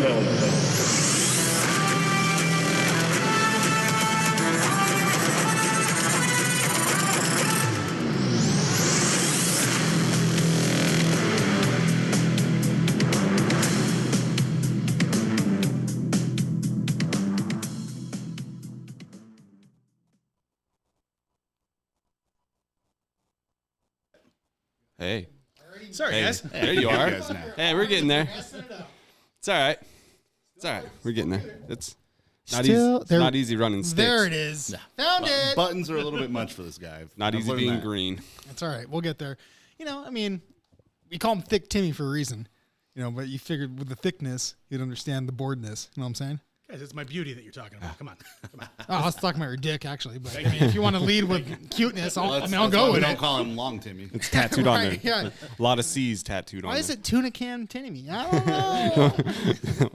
Hey. Sorry, guys. There you are. Hey, we're getting there. It's all right. It's all right. We're getting there. It's not easy. It's not easy running sticks. There it is. Found it. Buttons are a little bit much for this guy. Not easy being green. That's all right. We'll get there. You know, I mean, we call him Thick Timmy for a reason. You know, but you figured with the thickness, you'd understand the boredness. You know what I'm saying? Guys, it's my beauty that you're talking about. Come on. Come on. Oh, I was talking about your dick, actually. But I mean, if you want to lead with cuteness, I'll go with it. We don't call him Long Timmy. It's tattooed on there. Right, yeah. A lot of C's tattooed on there. Why is it tuna can Timmy? I don't know.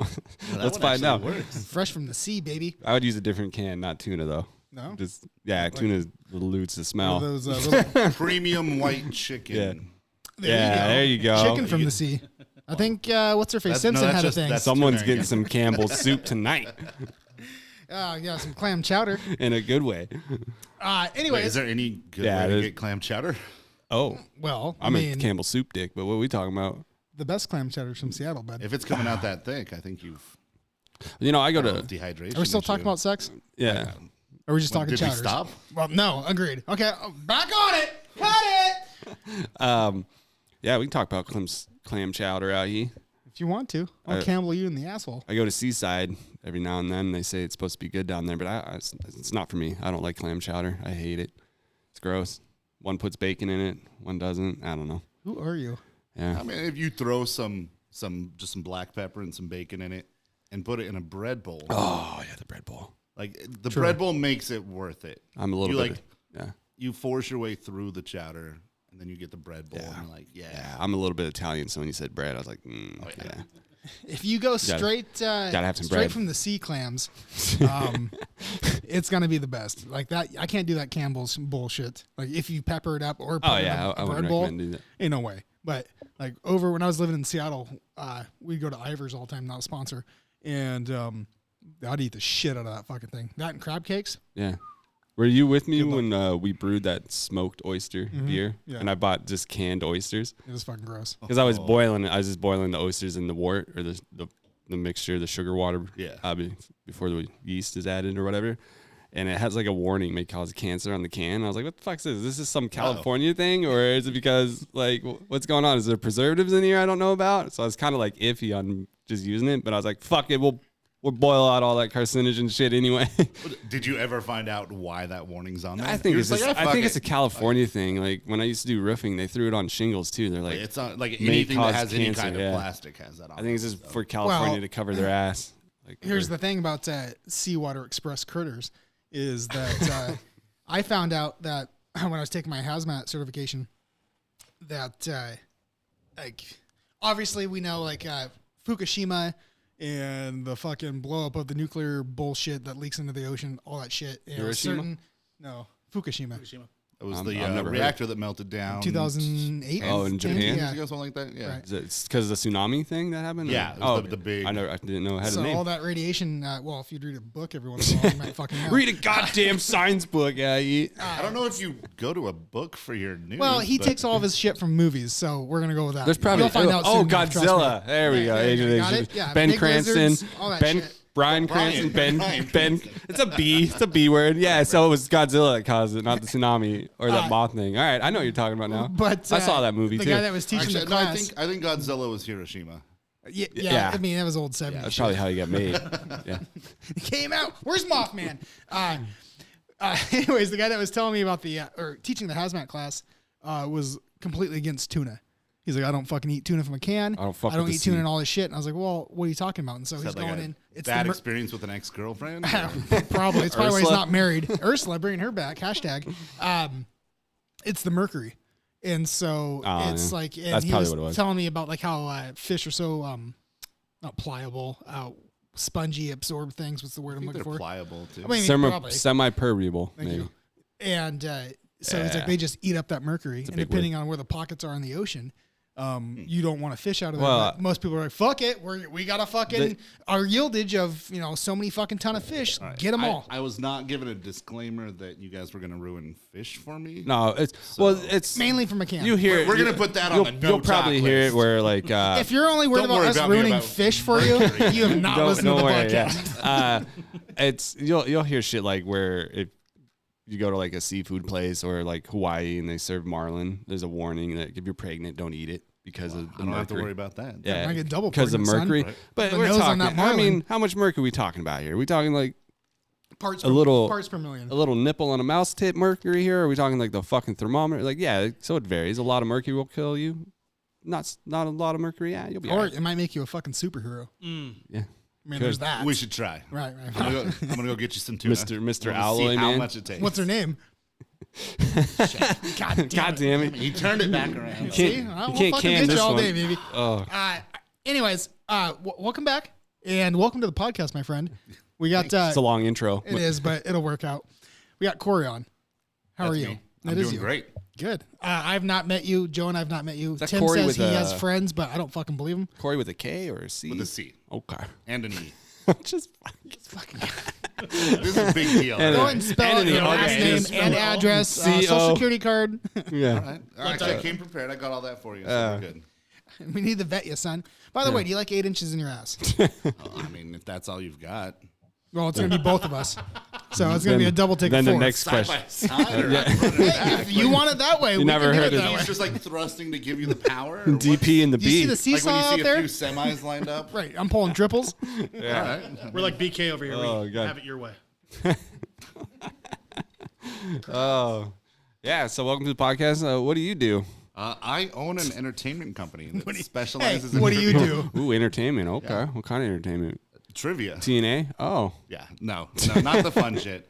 Let's find out. Fresh from the sea, baby. I would use a different can, not tuna, though. No? Just tuna dilutes the smell. Those, little... Premium white chicken. Yeah. There you go. Chicken from the sea. I think, what's her face? Simpson had a thing. Someone's getting some Campbell's soup tonight. Yeah, some clam chowder. In a good way. Anyway. Wait, is there any good way to get clam chowder? Oh. Well, I'm a Campbell soup dick, but what are we talking about? The best clam chowder's from Seattle, bud. If it's coming out that thick, I think you've... You know, I go to... Dehydration. Are we still talking about sex? Yeah. Or are we just talking chowders? Did we stop? Well, no, agreed. Okay, back on it. Cut it. Yeah, we can talk about clam chowder out here. If you want to. I'll Campbell you in the asshole. I go to Seaside every now and then. They say it's supposed to be good down there, but it's not for me. I don't like clam chowder. I hate it. It's gross. One puts bacon in it. One doesn't. I don't know. Who are you? Yeah. I mean, if you throw some black pepper and some bacon in it and put it in a bread bowl. Oh, yeah, the bread bowl. Like, the bread bowl makes it worth it. I'm a little bit. You force your way through the chowder. And then you get the bread bowl, and you're like, yeah. I'm a a little bit Italian, so when you said bread, I was like, yeah. If you go straight from the sea clams, it's gonna be the best. Like that, I can't do that Campbell's bullshit. Like if you pepper it up or put it in a bread bowl, ain't no way. But like when I was living in Seattle, we'd go to Ivor's all the time, not a sponsor, and I'd eat the shit out of that fucking thing. That and crab cakes. Yeah. Were you with me when we brewed that smoked oyster beer? Yeah. And I bought just canned oysters. It was fucking gross. Because I was boiling it. I was just boiling the oysters in the wort or the mixture, the sugar water. Yeah. Before the yeast is added or whatever. And it has like a warning, may cause cancer on the can. And I was like, what the fuck is this? Is this some California thing? Or is it because, like, what's going on? Is there preservatives in here I don't know about? So I was kind of like iffy on just using it. But I was like, fuck it. We'll boil out all that carcinogen shit anyway. Did you ever find out why that warning's on there? I think it's a California thing. Like when I used to do roofing, they threw it on shingles too. They're like, it's not like anything that has any kind of plastic has that on. I think it's just for California to cover their ass. Like, here's the thing about Seawater Express critters is that I found out that when I was taking my hazmat certification, that like obviously we know like Fukushima. And the fucking blow up of the nuclear bullshit that leaks into the ocean, all that shit. Hiroshima? Fukushima. It was the reactor that melted down. 2008? Oh, in Japan? Yeah. Something like that? Yeah. Right. Is it because of the tsunami thing that happened? Yeah. It was the big... I didn't know it had a name. So all that radiation, well, if you'd read a book every once in a while, you might fucking know. Read a goddamn science book, I don't know if you go to a book for your news. Well, he takes all of his shit from movies, so we're going to go with that. There's probably... You'll find out soon enough, Godzilla. There we go. Got it? Yeah. Ben Cranston. All that shit. Brian Cranston, Ben. It's a B. It's a B word. Yeah, so it was Godzilla that caused it, not the tsunami or that moth thing. All right, I know what you're talking about now. But I saw that movie the too. The guy that was teaching the class. I think Godzilla was Hiroshima. Yeah. I mean, that was old 70s. That's probably how he got made. Yeah. He came out. Where's Mothman? Anyways, the guy that was telling me about or teaching the hazmat class was completely against tuna. He's like, I don't fucking eat tuna from a can. I don't eat tuna and all this shit. And I was like, well, what are you talking about? And so he's going in. It's bad experience with an ex-girlfriend? Probably. It's probably why he's not married. Ursula, bringing her back. Hashtag. It's the mercury. And so it's like, and that's he probably was what it was. telling me about like how fish are so, not pliable, spongy, absorb things. What's the word I'm looking for? Pliable too. I mean, Semi-permeable, Thank maybe. you. And so it's like they just eat up that mercury. And depending on where the pockets are in the ocean, you don't want to fish out of there. But most people are like, fuck it. We got a fucking, our yieldage of, so many fucking ton of fish. Right. Get them all. I was not given a disclaimer that you guys were going to ruin fish for me. No, it's mainly from a can. You hear we're going to put that on the no You'll probably hear it where like, if you're only worried about us ruining fish for you, you have not listened to the podcast. Yeah. You'll hear shit like where if you go to like a seafood place or like Hawaii and they serve marlin, there's a warning that if you're pregnant, don't eat it because of the mercury. I don't have to worry about that. Yeah, I get double because of mercury. Right. But we're talking. I mean, how much mercury are we talking about here? Are we talking like parts per million? A little nipple on a mouse tip mercury here? Or are we talking like the fucking thermometer? Like, yeah, so it varies. A lot of mercury will kill you. Not a lot of mercury. Yeah, you'll be. Or it might make you a fucking superhero. Yeah. I mean, there's that. We should try. Right. I'm gonna go get you some tuna. Mr. Alloy, how man. much it takes. What's her name? God damn it! He turned it back around. You can't can this all one. day, baby. Oh. Anyways, welcome back and welcome to the podcast, my friend. We got. It's a long intro. It is, but it'll work out. We got Corey on. How are you? Me. I'm doing great. Good. I've not met you. Joe and I've not met you. Tim Corey says he has friends, but I don't fucking believe him. Corey with a K or a C? With a C. Okay. And an E. Just fucking. This is a big deal. Go ahead and spell your last name and address, social security card. Yeah. All right. I came prepared. I got all that for you. So we're good. We need to vet you, son. By the way, do you like 8 inches in your ass? I mean, if that's all you've got. Well, it's going to be both of us. So it's going to be a double take. Then the next question. If you want it that way, you never heard it. He's just like thrusting to give you the power. DP and the B. You see the seesaw like when you see out there? a few semis lined up. Right. I'm pulling triples. Yeah. All right. We're like BK over here. We have it your way. Oh. Yeah. So welcome to the podcast. What do you do? I own an entertainment company that specializes in what do you do? Ooh, entertainment. Okay. Yeah. What kind of entertainment? Trivia. TNA? Oh. Yeah. No, not the fun shit.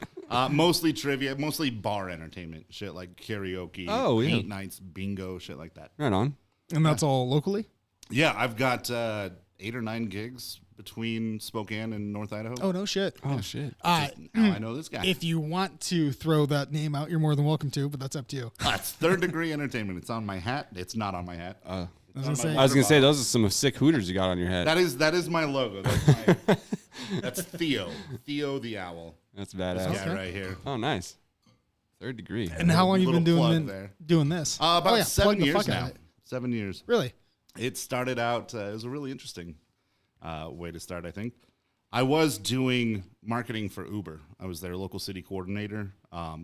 Mostly trivia, mostly bar entertainment. Shit like karaoke, paint nights, bingo, shit like that. Right on. And that's all locally? Yeah, I've got 8 or 9 gigs between Spokane and North Idaho. Oh, no shit. Oh, shit. Now I know this guy. If you want to throw that name out, you're more than welcome to, but that's up to you. It's Third Degree Entertainment. It's on my hat. It's not on my hat. I was gonna say those are some sick hooters you got on your head. That is my logo. That's Theo. Theo the Owl. That's badass. Yeah, right here. Oh, nice. Third Degree. And how long you been doing this? About 7 years now. 7 years. Really? It started out. It was a really interesting way to start, I think. I was doing marketing for Uber. I was their local city coordinator.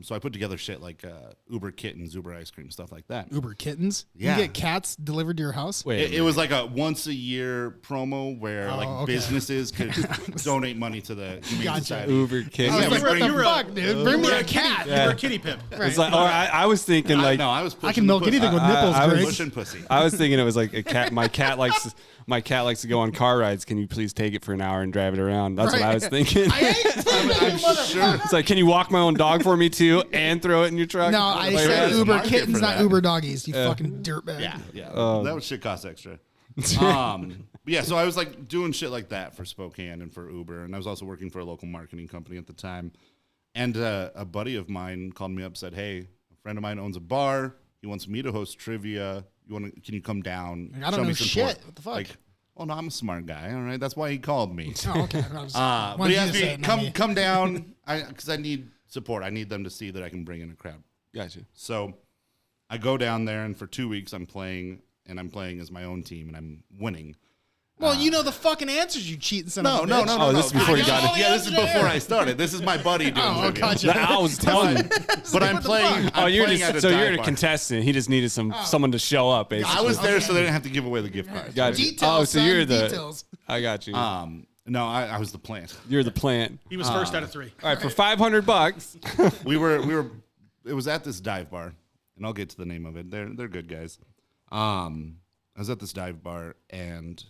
So I put together shit like Uber kittens, Uber ice cream, stuff like that. Uber kittens? Yeah. You get cats delivered to your house? Wait, it was like a once a year promo where businesses could donate money to the Humane Society. Uber kittens. I was like, what the fuck, dude? Bring me a cat. You were a kitty pimp. Right. It's like, I was thinking like, no, I was pushing I can milk anything with nipples, I was Greg. pushing pussy. I was thinking it was like a cat. My cat likes to go on car rides. Can you please take it for an hour and drive it around? That's what I was thinking. I'm sure. It's like, can you walk my own dog for me too and throw it in your truck? No, I said Uber kittens, not Uber doggies. You fucking dirtbag. Yeah. That shit costs extra. Yeah, so I was like doing shit like that for Spokane and for Uber, and I was also working for a local marketing company at the time. And a buddy of mine called me up, said, "Hey, a friend of mine owns a bar. He wants me to host trivia. Can you come down? I don't know shit. What the fuck? Like, well, no, I'm a smart guy. All right, that's why he called me. Oh, okay. But he asked me, come down, because I need support. I need them to see that I can bring in a crowd. Gotcha. So I go down there, and for 2 weeks I'm playing as my own team, and I'm winning. Well, you know the fucking answers, you cheating son of a bitch. No. This is before you got it. Yeah, this is before I started. This is my buddy doing trivia. Gotcha. I was telling you. But I'm playing. You're a contestant. He just needed someone to show up. Basically, I was there so they didn't have to give away the gift card. Gotcha. Details, so you're the. details. I got you. No, I was the plant. You're the plant. He was first out of 3. All right, for $500. we were. It was at this dive bar, and I'll get to the name of it. They're good guys. I was at this dive bar, and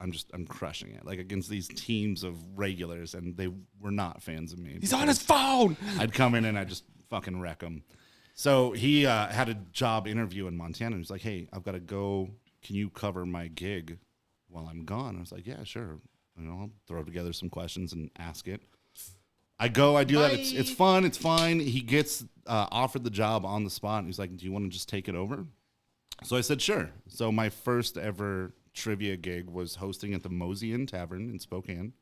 I'm crushing it, like against these teams of regulars, and they were not fans of me. He's on his phone. I'd come in and I'd just fucking wreck them. So he had a job interview in Montana, and he's like, "Hey, I've got to go. Can you cover my gig while I'm gone?" I was like, "Yeah, sure. I'll throw together some questions and ask it." I go, I do that. It's fun. It's fine. He gets offered the job on the spot. And he's like, "Do you want to just take it over?" So I said, sure. So my first ever trivia gig was hosting at the Mosey Tavern in Spokane.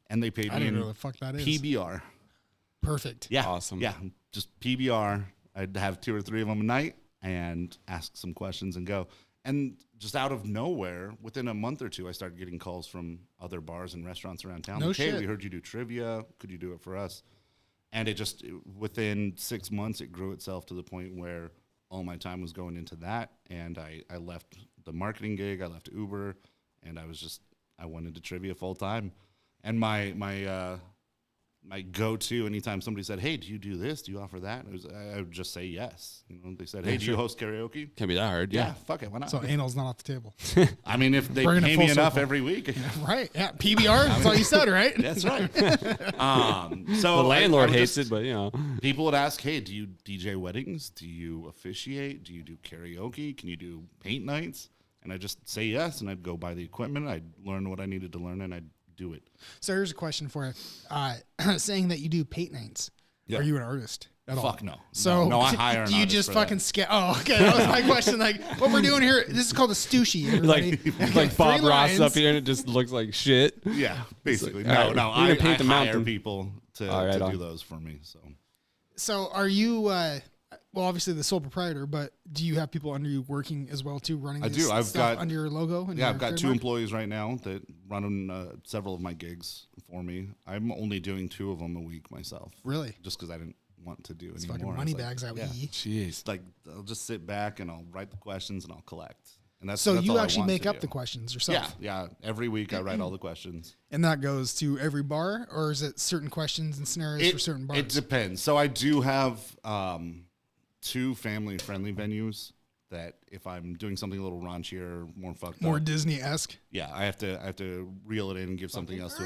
And they paid me in know what the fuck that is. PBR. Perfect. Yeah. Awesome. Yeah. Just PBR. I'd have 2 or 3 of them a night and ask some questions and go. And just out of nowhere, within a month or 2, I started getting calls from other bars and restaurants around town. No like, shit. Hey, we heard you do trivia. Could you do it for us? And within 6 months, it grew itself to the point where all my time was going into that. And I left the marketing gig. I left Uber. And I went into trivia full time. And my go-to anytime somebody said, "Hey, do you do this? Do you offer that?" I would just say yes. They said, "Hey, do you host karaoke?" Can't be that hard. Yeah, fuck it, why not? So anal's not off the table. I mean, if they pay me enough every week, right? Yeah, PBR. That's all you said, right? That's right. So the landlord hates it, but people would ask, "Hey, do you DJ weddings? Do you officiate? Do you do karaoke? Can you do paint nights?" And I just say yes, and I'd go buy the equipment. I'd learn what I needed to learn, and I'd do it. So here's a question for you. Saying that you do paint nights, are you an artist at all? Fuck no. So no, I hire an do you artist just for fucking that. scare? Oh, okay. That was my question. Like, what we're doing here, this is called a stooshy. like Bob Ross up here, and it just looks like shit. Yeah, basically. Like, I paint the hire mountain. people to do those for me. So are you? Well, obviously the sole proprietor, but do you have people under you working as well too, running? I do. I've got under your logo. And I've got 2 employees right now that run several of my gigs for me. I'm only doing 2 of them a week myself. Really? Just because I didn't want to do it's anymore. Fucking money bags that we eat. Jeez. Like I'll just sit back and I'll write the questions and I'll collect. And that's so that's you all I actually want make to up do. the questions yourself. Yeah. Every week I write all the questions. And that goes to every bar, or is it certain questions and scenarios for certain bars? It depends. So I do have 2 family-friendly venues that if I'm doing something a little raunchier, more fucked more up, Disney-esque. yeah, I have to reel it in and give something else to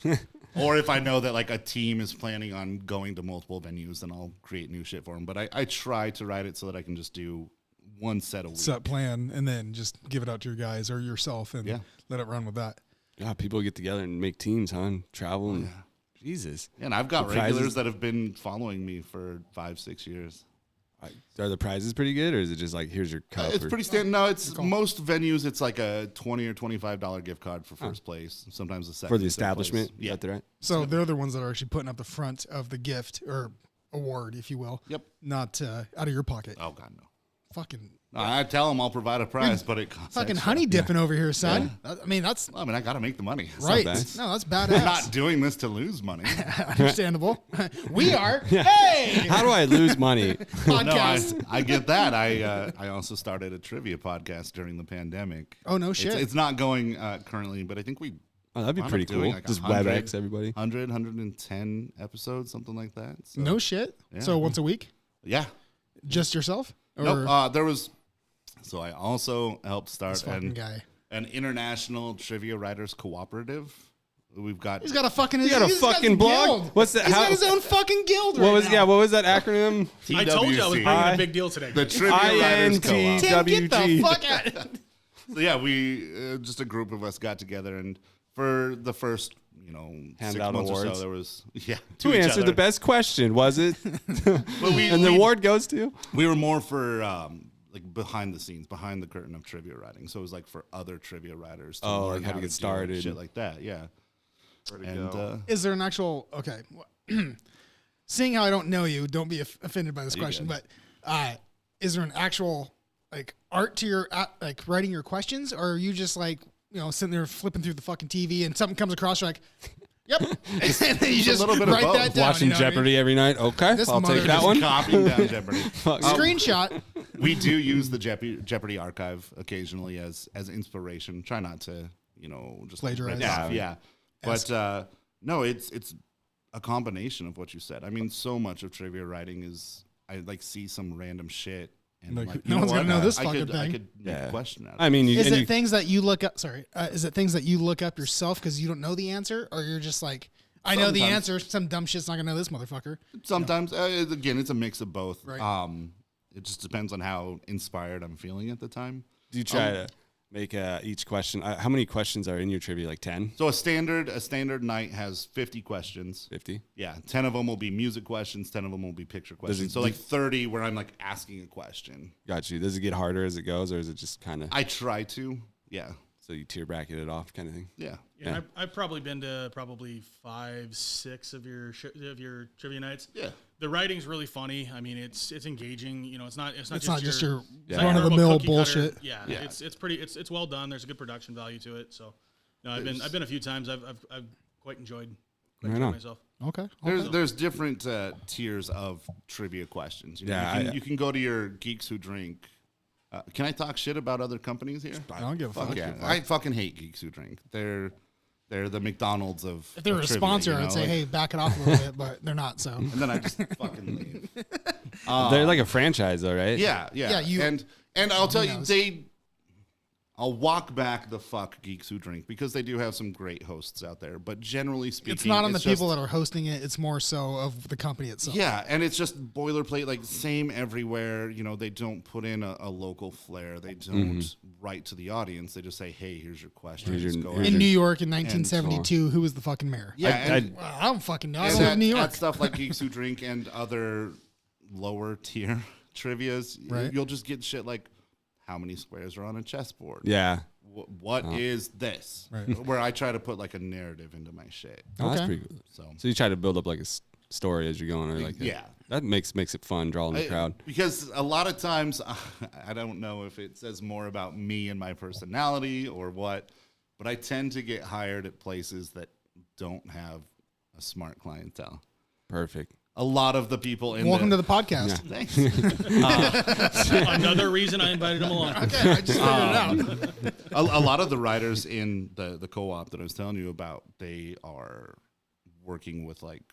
them. Or if I know that like a team is planning on going to multiple venues, then I'll create new shit for them. But I try to write it so that I can just do 1 set a week. Set plan, and then just give it out to your guys or yourself, and let it run with that. Yeah, people get together and make teams, huh? And travel and Jesus. And I've got The prizes- regulars that have been following me for 5-6 years. Are the prizes pretty good, or is it just like here's your cup? It's pretty standard. No, it's most venues. It's like a $20 or $25 gift card for first place. Sometimes the second for the establishment. Yeah, Is that right? So they're the ones that are actually putting up the front of the gift or award, if you will. Yep. Not out of your pocket. Oh God, no. Fucking. I tell them I'll provide a prize, but it costs Fucking extra. honey dipping over here, son. I mean, that's Well, I got to make the money. right. bad. No, that's I'm badass. not doing this to lose money. Understandable. We are. Hey, How do I lose money? podcast. No, I get that. I also started a trivia podcast during the pandemic. Oh, no shit. It's not going currently, but I think we Oh, that'd be wound pretty up doing cool. like Just 100, WebEx everybody. 110 episodes, something like that. So, No shit. Yeah. So once a week, Yeah. just yourself? Or Nope. There was. So I also helped this start fucking guy? an international trivia writers cooperative. We've got. He's got a fucking. You got a he's fucking his blog? guild. What's that? He's How- got his own fucking guild. What right was now. what was that acronym? I told you I was TWC. bringing a big deal today. The Trivia Writers Co-op. Tim, get the WG. fuck out. So yeah, we just a group of us got together, and for the first, Hand 6 out months or awards. so, there was Who to each answered other. the best question? Was it? But And the award goes to? we were more for like behind the scenes, behind the curtain of trivia writing. So it was like for other trivia writers. To Oh, learn like how to do get it, started. shit like that. Yeah. And Is there an actual seeing how I don't know you, don't be offended by this question, good. but is there an actual like art to your like writing your questions, or are you just like sitting there flipping through the fucking TV and something comes across, you're like, yep, and then you just little bit of write both. that down. Watching Jeopardy every night. Okay, This I'll take mother- that one. copying down Jeopardy. Screenshot. We do use the Jeopardy archive occasionally as inspiration. Try not to, just Plagiarize. rip off. Yeah. But no, it's a combination of what you said. I mean, so much of trivia writing is I like see some random shit and Like, I'm like, no you one's know gonna what? know this I fucking could, I thing. could make a question out of I mean, Is it things that you look up? Sorry, is it things that you look up yourself because you don't know the answer, or you're just like, I know the Sometimes. answer. Some dumb shit's not gonna know this motherfucker. Sometimes, again, it's a mix of both. Right. It just depends on how inspired I'm feeling at the time. Do you try to make each question. How many questions are in your trivia? Like 10? So a standard night has 50 questions. 50? Yeah, 10 of them will be music questions. 10 of them will be picture questions. So like 30 where I'm like asking a question. Got you. Does it get harder as it goes, or is it just kind of? I try to. Yeah. So you tier bracket it off, kind of thing. Yeah. Yeah. I've probably been to probably 5, 6 of your trivia nights. Yeah. The writing's really funny. I mean, it's engaging. You know, it's not just your run of the mill bullshit. Yeah. It's pretty. It's well done. There's a good production value to it. So, no, I've been a few times. I've quite enjoyed myself. Okay. There's different tiers of trivia questions. You know, you can go to your Geeks Who Drink. Can I talk shit about other companies here? I don't give a fuck. Yeah, I fucking hate Geeks Who Drink. They're the McDonald's of. If they were a trivia, sponsor, I'd say, hey, back it off a little bit, but they're not. So. And then I just fucking leave. They're like a franchise, though, right? Yeah. And I'll tell you, I'll walk back the fuck Geeks Who Drink because they do have some great hosts out there. But generally speaking, it's not on the people that are hosting it. It's more so of the company itself. Yeah, and it's just boilerplate, like same everywhere. You know, they don't put in a local flair. They don't write to the audience. They just say, "Hey, here's your question." In New York in 1972, who was the fucking mayor? Yeah, I don't fucking know. I live in New York. That stuff like Geeks Who Drink and other lower tier trivias, you'll just get shit like, how many squares are on a chessboard? Yeah. What is this? Right. Where I try to put like a narrative into my shit. Oh, that's pretty good. So you try to build up like a story as you're going, or like that makes it fun, drawing the crowd. Because a lot of times, I don't know if it says more about me and my personality or what, but I tend to get hired at places that don't have a smart clientele. Perfect. A lot of the people in Welcome to the podcast. Yeah. Thanks. Another reason I invited him along. Okay, I just figured it out. A lot of the writers in the co-op that I was telling you about, they are working with like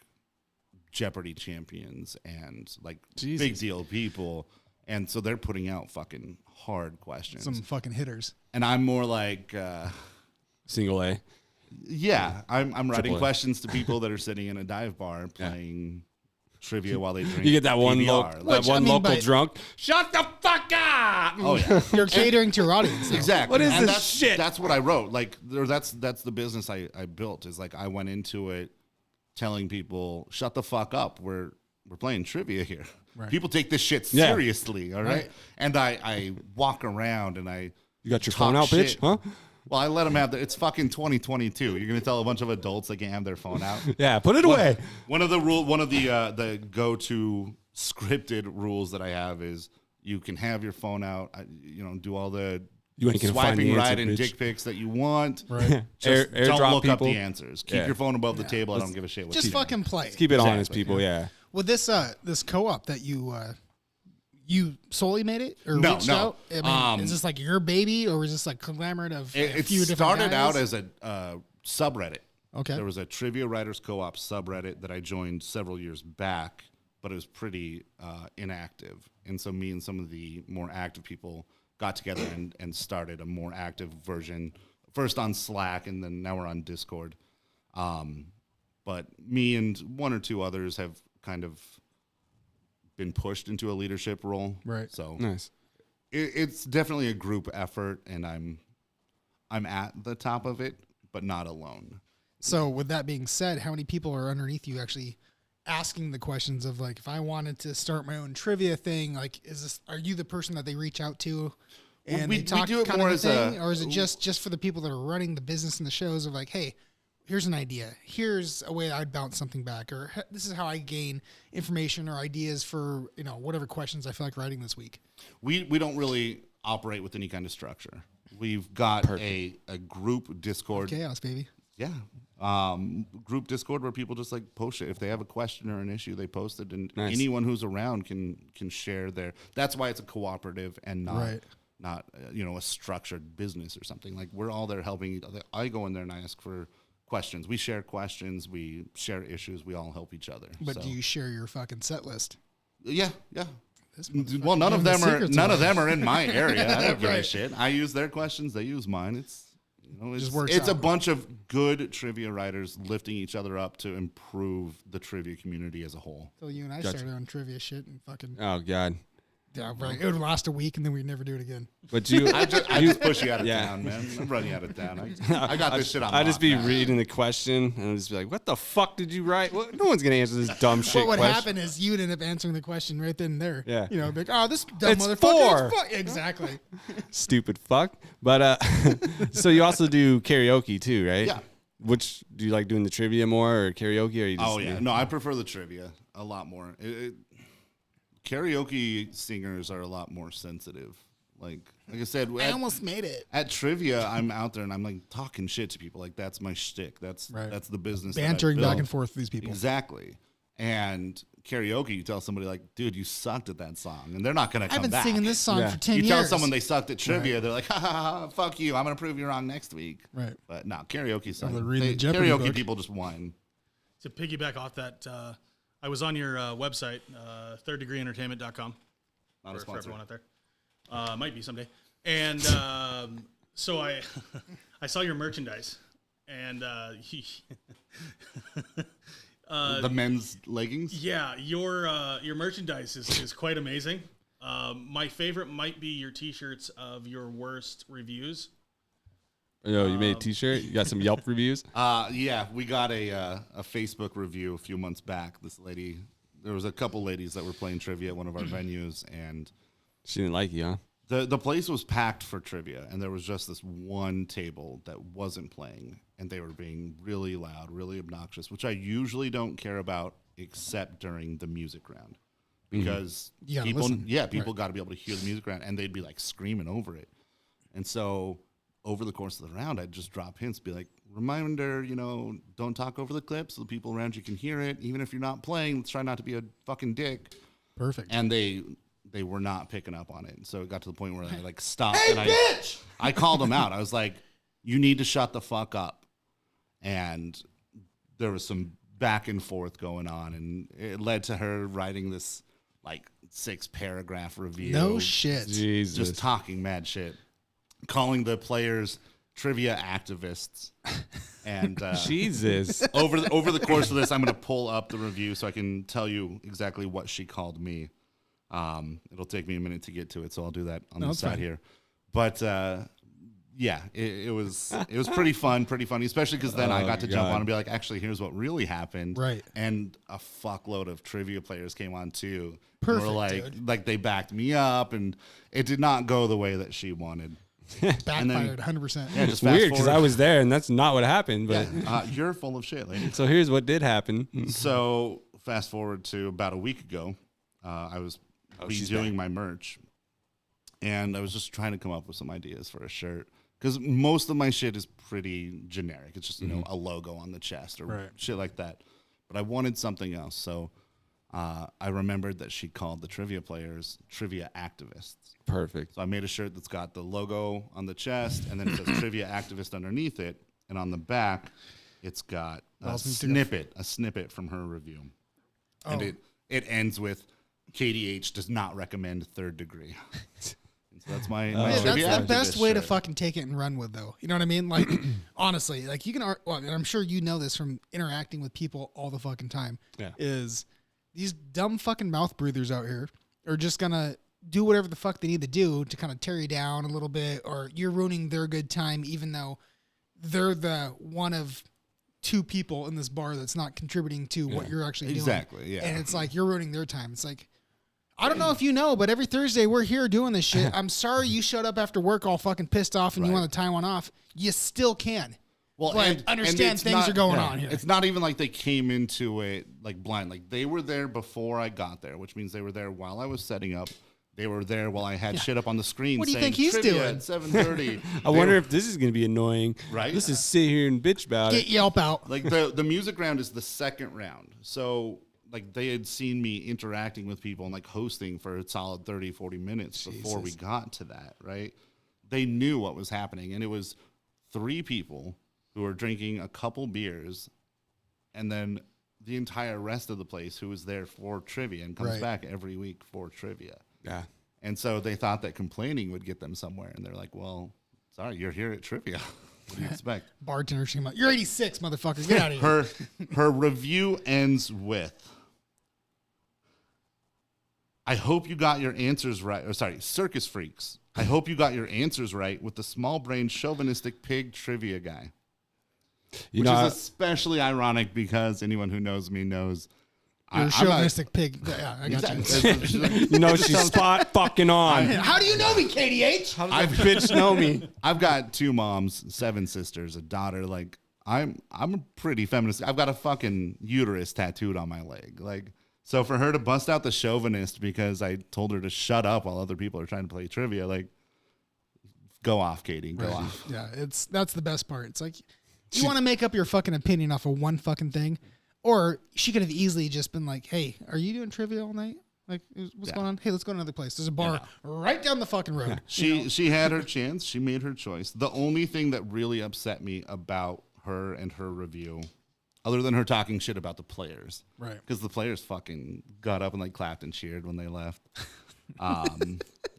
Jeopardy champions and like big deal people. And so they're putting out fucking hard questions. Some fucking hitters. And I'm more like... Single A. Yeah, I'm writing questions to people that are sitting in a dive bar playing... trivia while they drink. You get that one PBR. local drunk. Shut the fuck up! Oh yeah, you're catering to your audience. Though. Exactly. What is this shit? That's what I wrote. Like, that's the business I built. Is like I went into it telling people, shut the fuck up. We're playing trivia here. Right. People take this shit seriously. All right. And I walk around and you got your phone out, bitch? Huh? Well, I let them have it's fucking 2022. You're gonna tell a bunch of adults they can't have their phone out? Yeah, put it away. One of the go-to scripted rules that I have is you can have your phone out. Do all the swiping right and dick pics that you want. Right. Just don't look up the answers. Keep your phone above the table. I don't give a shit. Just fucking play. Let's keep it honest, people. Yeah. Well, this co-op that you solely made it or reached out? I mean, is this like your baby or is this like conglomerate of a few different guys? It started out as a subreddit. Okay. There was a Trivia Writers Co-op subreddit that I joined several years back, but it was pretty inactive. And so me and some of the more active people got together and started a more active version, first on Slack, and then now we're on Discord. But me and one or two others have kind of been pushed into a leadership role. Right. So nice. It's definitely a group effort, and I'm at the top of it, but not alone. So with that being said, how many people are underneath you actually asking the questions of like, if I wanted to start my own trivia thing, like, are you the person that they reach out to and we talk we do it kind more of a thing, or is it just for the people that are running the business and the shows of like, hey, here's an idea. Here's a way I'd bounce something back, or this is how I gain information or ideas for, whatever questions I feel like writing this week. We don't really operate with any kind of structure. We've got a group Discord. Chaos, baby. Yeah. Group Discord where people just like post it. If they have a question or an issue, they post it, and nice. Anyone who's around can share their. That's why it's a cooperative and not a structured business or something. Like, we're all there helping. I go in there and I ask for questions. We share questions. We share issues. We all help each other. But do you share your fucking set list? Yeah. Well, none of them are in my area. I don't give a shit. I use their questions. They use mine. It's a bunch of good trivia writers lifting each other up to improve the trivia community as a whole. So you and I started on trivia shit and fucking. Oh God. Yeah, right. It would last a week, and then we'd never do it again. But you, I just push you out of town, man. I'm running out of town. I got this shit on. I just be now. reading the question, and I'd just be like, "What the fuck did you write? Well, no one's gonna answer this dumb shit." What would question. happen is you'd end up answering the question right then and there. Yeah. You know, be like, oh, this dumb It's motherfucker. 4. Exactly. Stupid fuck. But so you also do karaoke too, right? Yeah. Which do you like doing the trivia more or karaoke? Or you just Oh yeah, no, I prefer the trivia a lot more. Karaoke singers are a lot more sensitive. Like I said, I almost made it. At trivia, I'm out there and I'm like talking shit to people. Like that's my shtick. That's the business. Bantering back and forth with these people. Exactly. And karaoke, you tell somebody like, dude, you sucked at that song, and they're not gonna come back. I've been singing this song for 10 years. You tell someone they sucked at trivia, they're like, ha, ha, ha, fuck you. I'm gonna prove you wrong next week. Right. But no, karaoke song. Karaoke book. People just whine. To piggyback off that, I was on your website, thirddegreeentertainment.com. Not a sponsor. For everyone out there. Might be someday. And so I I saw your merchandise, and the men's leggings. Yeah, your merchandise is quite amazing. My favorite might be your T-shirts of your worst reviews. Yo, you made a T-shirt? You got some Yelp reviews? Yeah, we got a Facebook review a few months back. There was a couple ladies that were playing trivia at one of our venues, and she didn't like you, huh? The place was packed for trivia, and there was just this one table that wasn't playing, and they were being really loud, really obnoxious, which I usually don't care about except during the music round. Because people got to be able to hear the music round, and they'd be like screaming over it. And so over the course of the round, I'd just drop hints, be like, reminder, don't talk over the clip so the people around you can hear it. Even if you're not playing, let's try not to be a fucking dick. Perfect. And they were not picking up on it. And so it got to the point where I stopped. Hey, and bitch! I called them out. I was like, you need to shut the fuck up. And there was some back and forth going on, and it led to her writing this 6-paragraph review. No shit. Jesus. Just talking mad shit. Calling the players trivia activists. And Jesus. Over the course of this, I'm going to pull up the review so I can tell you exactly what she called me. It'll take me a minute to get to it, so I'll do that on the side here. But yeah, it was pretty fun, pretty funny, especially because then I got to jump on and be like, actually, here's what really happened. Right. And a fuckload of trivia players came on too. Perfect, and were dude. They backed me up, and it did not go the way that she wanted. Backfired 100%. Yeah, it's weird because I was there and that's not what happened. But you're full of shit, lady. So here's what did happen. So fast forward to about a week ago, I was redoing my merch, and I was just trying to come up with some ideas for a shirt because most of my shit is pretty generic. It's just a logo on the chest or shit like that. But I wanted something else, so I remembered that she called the trivia players trivia activists. Perfect. So I made a shirt that's got the logo on the chest, and then it says trivia activist underneath it, and on the back, it's got a snippet from her review, and it ends with KDH does not recommend third degree. So that's my that's the best way shirt. to fucking take it and run with, though. You know what I mean? Like, honestly, like you can, and I'm sure you know this from interacting with people all the fucking time, is these dumb fucking mouth breathers out here are just going to do whatever the fuck they need to do to kind of tear you down a little bit, or you're ruining their good time, even though they're the one of 2 people in this bar that's not contributing to what you're actually doing. Exactly, yeah. And it's like, you're ruining their time. It's like, I don't know if you know, but every Thursday we're here doing this shit. I'm sorry you showed up after work all fucking pissed off and you want to tie one off. You still can. Well, understand things are going on here. It's not even like they came into it blind. Like they were there before I got there, which means they were there while I was setting up. They were there while I had shit up on the screen. What do you saying, think he's trivia doing? At 7:30. I wonder if this is going to be annoying. Right? This is sit here and bitch about Get it. Yelp out. Like the music round is the second round. So they had seen me interacting with people and hosting for a solid 30, 40 minutes before we got to that, right? They knew what was happening. And it was 3 people who were drinking a couple beers, and then the entire rest of the place who was there for trivia and comes back every week for trivia. Yeah. And so they thought that complaining would get them somewhere. And they're like, well, sorry, you're here at trivia. What do you expect? Bartender, you're 86, motherfucker. Get out of here. Her review ends with, I hope you got your answers right. Or sorry, circus freaks. I hope you got your answers right with the small-brained chauvinistic pig trivia guy. Which is especially ironic because anyone who knows me knows you're a chauvinistic pig. Yeah, I got you. She's spot fucking on. How do you know me, KDH? How does that bitch know me? I've got 2 moms, 7 sisters, a daughter. Like I'm a pretty feminist. I've got a fucking uterus tattooed on my leg. Like, so for her to bust out the chauvinist because I told her to shut up while other people are trying to play trivia, like, go off, Katie. Go off. Yeah, that's the best part. It's like, you want to make up your fucking opinion off of one fucking thing? Or she could have easily just been like, hey, are you doing trivia all night? Like, what's going on? Hey, let's go to another place. There's a bar right down the fucking road. She had her chance. She made her choice. The only thing that really upset me about her and her review, other than her talking shit about the players, right? Because the players fucking got up and like clapped and cheered when they left.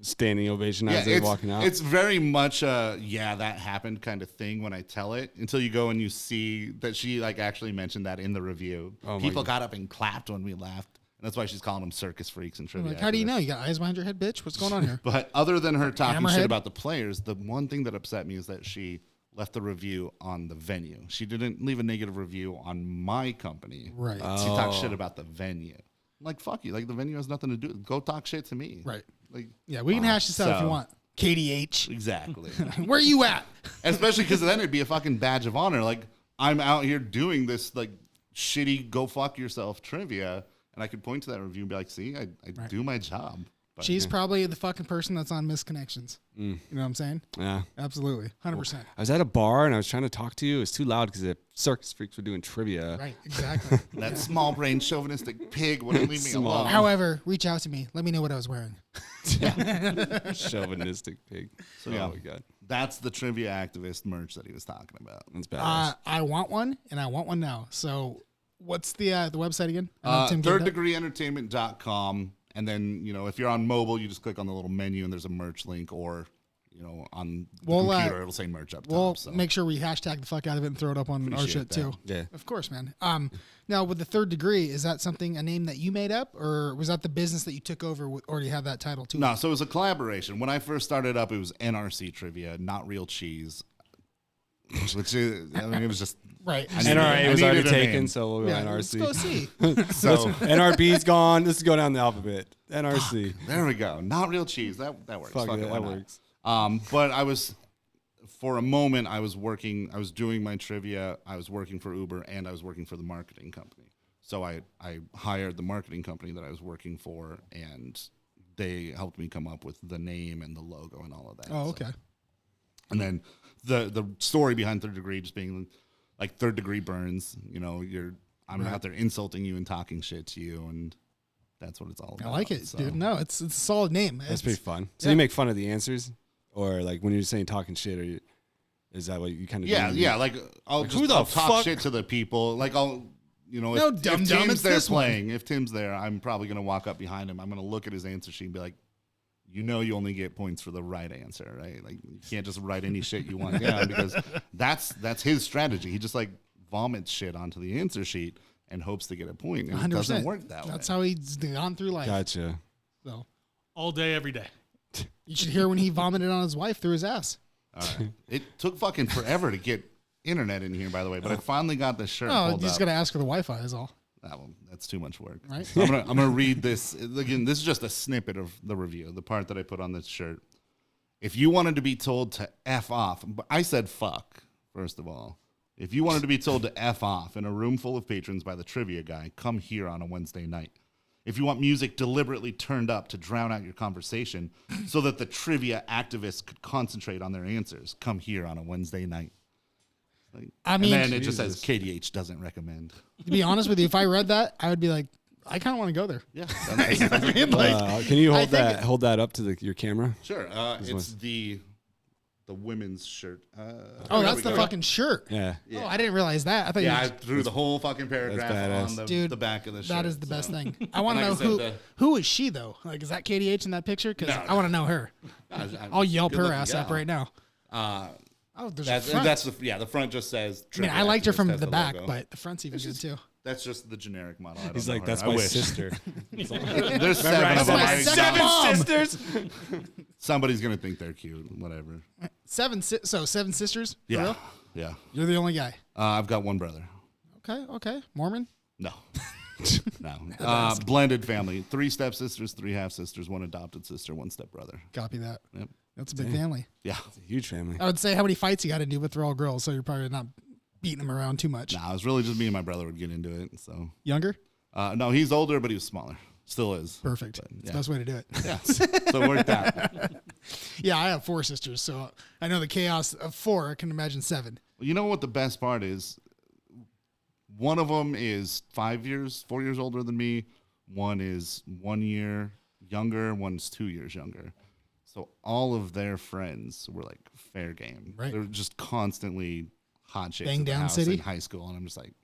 Standing ovation as they're walking out. It's very much that happened kind of thing when I tell it, until you go and you see that she like actually mentioned that in the review. People got up and clapped when we left. And that's why she's calling them circus freaks and trivia. Like, how do you know? You got eyes behind your head, bitch? What's going on here? But other than her talking shit about the players, the one thing that upset me is that she left the review on the venue. She didn't leave a negative review on my company. Right. She talked shit about the venue. Like, fuck you. Like, the venue has nothing to do. Go talk shit to me. Right. Like, yeah, we can hash this out if you want. KDH. Exactly. Where are you at? Especially because then it'd be a fucking badge of honor. Like, I'm out here doing this, like, shitty go fuck yourself trivia, and I could point to that review and be like, see, I do my job. But, she's probably the fucking person that's on Misconnections. You know what I'm saying? Yeah. Absolutely. 100%. I was at a bar and I was trying to talk to you. It was too loud because the circus freaks were doing trivia. Right, exactly. That small-brained chauvinistic pig wouldn't leave me alone. However, reach out to me. Let me know what I was wearing. Chauvinistic pig. So, oh, my God. That's the trivia activist merch that he was talking about. That's badass. I want one, and I want one now. So what's the website again? ThirdDegreeEntertainment.com. And then, if you're on mobile, you just click on the little menu and there's a merch link, or, on the computer, it'll say merch up top. We'll make sure we hashtag the fuck out of it and throw it up on our shit too. Yeah. Of course, man. Now with the Third Degree, is that a name that you made up, or was that the business that you took over already had that title too? No, so it was a collaboration. When I first started up, it was NRC Trivia, Not Real Cheese. Which is, it was just right. NRA was already taken, so we'll go NRC. Let's go see. So NRB's gone. Let's go down the alphabet. NRC. There we go. Not Real Cheese. That works. Fuck it, that works. But I was, for a moment, I was doing my trivia. I was working for Uber, and I was working for the marketing company. So I hired the marketing company that I was working for, and they helped me come up with the name and the logo and all of that. Oh, okay. And then the story behind Third Degree just being like third degree burns. I'm out there insulting you and talking shit to you, and that's what it's all about. I like it, dude. No, it's a solid name. That's pretty fun. So you make fun of the answers, or like when you're saying talking shit, is that what you kind of do? Yeah. Like I'll talk shit to the people. Like I'll. If Tim's there playing, if Tim's there, I'm probably going to walk up behind him. I'm going to look at his answer sheet and be like, you only get points for the right answer, right? Like you can't just write any shit you want down, because that's his strategy. He just like vomits shit onto the answer sheet and hopes to get a point. And 100%. It doesn't work that way. That's how he's gone through life. Gotcha. So all day, every day. You should hear when he vomited on his wife through his ass. All right. It took fucking forever to get internet in here, by the way, but I finally got this shirt. Oh, you just got to ask for the Wi-Fi is all. That's too much work. Right? So I'm gonna read this again. This is just a snippet of the review, the part that I put on this shirt. If you wanted to be told to F off, but I said fuck, first of all. If you wanted to be told to F off in a room full of patrons by the trivia guy, come here on a Wednesday night. If you want music deliberately turned up to drown out your conversation so that the trivia activists could concentrate on their answers, come here on a Wednesday night. And then it just says KDH doesn't recommend. To be honest with you, if I read that, I would be like, I kind of want to go there. Yeah. Can you hold that up to your camera? Sure. It's the women's shirt. That's the fucking shirt. Yeah. Oh, I didn't realize that. I thought I threw the whole fucking paragraph on the back of the shirt. That is the best thing. I want to know who is she though? Like, is that KDH in that picture? Because I want to know her. I'll yelp her ass up right now. That's the front just says. I mean, I liked her from the back, but the front's even good too. That's just the generic model. He's like, that's my sister. There's 7 of them. Seven sisters. Somebody's gonna think they're cute. Whatever. 7 sisters. For Yeah. real? Yeah. You're the only guy. I've got one brother. Okay. Mormon. No. No. Blended family. 3 stepsisters, 3 half sisters, 1 adopted sister, 1 stepbrother. Copy that. Yep. That's a big family. Yeah. It's a huge family. I would say how many fights you got to do, but they're all girls, so you're probably not beating them around too much. Nah, it was really just me and my brother would get into it. So Younger? no, he's older, but he was smaller. Still is. Perfect. But, It's the best way to do it. Yeah. So it worked out. Yeah, I have 4 sisters, so I know the chaos of 4. I can imagine 7. Well, you know what the best part is? One of them is 4 years older than me. One is 1 year younger. One's 2 years younger. So all of their friends were like fair game. Right. They're just constantly hot chicks Bang at the down house city? in high school, and I'm just like,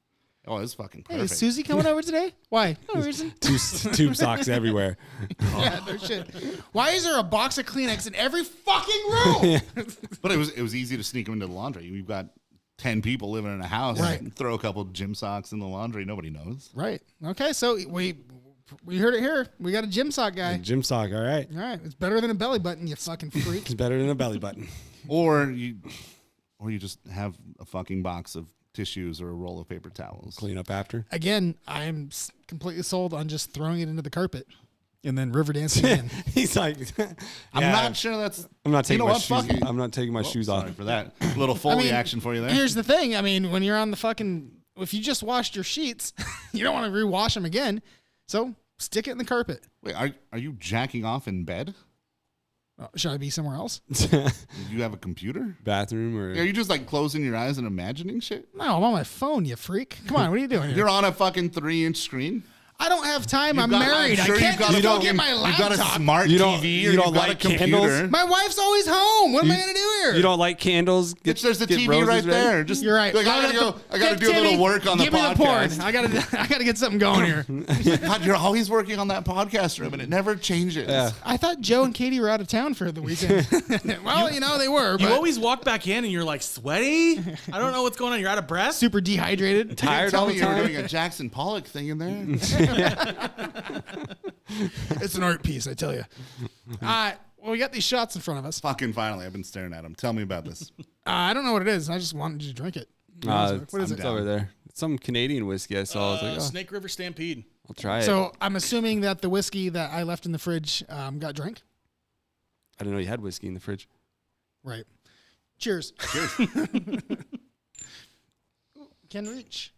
oh, it's fucking Hey, perfect. is Susie coming over today? Why? No reason. Tube socks everywhere. Yeah, no shit. Why is there a box of Kleenex in every fucking room? But it was easy to sneak them into the laundry. We've got 10 people living in a house. Right. Throw a couple gym socks in the laundry. Nobody knows. Right. Okay, so we heard it here. We got a gym sock guy. Gym sock, all right. All right. It's better than a belly button, you fucking freak. It's better than a belly button. Or you just have a fucking box of tissues or a roll of paper towels. Clean up after. Again, I'm completely sold on just throwing it into the carpet and then river dancing in. He's like, I'm not sure that's. I'm not taking you know my what? shoes. Fuck it. I'm not taking my shoes Sorry off. for that. Little Foley action for you there. Here's the thing. I mean, when you're on the fucking, if you just washed your sheets, you don't want to rewash them again. So stick it in the carpet. Wait, are you jacking off in bed? Should I be somewhere else? Do you have a computer? Bathroom or Are you just like closing your eyes and imagining shit? No, I'm on my phone, you freak. Come on, what are you doing here? You're on a fucking 3-inch screen. I don't have time. I'm I'm married. sure I can't just go get my You've got a laptop. smart You don't- TV. you or don't you've got like a computer. candles? My wife's always home. What am I going to do here? you don't like candles? Bitch, there's the get TV roses right ready? there. Just You're right. Like, I gotta do a little work on the give me the podcast. porn. I gotta get something going here. God, you're always working on that podcast room, and it never changes. Yeah. I thought Joe and Katie were out of town for the weekend. Well, they were. You But always walk back in and you're like sweaty. I don't know what's going on. You're out of breath. super dehydrated. Tired Tell all me the you were time. doing a Jackson Pollock thing in there. It's an art piece, I tell you. Well, we got these shots in front of us. Fucking finally, I've been staring at them. Tell me about this. I don't know what it is. I just wanted you to drink it. What is It's it? over there. It's some Canadian whiskey I saw. I was like, oh, Snake River Stampede. I'll try it. So I'm assuming that the whiskey that I left in the fridge got drank. I didn't know you had whiskey in the fridge. Right. Cheers. Cheers. Can reach.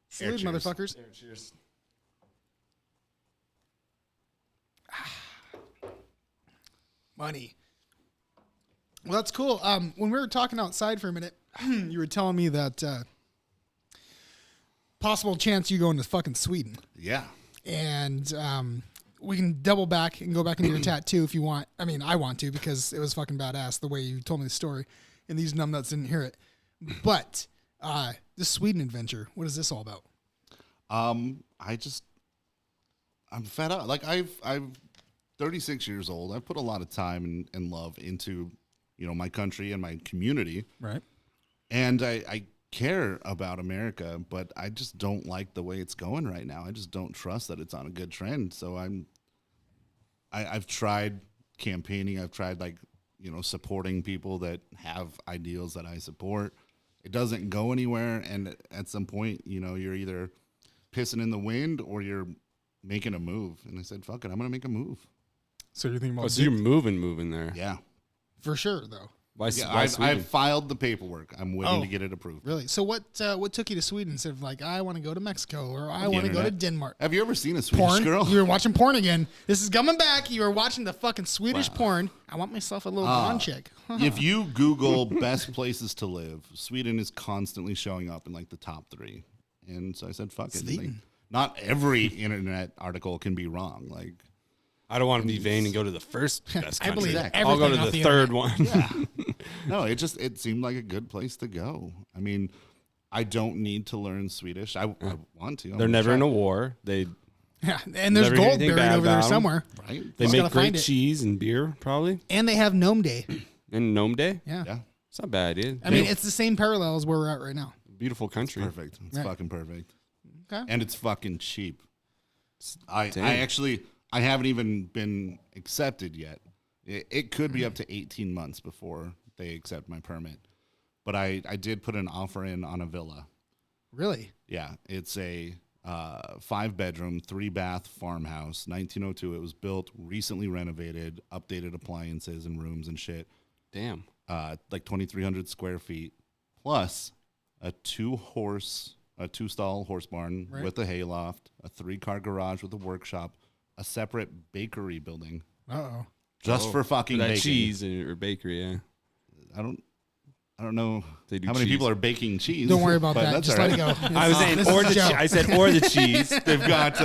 Salute, cheers. motherfuckers. Cheers. Money. Well, that's cool. When we were talking outside for a minute, you were telling me that possible chance you going to fucking Sweden. Yeah. And we can double back and go back into your tattoo if you want. I mean, I want to because it was fucking badass the way you told me the story, and these numbnuts didn't hear it. But this Sweden adventure, what is this all about? I'm fed up. Like I'm 36 years old. I put a lot of time and love into, my country and my community. Right. And I care about America, but I just don't like the way it's going right now. I just don't trust that it's on a good trend. So I've tried campaigning. I've tried supporting people that have ideals that I support. It doesn't go anywhere. And at some point, you're either pissing in the wind or you're making a move. And I said, fuck it, I'm going to make a move. So you're thinking about So you're moving there. Yeah. for sure, though. Why I've Sweden? filed the paperwork. I'm waiting to get it approved. Really? So what took you to Sweden instead of I want to go to Mexico or I want to go to internet. Denmark? Have you ever seen a Swedish Porn? girl? You were watching porn again. This is coming back. You were watching the fucking Swedish porn. I want myself a little blonde chick. If you Google best places to live, Sweden is constantly showing up in the top 3. And so I said, fuck it. Sweden. Not every internet article can be wrong. I don't want to be vain and go to the first best I country. believe I'll go to everything off the the third internet. one. No, it seemed like a good place to go. I mean, I don't need to learn Swedish. I want to. They're never in a war. They Yeah, and there's Never hear gold anything buried bad over there about 'em. somewhere. right. they Just make gotta great find it. cheese and beer, probably. And they have Gnome Day. And Gnome Day. Yeah. Yeah, It's not bad, dude. I mean, it's the same parallel as where we're at right now. Beautiful country. perfect. It's Right. fucking perfect. Okay. And it's fucking cheap. I haven't even been accepted yet. It could be up to 18 months before they accept my permit. But I did put an offer in on a villa. Really? Yeah. It's a 5-bedroom, 3-bath farmhouse, 1902. It was built, recently renovated, updated appliances and rooms and shit. Damn. Like 2,300 square feet, plus a 2-stall horse barn with a hayloft, a 3-car garage with a workshop, a separate bakery building. Uh-oh. Just for fucking that baking. Cheese or bakery, yeah. I don't know how many people are baking cheese. Don't worry about that. Just let it go. I was saying I said or the cheese. They've got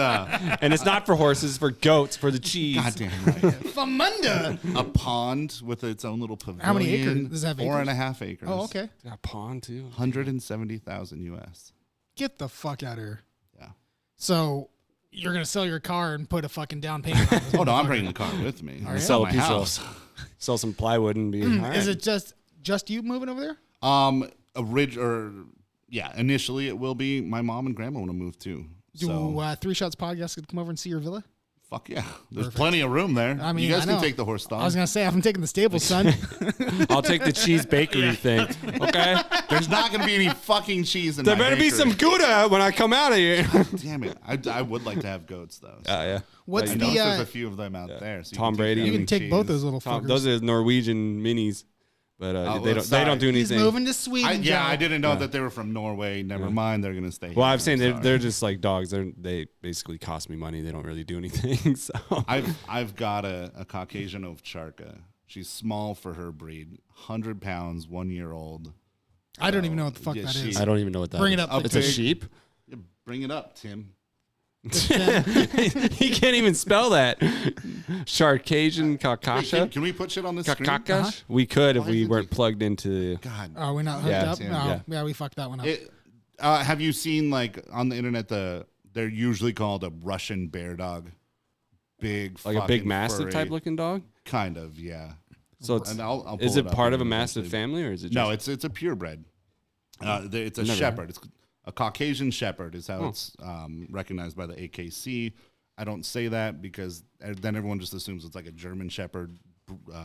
and it's not for horses, for goats, for the cheese. Goddamn right. Famunda. A pond with its own little pavilion. How many acres? Does it have 4.5 acres. Oh, okay. Got a pond too. 170,000 US. Get the fuck out of here. Yeah. So you're gonna sell your car and put a fucking down payment on this? Oh no, I'm bringing the car with me. Right. Sell my a piece house. Sell some plywood and be. Is it just you moving over there? Initially it will be. My mom and grandma want to move too. Do 3 Shots Podcast could come over and see your villa? Fuck yeah. There's plenty of room there. I mean, you guys I know. can take the horse stall. I was going to say, I'm taking the stable, son. I'll take the cheese bakery thing. Okay? There's not going to be any fucking cheese in There my better be bakery. some Gouda when I come out of here. Damn it. I would like to have goats, though. So. Yeah. What's I know there's a few of them out there. So Tom Brady. You can take both those little fuckers. Those are Norwegian minis. But they don't do anything. He's moving to Sweden. I didn't know that they were from Norway. Never mind, they're gonna stay. Well, here. I'm saying they're just like dogs. They basically cost me money. They don't really do anything. So I've got a Caucasian Ovcharka. She's small for her breed, 100 pounds, 1 year old. I don't even know what the fuck that is. I don't even know what that is. Bring it up. It's a sheep. Yeah, bring it up, Tim. He can't even spell that. Sharkasian Kakasha. Can we put shit on the screen? Kakakash? We could if we weren't plugged into. God. Oh, we're not hooked up? Tim, No. Yeah, we fucked that one up. Have you seen, like, on the internet, they're usually called a Russian bear dog? Big, like a big mastiff furry, type looking dog? Kind of, yeah. So it's, I'll pull is it up part of a eventually. mastiff family or is it just? No, it's a purebred. It's a shepherd. It's a Caucasian shepherd is how it's recognized by the AKC. I don't say that because then everyone just assumes it's like a German shepherd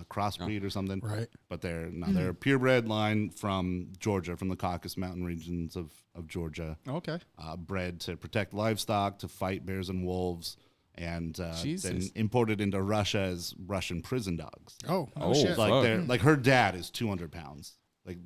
crossbreed or something. Right. But they're a purebred line from Georgia, from the Caucasus Mountain regions of Georgia. Okay. Bred to protect livestock, to fight bears and wolves, and then Jesus. imported into Russia as Russian prison dogs. Oh, shit. Like Fuck. like her dad is 200 pounds. Like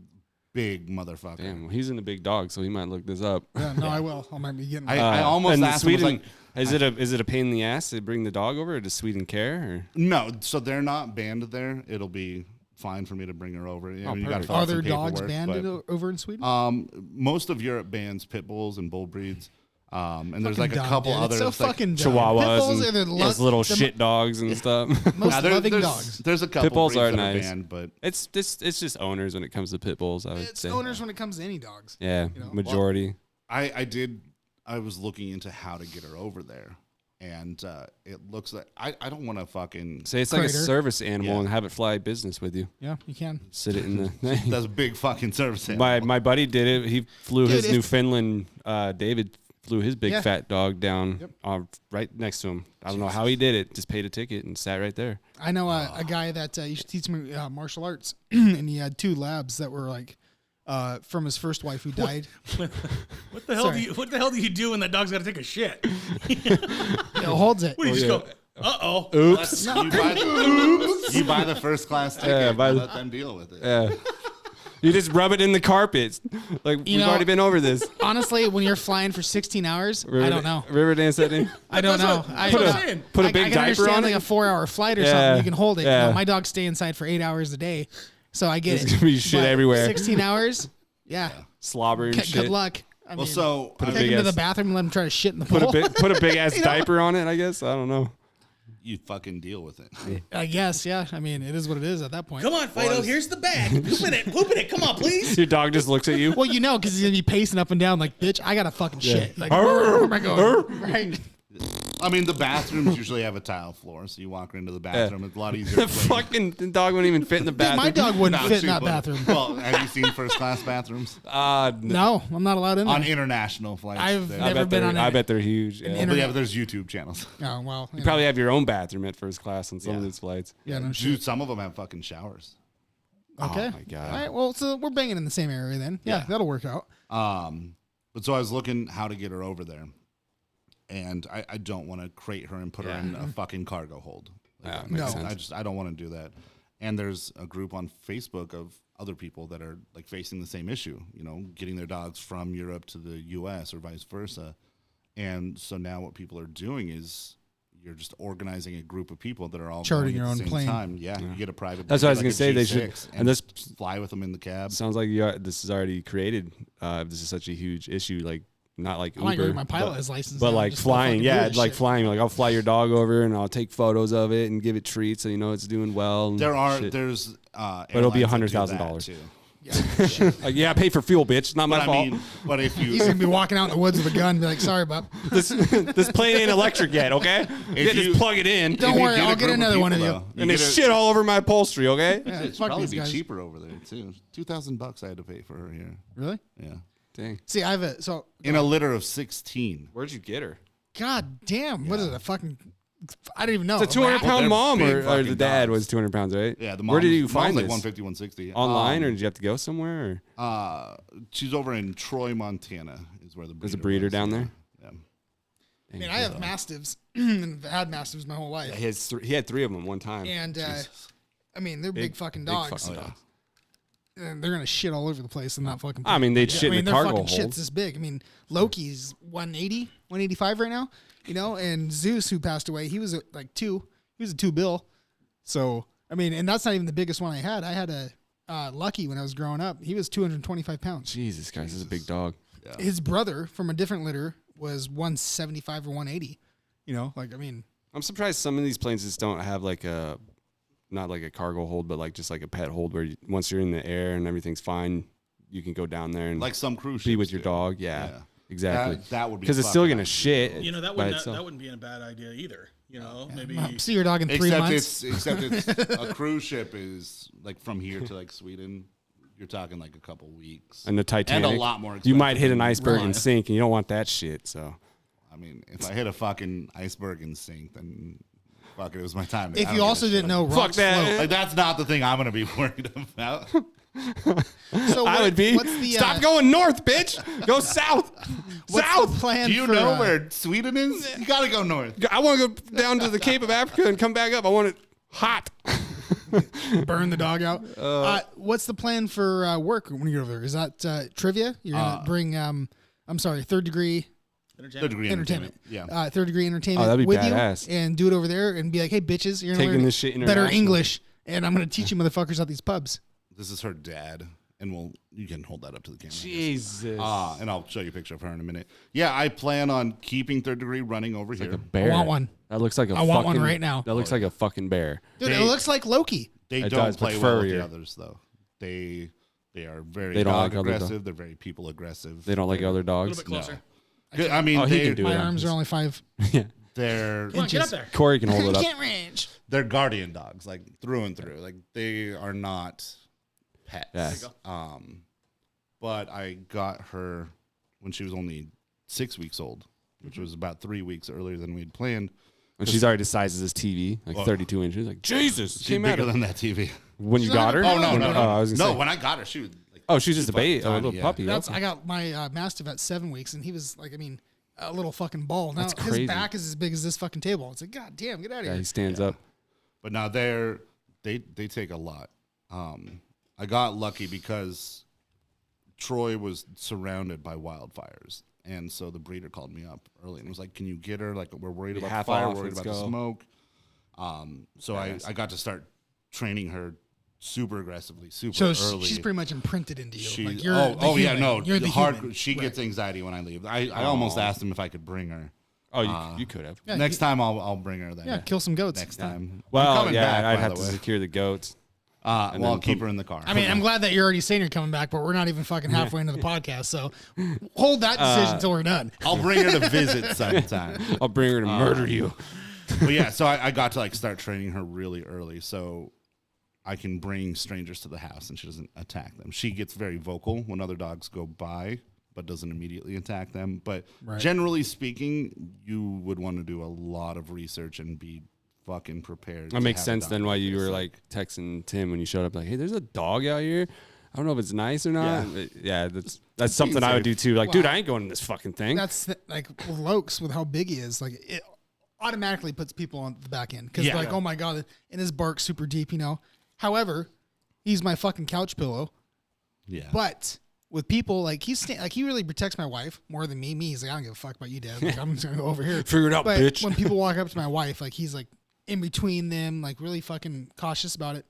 big motherfucker. Damn, well, he's in a big dog, so he might look this up. Yeah, no, I will. I might be getting I almost and asked Sweden, him, is it a pain in the ass to bring the dog over, or does Sweden care? Or? no, so they're not banned there. It'll be fine for me to bring her over. You gotta fill Are out there some dogs paperwork, banned but, over in Sweden? most of Europe bans pit bulls and bull breeds. And there's Fucking like a dumb, couple dude. others It's so like fucking dumb. Pit Chihuahuas bulls and are those little shit dogs and stuff. Most loving there's, dogs. There's a couple Pit bulls breeds are that nice. banned, but It's just owners when it comes to pit bulls. I would It's say owners when it comes to any dogs. Yeah, you know? majority. I was looking into how to get her over there. And it looks like I don't want to fucking Say it's like a Crater. service animal Yeah. and have it fly business with you. Yeah, you can. Sit it in the. that's a big fucking service animal. My buddy did it. He flew Dude, his it's- Newfoundland. David flew his big Yeah. fat dog down right next to him. I don't know how he did it. Just paid a ticket and sat right there. I know a guy that used to teach me martial arts, and he had 2 labs that were like from his first wife who died. What the hell do you do when that dog's got to take a shit? It holds it. What do you just go? Uh-oh. Oops. You buy the first class ticket. Yeah, And let them deal with it. Yeah. You just rub it in the carpets. Like we've know- already been over this. Honestly, when you're flying for 16 hours, I don't know. Riverdance that in. I don't know. That's what I'm saying. Put a I big can diaper understand on like it. a 4-hour flight or Yeah. something. You can hold it. You Yeah. know, my dogs stay inside for 8 hours a day, so I get There's it. gonna be shit But everywhere. 16 hours, yeah. Slobber and Good shit. luck. I mean, So Put a take big him to the ass- bathroom and let him try to shit in the Put pool. a big ass diaper on it. I guess I don't know. you fucking deal with it. I guess, yeah. I mean, it is what it is at that point. Come on, Fido. Here's the bag. Poop in it. Come on, please. Your dog just looks at you. Well, you know, because he's gonna be pacing up and down like, bitch, I gotta fucking shit. Like, where am I going? Right. I mean, the bathrooms usually have a tile floor, so you walk into the bathroom. It's a lot easier. The fucking dog wouldn't even fit in the bathroom. My dog wouldn't fit in that bathroom. Well, have you seen first-class bathrooms? No, I'm not allowed in there. On international flights. I've never been on it. I bet they're huge. Yeah. But there's YouTube channels. Oh, well. You probably have your own bathroom at first class on some of these flights. Yeah, no Dude, shit. some of them have fucking showers. Okay. Oh, my God. All right, well, so we're banging in the same area then. Yeah, that'll work out. But so I was looking how to get her over there. And I don't want to crate her and put her in a fucking cargo hold. Like, makes sense. I don't want to do that. And there's a group on Facebook of other people that are like facing the same issue, you know, getting their dogs from Europe to the US or vice versa. And so now what people are doing is you're just organizing a group of people that are all charting your own same plane. Time. Yeah, you get a private. That's what I was gonna say. They should, and this fly with them in the cab. Sounds like this is already created. This is such a huge issue. Like not like I Uber, my pilot's license, but like flying. Yeah, like flying. Like I'll fly your dog over and I'll take photos of it and give it treats so you know it's doing well. There's but it'll be $100,000. Yeah, like, yeah, pay for fuel, bitch. Not my fault. But if you, he's gonna be walking out in the woods with a gun, and be like, "Sorry, bub, this plane ain't electric yet, okay? Just plug it in. Don't worry, I'll get another one of you." And there's shit all over my upholstery, okay? Yeah, it's probably be cheaper over there too. $2,000 I had to pay for her here. Really? Yeah. Dang. See, I have in a litter of 16. Where'd you get her? God damn! What is it? A fucking? I don't even know. It's a 200-pound mom, or the dad dogs. was 200 pounds, right? Yeah, the mom. Where did you find like this? 150, 160. Online, or did you have to go somewhere? She's over in Troy, Montana. Is where there's a breeder down there. Yeah. I mean, I have mastiffs and I've had mastiffs my whole life. Yeah, he had 3 of them one time. And I mean, they're big fucking dogs. And they're gonna shit all over the place in that fucking place. I mean, they'd shit in the cargo hold. Shit's this big. I mean, Loki's 180, 185 right now, you know, and Zeus, who passed away, he was like 2. He was a 2 bill. So, I mean, and that's not even the biggest one I had. I had a Lucky when I was growing up. He was 225 pounds. Jesus, guys, this is a big dog. Yeah. His brother from a different litter was 175 or 180. You know, like, I mean. I'm surprised some of these planes just don't have like not like a cargo hold, but like just like a pet hold where once you're in the air and everything's fine, you can go down there and like some cruise be ships with your dog. Yeah. Exactly. That would be because it's still gonna shit. You know, that wouldn't be a bad idea either. You know, maybe see your dog in 3 months. Except it's a cruise ship is like from here to like Sweden. You're talking like a couple weeks. And the Titanic, and a lot more. You might hit an iceberg and sink, and you don't want that shit. So, I mean, if I hit a fucking iceberg and sink, then. Fuck it was my time. If you also didn't know, fuck that. Like, that's not the thing I'm gonna be worried about. So I would be. Stop going north, bitch. Go south. South. The plan? Do you know where Sweden is? You gotta go north. I want to go down to the Cape of Africa and come back up. I want it hot. Burn the dog out. What's the plan for work when you get over there? Is that trivia? You're gonna bring. I'm sorry, third degree. Third degree entertainment. Yeah. Third degree entertainment that'd be with badass. you and do it over there and be like, hey, bitches, you're going to learn this shit better English and I'm going to teach you motherfuckers at these pubs. This is her dad. And you can hold that up to the camera. Jesus. And I'll show you a picture of her in a minute. Yeah, I plan on keeping third degree running over here. Like a bear. I want one. That looks like I want one right now. That looks like a fucking bear. Dude, it looks like Loki. They don't play well with the others, though. They are very dog aggressive. They're very people aggressive. They don't like other dogs? A little bit closer. I mean, he can do my it. arms are only 5. Yeah. They're Come on, get up there. Corey can hold it up. Can't range. They're guardian dogs, like through and through. Like they are not pets. Yes. But I got her when she was only 6 weeks old, which was about 3 weeks earlier than we had planned. And she's already the size of this TV, like 32 inches. Like Jesus, she's bigger than that TV. When you got her? Oh no! I was gonna say. When I got her, she was. She's just a baby, a little puppy. I got my Mastiff at 7 weeks, and he was like, a little fucking ball. Now crazy. His back is as big as this fucking table. It's like, God damn, get out of here. Yeah, he stands up. But now they take a lot. I got lucky because Troy was surrounded by wildfires, and so the breeder called me up early and was like, "Can you get her? Like, we're worried about the fire, worried about the smoke." So I got to start training her super aggressively, early. She's pretty much imprinted into you. Like You're the human. She gets anxiety when I leave. I almost asked him if I could bring her. Oh, you could have. Yeah, next time I'll bring her then. Yeah, kill some goats. Next time. Well, I'd have to secure the goats. Well, I'll keep her in the car. I mean, I'm glad that you're already saying you're coming back, but we're not even fucking halfway into the podcast. So hold that decision until we're done. I'll bring her to visit sometime. I'll bring her to murder you. But yeah, so I got to like start training her really early, so I can bring strangers to the house and she doesn't attack them. She gets very vocal when other dogs go by, but doesn't immediately attack them. But generally speaking, you would want to do a lot of research and be fucking prepared. That makes sense then why you were like texting Tim when you showed up like, hey, there's a dog out here. I don't know if it's nice or not. Yeah, that's something I would do too. Like, dude, I ain't going in this fucking thing. That's like with Lokes, with how big he is, like it automatically puts people on the back end because oh my god, and his bark's super deep, you know. However, he's my fucking couch pillow. Yeah. But with people, like he really protects my wife more than me. He's like, I don't give a fuck about you, Dad. Like, I'm just gonna go over here. Figure it out, but bitch. When people walk up to my wife, like he's like in between them, like really fucking cautious about it.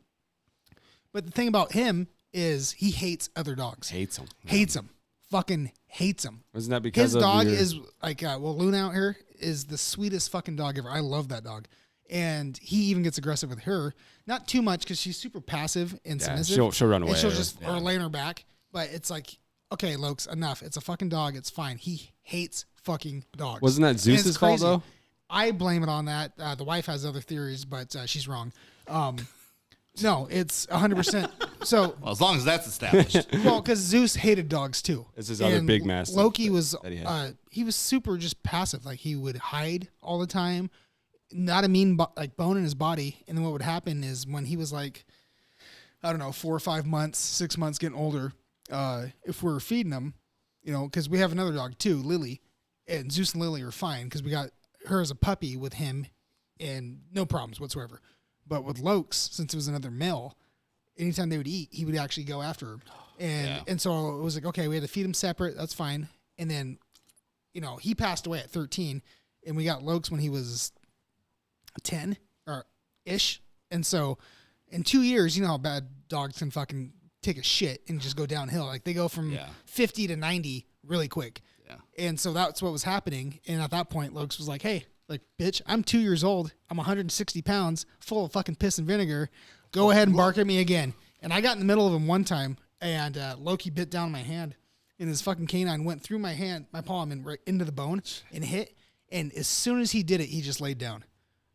But the thing about him is he hates other dogs. Hates them. Hates them. Fucking hates them. Isn't that because his dog is like, Luna out here is the sweetest fucking dog ever. I love that dog. And he even gets aggressive with her. Not too much because she's super passive and submissive. She'll run away. And she'll just or lay on her back. But it's like, okay, Lokes, enough. It's a fucking dog. It's fine. He hates fucking dogs. Wasn't that Zeus's fault though? I blame it on that. The wife has other theories, but she's wrong. No, it's 100%. So, well, as long as that's established. Well, because Zeus hated dogs too. It's his other big master. Loki was he was super just passive. Like he would hide all the time, not a mean bone in his body. And then what would happen is when he was like, I don't know, 4 or 5 months, 6 months, getting older. If we're feeding him, you know, because we have another dog too, Lily, and Zeus and Lily are fine because we got her as a puppy with him, and no problems whatsoever. But with Lokes, since it was another male, anytime they would eat, he would actually go after her. And so it was like, okay, we had to feed him separate. That's fine. And then, you know, he passed away at 13, and we got Lokes when he was 10 or ish. And so in 2 years, you know how bad dogs can fucking take a shit and just go downhill. Like they go from 50 to 90 really quick. Yeah. And so that's what was happening. And at that point, Lokes was like, hey, like, bitch, I'm 2 years old. I'm 160 pounds, full of fucking piss and vinegar. Go ahead and bark at me again. And I got in the middle of him one time, and Loki bit down my hand, and his fucking canine went through my hand, my palm, and right into the bone and hit. And as soon as he did it, he just laid down.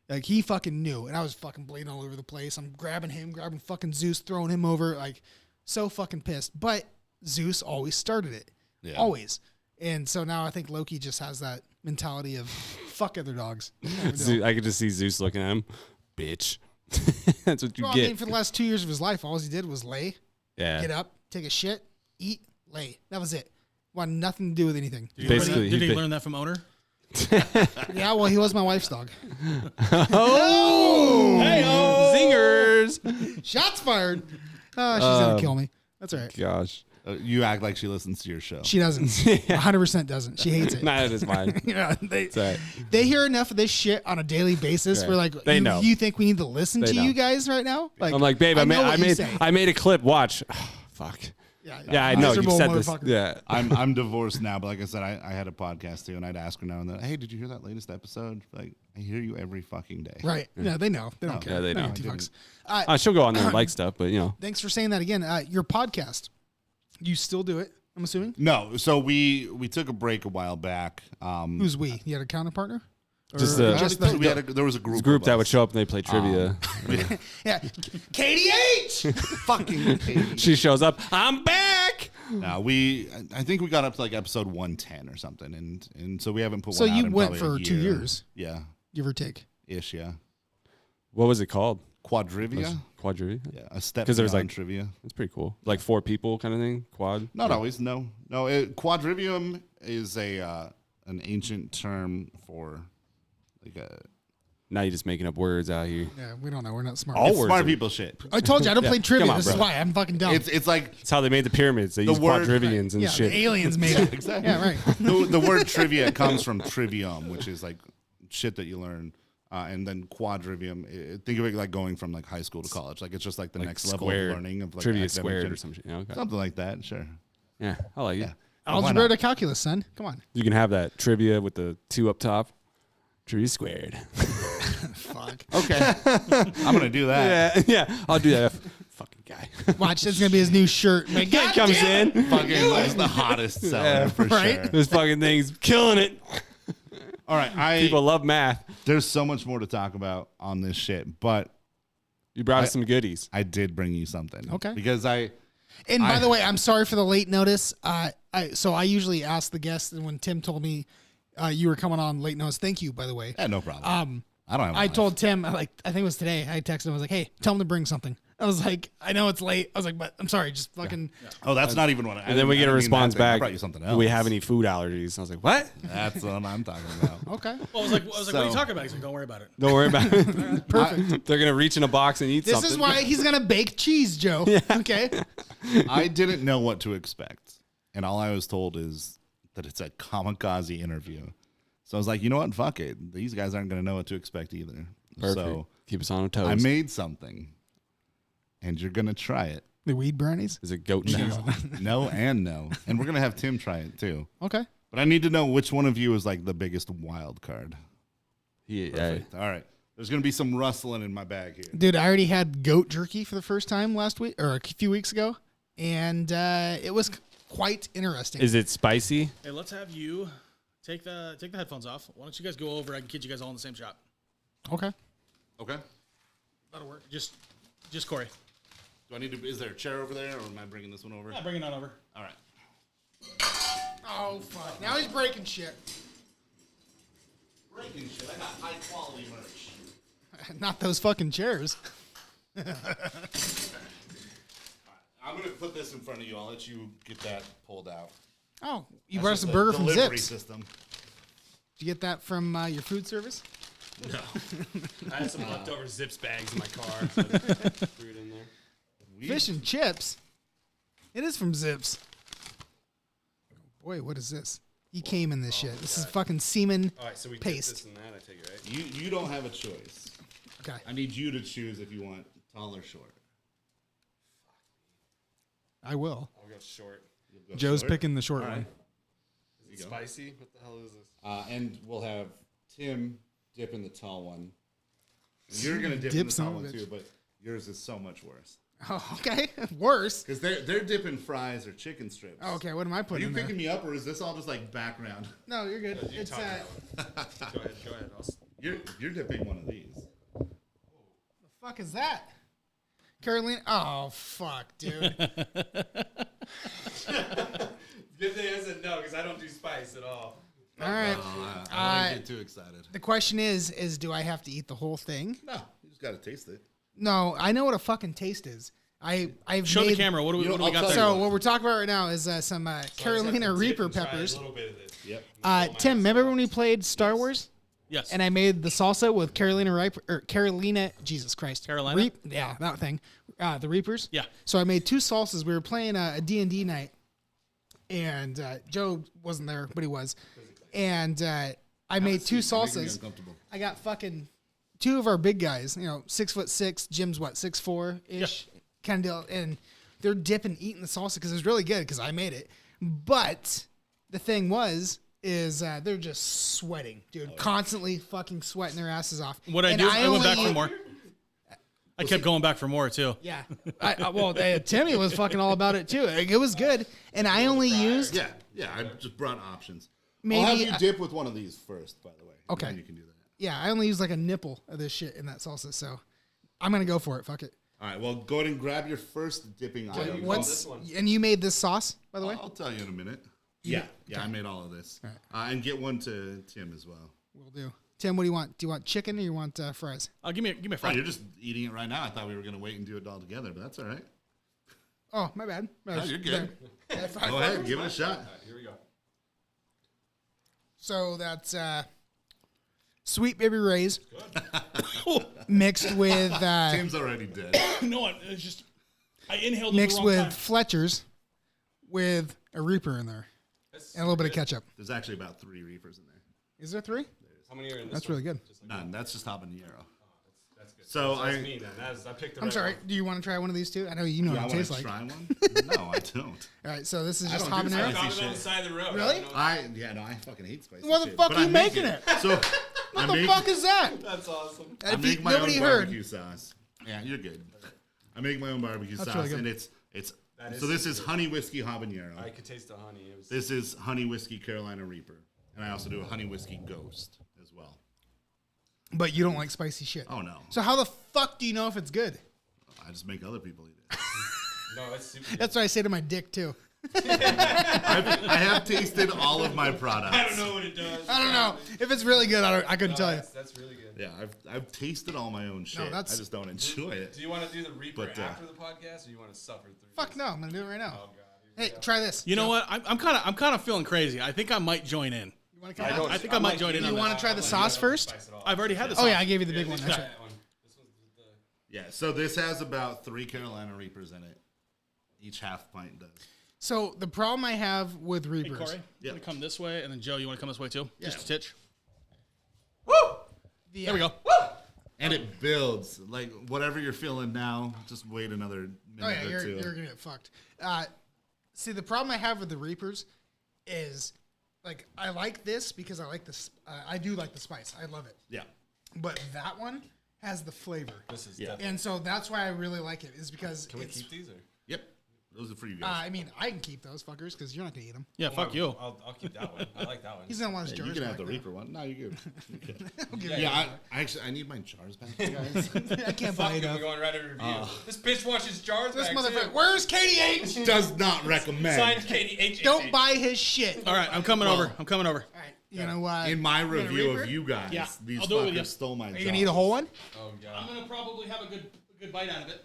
Like, he fucking knew. And I was fucking bleeding all over the place. I'm grabbing him, grabbing fucking Zeus, throwing him over. Like, so fucking pissed. But Zeus always started it. Yeah. Always. And so now I think Loki just has that mentality of fuck other dogs. I could just see Zeus looking at him. Bitch. That's what you get. I mean, for the last 2 years of his life, all he did was lay, get up, take a shit, eat, lay. That was it. Wanted nothing to do with anything. Did he learn that from owner? Yeah, well, he was my wife's dog. Oh! Hey-oh! Zingers! Shots fired. Oh, she's going to kill me. That's all right. Gosh. You act like she listens to your show. She doesn't. 100% doesn't. She hates it. Nah, it is fine. You know, they hear enough of this shit on a daily basis. Right. We're like, they know. You think we need to listen to you guys right now? Like, I'm like, babe, I made a clip. Watch. Oh, fuck. Yeah, I know. You said this. Yeah, I'm divorced now, but like I said, I had a podcast too, and I'd ask her now and then, hey, did you hear that latest episode? Like, I hear you every fucking day. Right. Yeah, they know. They don't care. Yeah, they know. She'll go on there and like stuff, but you know. Thanks for saying that again. Your podcast. You still do it, I'm assuming? No. So we took a break a while back. Who's we? You had a counterpartner? There was a group that would show up and they play trivia. Yeah. KDH! Fucking Katie. She shows up. I'm back! No, I think we got up to like episode 110 or something. And so we haven't put one out in So you went for 2 years? Yeah. Give or take. Ish, yeah. What was it called? Quadrivia. Quadrivia? Yeah, a step beyond there's like trivia. It's pretty cool. Like 4 people kind of thing? Quad? Not always, no. Quadrivium is an ancient term for like a... Now you're just making up words out here. Yeah, we don't know. We're not smart. All smart people shit. I told you, I don't play trivia. This is why. I'm fucking dumb. It's like... It's how they made the pyramids. They use quadrivians and shit. The aliens made it. Exactly. Yeah, right. The word trivia comes from trivium, which is like shit that you learn. And then quadrivium, think of it like going from like high school to college. Like it's just like the next level of learning of like trivia squared or some shit. Okay. Something like that, sure. Yeah, I like it. Algebra to calculus, son. Come on. You can have that trivia with the 2 up top. Trivia squared. Fuck. Okay. I'm going to do that. Yeah, I'll do that. Fucking guy. Watch, that's gonna be his new shirt. Man, guy comes in, fucking is the hottest seller for sure. This fucking thing's killing it. All right, people love math. There's so much more to talk about on this shit, but you brought us some goodies. I did bring you something, okay? Because by the way, I'm sorry for the late notice. So I usually ask the guests, and when Tim told me you were coming on late notice, thank you, by the way. Yeah, no problem. I don't have. I told Tim, I think it was today. I texted him. I was like, "Hey, tell him to bring something." I was like, "I know it's late." I was like, "But I'm sorry, just fucking." Yeah. Oh, that's not even what. And then we get a response back. I brought you something else. Do we have any food allergies? I was like, "What?" That's what I'm talking about. Okay. Well, I was like, what are you talking about? He's like, "Don't worry about it." Don't worry about it. Perfect. They're gonna reach in a box and eat something. This is why he's gonna bake cheese, Joe. Yeah. Okay. I didn't know what to expect, and all I was told is that it's a kamikaze interview. So I was like, you know what? Fuck it. These guys aren't gonna know what to expect either. Perfect. So keep us on our toes. I made something, and you're gonna try it. The weed brownies? Is it goat cheese? No, and no. And we're gonna have Tim try it too. Okay. But I need to know which one of you is like the biggest wild card. Yeah. All right. There's gonna be some rustling in my bag here. Dude, I already had goat jerky for the first time last week or a few weeks ago, and it was quite interesting. Is it spicy? Hey, let's have you take the headphones off. Why don't you guys go over? I can get you guys all in the same shop. Okay. Okay. That'll work. Just Corey. Do I need to? Is there a chair over there, or am I bringing this one over? Yeah, bring it on over. All right. Oh fuck! Now he's breaking shit. Breaking shit. I got high quality merch. Not those fucking chairs. I'm gonna put this in front of you. I'll let you get that pulled out. Oh, you brought us a burger from delivery Zips. System. Did you get that from your food service? No. I had some leftover Zips bags in my car. So I threw it in there. Fish and chips. It is from Zips. Boy, what is this? He came in this shit. This is fucking semen All right, so we paste. This and that, I take it, right? You don't have a choice. Okay. I need you to choose if you want tall or short. I will. I'll go short. Go Joe's short? picking the short All right. one. Is it spicy? What the hell is this? And we'll have Tim dip in the tall one. You're gonna dip in Dip the son tall of a one bitch. too, but yours is so much worse. Oh, okay. Worse. Because they're dipping fries or chicken strips. Oh, okay. What am I Are putting you in there? picking me up, or is this all just like background? No, you're good. It's Go ahead. You're dipping one of these. the fuck is that? Carolina. Oh fuck, dude. Good thing I said no, because I don't do spice at all. All right. I don't get too excited. The question is do I have to eat the whole thing? No, you just gotta taste it. No, I know what a fucking taste is. I've Show made, the camera. What do we got there? So what we're talking about right now is some Carolina Reaper peppers. A little bit of this. Yep. Tim, remember when we played Star Wars? Yes. And I made the salsa with Jesus Christ. Carolina? Yeah, that thing. The Reapers. Yeah. So I made two salsas. We were playing a D&D night. And Joe wasn't there, but he was. And I made two salsas. I got fucking two of our big guys, 6'6", Jim's 6'4"-ish, kind of deal. And they're dipping, eating the salsa because it was really good because I made it. But the thing is they're just sweating, dude. Constantly fucking sweating their asses off. What I do, I went back for more. I kept going back for more too. Yeah. Timmy was fucking all about it too. It was good. And I only used. Yeah. I just brought options. Maybe I'll have you dip with one of these first, by the way. Okay. And you can do that. Yeah, I only used like a nipple of this shit in that salsa, so I'm gonna go for it. Fuck it. All right. Well, go ahead and grab your first dipping item. And you made this sauce, by the way? I'll tell you in a minute. Yeah. I made all of this. Right. And get one to Tim as well. Will do. Tim, what do you want? Do you want chicken or you want fries? Give me a fry. Oh, you're just eating it right now. I thought we were gonna wait and do it all together, but that's all right. Oh, my bad. No, you're good. Go ahead, give it a shot. All right, here we go. So that's Sweet Baby Ray's mixed with Tim's already dead. No, it's just I inhaled mixed at the with wrong time. Fletcher's with a Reaper in there and a little bit of ketchup. There's actually about 3 Reapers in there. Is there 3? How many are in this That's one? really good. None. That's just habanero. That's good. So that's me then. I picked the I'm right sorry. one. Do you want to try one of these two? I know you know Do I what it want tastes to like. try one? No, I don't. All right, so this is I just don't do habanero. I found it shit. on the side of the road. Really? I fucking hate spicy Why the shit. fuck but are you I make making it? So What the fuck is that? That's awesome. I make my nobody own heard. barbecue sauce. Yeah, you're good. I make my own barbecue sauce, and it's so this is honey whiskey habanero. I could taste the honey. This is honey whiskey Carolina Reaper, and I also do a honey whiskey Ghost as well. But you don't like spicy shit. Oh no. So how the fuck do you know if it's good? I just make other people eat it. No, that's super good. That's what I say to my dick too. I have tasted all of my products. I don't know what it does. I don't know if it's really good. I couldn't tell you. That's really good. Yeah, I've tasted all my own shit. I just don't enjoy it. Do you want to do the Reaper after the podcast, or you want to suffer through? Fuck no, I'm gonna do it right now. Oh god. Hey, try this. You know what? I'm kind of feeling crazy. I think I might join in. I think I might join in. You want to try the sauce first? I've already had the sauce. Oh yeah, I gave you the big one. That's right. Yeah, so this has about 3 Carolina Reapers in it. Each half pint does. So the problem I have with Hey, Reapers. Corey, you want to come this way, and then Joe, you want to come this way too? Yeah. Just a titch. Woo! There we go. And it builds. Like, whatever you're feeling now, just wait another minute or two. You're gonna get fucked. See, the problem I have with the Reapers is, like, I like this because I like this. I do like the spice. I love it. Yeah. But that one has the flavor. This is And so that's why I really like it, is because Can we keep these or? Yep. Those are for you guys. I mean, I can keep those fuckers because you're not gonna eat them. Yeah, fuck you. I'll keep that one. I like that one. He's gonna want his jars. You can have back, the though. Reaper one. No, you're good. Yeah, I need my jars back, guys. I can't buy Fuck it you, up. we're going right to review. This bitch watches jars This back motherfucker. too. Where's Katie H? Does not recommend. Signed Katie H. Don't buy his shit. All right, I'm coming over. I'm coming over. All right. You know what? In my You gonna review Reaper? of you guys, Yeah, these I'll do it with you. fuckers stole my Are you gonna eat a whole one? Oh I'm god. gonna probably have a good bite out of it.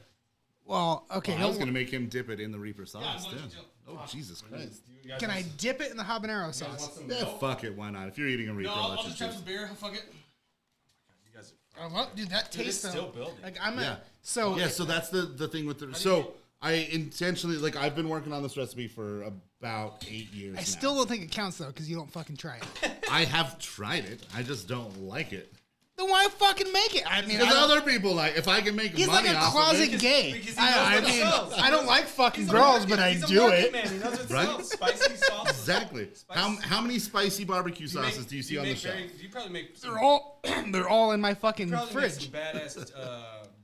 Well, okay. I was no- going to make him dip it in the Reaper sauce, I'm going too. to. Oh, Jesus Christ. Can I dip it in the habanero sauce? Yeah, fuck it. Why not? If you're eating a Reaper, No, I'll let's just just have some beer. Fuck it. You guys I love, dude, that Dude, taste it's though. still building. Like I'm Yeah. so Yeah, so that's the thing with the... So I intentionally... Like, I've been working on this recipe for about 8 years I now. still don't think it counts though because you don't fucking try it. I have tried it. I just don't like it. Then why fucking make it? I mean, Because I don't- other people like... If I can make he's money like a off closet of it... gay. because he I knows what mean, sells. I don't like fucking girls, but I do it. Man, he knows what Right? sells. Spicy sauce. Exactly. How many spicy barbecue sauces do you see on the shelf? You probably make some, They're all in my fucking probably make fridge. some badass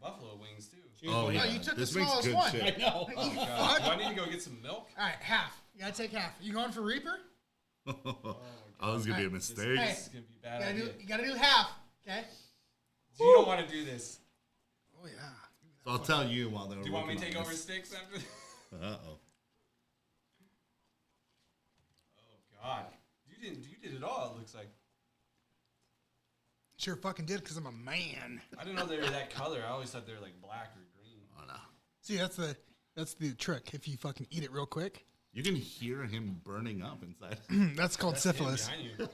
Buffalo wings too. Oh, yeah. you took the This makes smallest good one. shit. I know. Oh, God. Do I need to go get some milk? All right, half. You gotta take half. You going for Reaper? Oh, this is going to be a mistake. Hey. This is gonna be a bad idea. You gotta do half. Okay. So you don't want to do this. Oh yeah. So I'll tell you while they're Do you want me to take working on over this. sticks after? Uh-oh. Oh God, you did it all. It looks like. Sure fucking did because I'm a man. I didn't know they were that color. I always thought they were like black or green. Oh, no. See, that's the trick. If you fucking eat it real quick, You can hear him burning up inside. that's called syphilis. Behind you.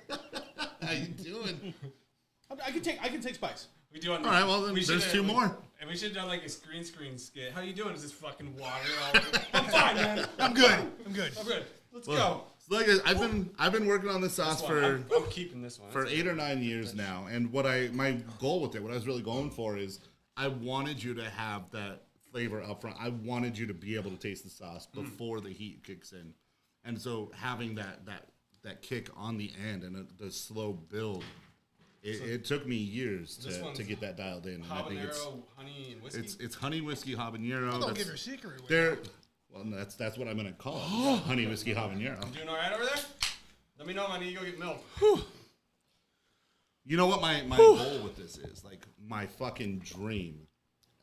How you doing? I can take spice. We do on. All right, well, then we there's should- 2 more. And we should have done like a screen skit. How you doing? Is this fucking water? I'm fine, man. I'm good. I'm good. I'm good. Let's go. Well, so like I've been working on this sauce for I'm keeping this one. for 8 or 9 years now, and my goal with it, what I was really going for is I wanted you to have that flavor up front. I wanted you to be able to taste the sauce before the heat kicks in, and so having that kick on the end and the slow build, it took me years to get that dialed in. And I think Habanero, honey, and whiskey. it's honey whiskey habanero. Don't That's- give your secret away. They're well, that's what I'm gonna call it. Honey whiskey habanero. Doing all right over there? Let me know if I need to go get milk. You know what my goal with this is? Like my fucking dream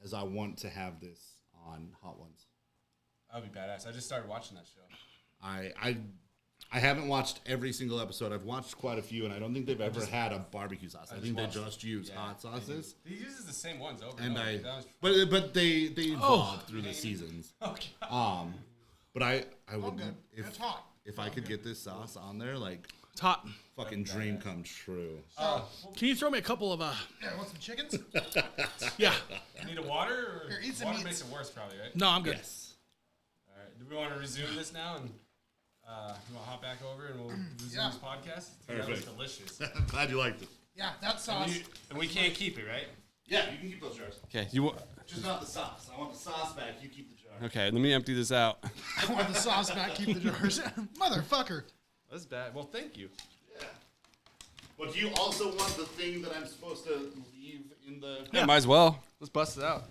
is I want to have this on Hot Ones. That'd be badass. I just started watching that show. I haven't watched every single episode. I've watched quite a few, and I don't think they've ever had a barbecue sauce. I think they just use hot sauces. He uses the same ones over And over. I, That was- but they evolve through the seasons. Okay. But I would good. It's hot. if I could get this sauce on there, like It's hot. fucking dream come true. Can you throw me a couple of Yeah, want some chickens? Yeah. Need a water? Or Here, eat some water meats. makes it worse, probably, right? No, I'm good. Yes. All right. Do we want to resume this now and you want to hop back over and we'll resume Yeah. this podcast? That was Perfect. delicious. I'm glad you liked it. Yeah, that sauce. And we can't keep it, right? Yeah, you can keep those jars. Okay. Just not the sauce. I want the sauce back. You keep the jar. Okay. Let me empty this out. I want the sauce back. Keep the jars. Motherfucker. That's bad. Well, thank you. But do you also want the thing that I'm supposed to leave in the... Yeah, might as well. Let's bust it out.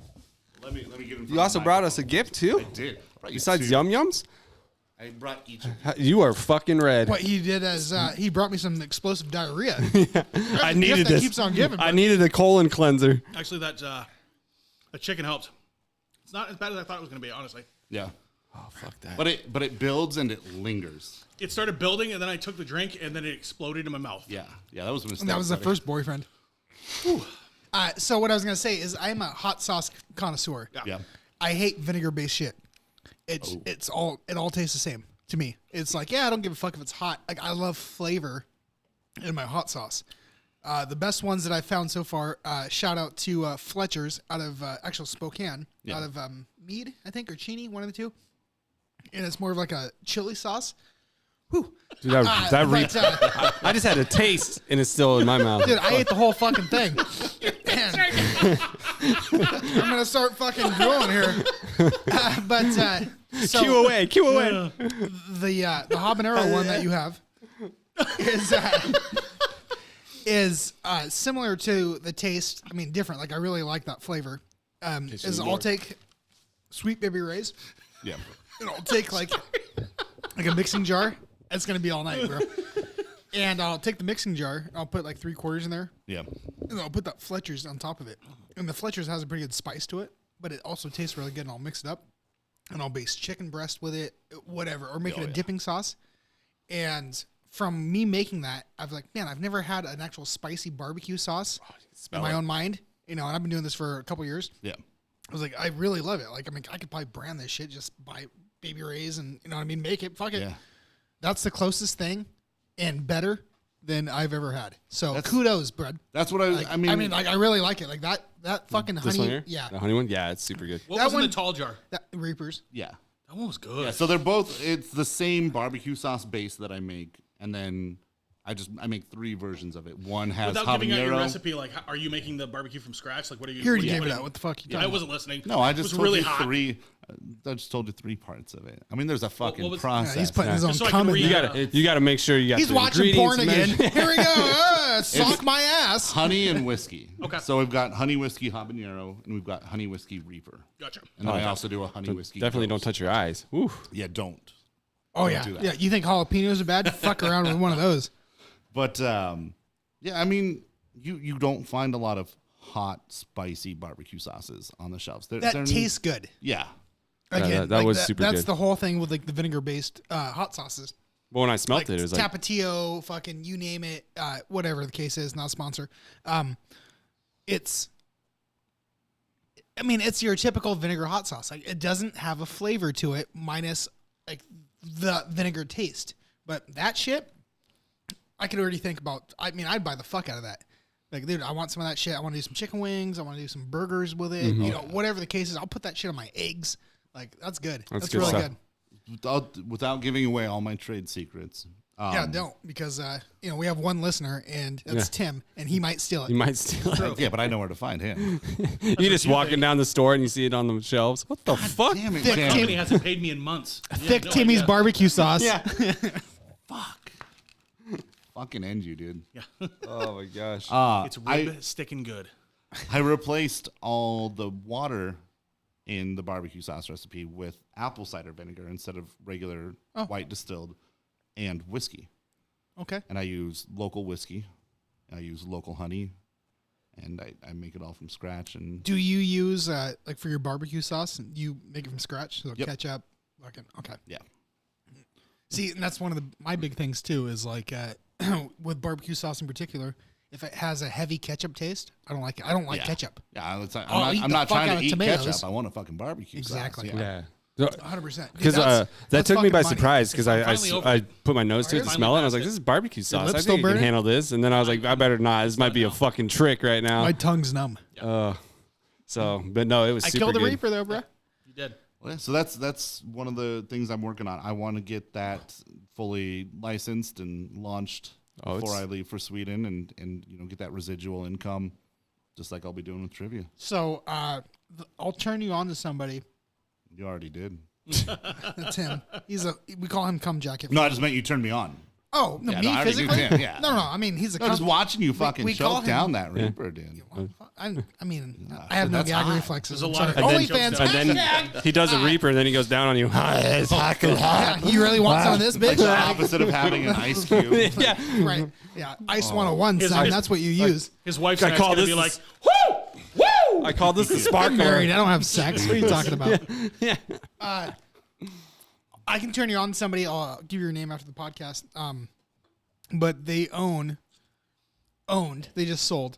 Let me get in. You also brought us a gift too. I did. Besides Yum Yums. I brought each of you. are fucking red. What he did is he brought me some explosive diarrhea. I needed this. Keeps on giving. I needed a colon cleanser. Actually, that chicken helped. It's not as bad as I thought it was going to be, honestly. Yeah. Oh, fuck that. But it builds and it lingers. It started building, and then I took the drink, and then it exploded in my mouth. Yeah. That was a mistake. And that was the first boyfriend. So what I was going to say is I'm a hot sauce connoisseur. Yeah. I hate vinegar-based shit. It all tastes the same to me. It's like, I don't give a fuck if it's hot. Like, I love flavor in my hot sauce. The best ones that I've found so far, shout out to Fletcher's out of actual Spokane, out of Mead, I think, or Cheney, one of the two. And it's more of like a chili sauce. Whew. Dude, I just had a taste, and it's still in my mouth. Dude, I ate the whole fucking thing. I'm gonna start fucking drooling here. Cue away. The habanero one that you have is similar to the taste. I mean, different. Like, I really like that flavor. I'll take Sweet Baby Ray's. Yeah. And I'll take like a mixing jar. It's gonna be all night, bro. And I'll take the mixing jar. I'll put like 3/4 in there. Yeah. And I'll put that Fletcher's on top of it. And the Fletcher's has a pretty good spice to it, but it also tastes really good. And I'll mix it up. And I'll base chicken breast with it, whatever, or make it a dipping sauce. And from me making that, I've like, man, I've never had an actual spicy barbecue sauce in my own mind. You know, and I've been doing this for a couple years. Yeah. I was like, I really love it. Like, I mean, I could probably brand this shit, just buy Baby Ray's and, you know what I mean, make it, fuck it. Yeah. That's the closest thing and better than I've ever had. So kudos, bud. That's what I mean, like, I really like it. Like that fucking this honey. One here? Yeah. The honey one? Yeah, it's super good. What was in the tall jar? Reapers. Yeah. That one was good. Yeah, so they're both, it's the same barbecue sauce base that I make, and then I make 3 versions of it. One has Without habanero. giving out your recipe, like, are you making the barbecue from scratch? Like, what are you? You already what are gave it putting? out. What the fuck? I wasn't listening. No, I just it was told really you hot. 3. I just told you 3 parts of it. I mean, there's a fucking process. Yeah, he's putting his own Just so I cum can in read there. You gotta make sure you got. He's the watching porn again. measured. Here we go. Sock my ass. Honey and whiskey. Okay. So we've got honey whiskey habanero, and we've got honey whiskey reaper. Gotcha. And then I also do a honey whiskey. Definitely don't touch your eyes. Ooh. Yeah, don't. Oh, yeah. do that. Yeah, you think jalapenos are bad? Fuck around with one of those. But, yeah, I mean, you don't find a lot of hot, spicy barbecue sauces on the shelves. They're Tastes good. Yeah. Again, that was super That's good. the whole thing with like the vinegar-based hot sauces. Well, when I smelt Like it was like Tapatio, fucking you name it, whatever the case is, not a sponsor. It's your typical vinegar hot sauce. Like, it doesn't have a flavor to it, minus like the vinegar taste. But that shit, I could already think about. I mean, I'd buy the fuck out of that. Like, dude, I want some of that shit. I want to do some chicken wings. I want to do some burgers with it. You know, whatever the case is, I'll put that shit on my eggs. Like, that's good. That's good really stuff. good. Without giving away all my trade secrets. Yeah, don't, because we have one listener, and that's Tim, and he might steal it. you might steal it. Yeah, but I know where to find him. You just walking down the store and you see it on the shelves. What the fuck? Damn it, Thick Dan. Company hasn't paid me in months. Thick Timmy's barbecue sauce. Yeah. Fuck. Fucking end you, dude. Yeah. Oh my gosh. It's rib sticking good. I replaced all the water in the barbecue sauce recipe with apple cider vinegar instead of regular white distilled and whiskey. Okay. And I use local whiskey. I use local honey. And I make it all from scratch. And Do you use, like, for your barbecue sauce, you make it from scratch? So Yep. ketchup, fucking, okay. yeah. See, and that's one of my big things, too, is, like, with barbecue sauce in particular, if it has a heavy ketchup taste, I don't like it. I don't like ketchup. Yeah, I'll eat I'm the not fuck trying out to of eat tomatoes. ketchup. I want a fucking barbecue Exactly. sauce. yeah. 100%. Because that took me by surprise because finally over. I put my nose to it to Finally smell it and I was passed like, it. this is barbecue sauce. I lips think still I can burning? handle this. And then I was like, I better not. This might be a fucking trick right now. My tongue's numb. But no, it was I super killed the good. Reaper, though, bro. You did. Well, yeah, so that's one of the things I'm working on. I want to get that fully licensed and launched before I leave for Sweden and get that residual income, just like I'll be doing with trivia. So I'll turn you on to somebody. You already did. That's him. We call him Cum Jacket. No, I just meant you turned me on. Oh, no, me physically? Yeah. No. I mean, he's a just watching you fucking choke down that Reaper, dude. I have no gag reflexes. There's a lot of OnlyFans. And then he does a Reaper, and then he goes down on you. You really want some of this, bitch? Like the opposite of having an ice cube. Yeah. Right. Yeah. Ice 101, son. That's what you use. His wife's going to be like, woo! I call this the sparkler. I'm married. I don't have sex. What are you talking about? Yeah. I can turn you on to somebody. I'll give you your name after the podcast. But they owned. They just sold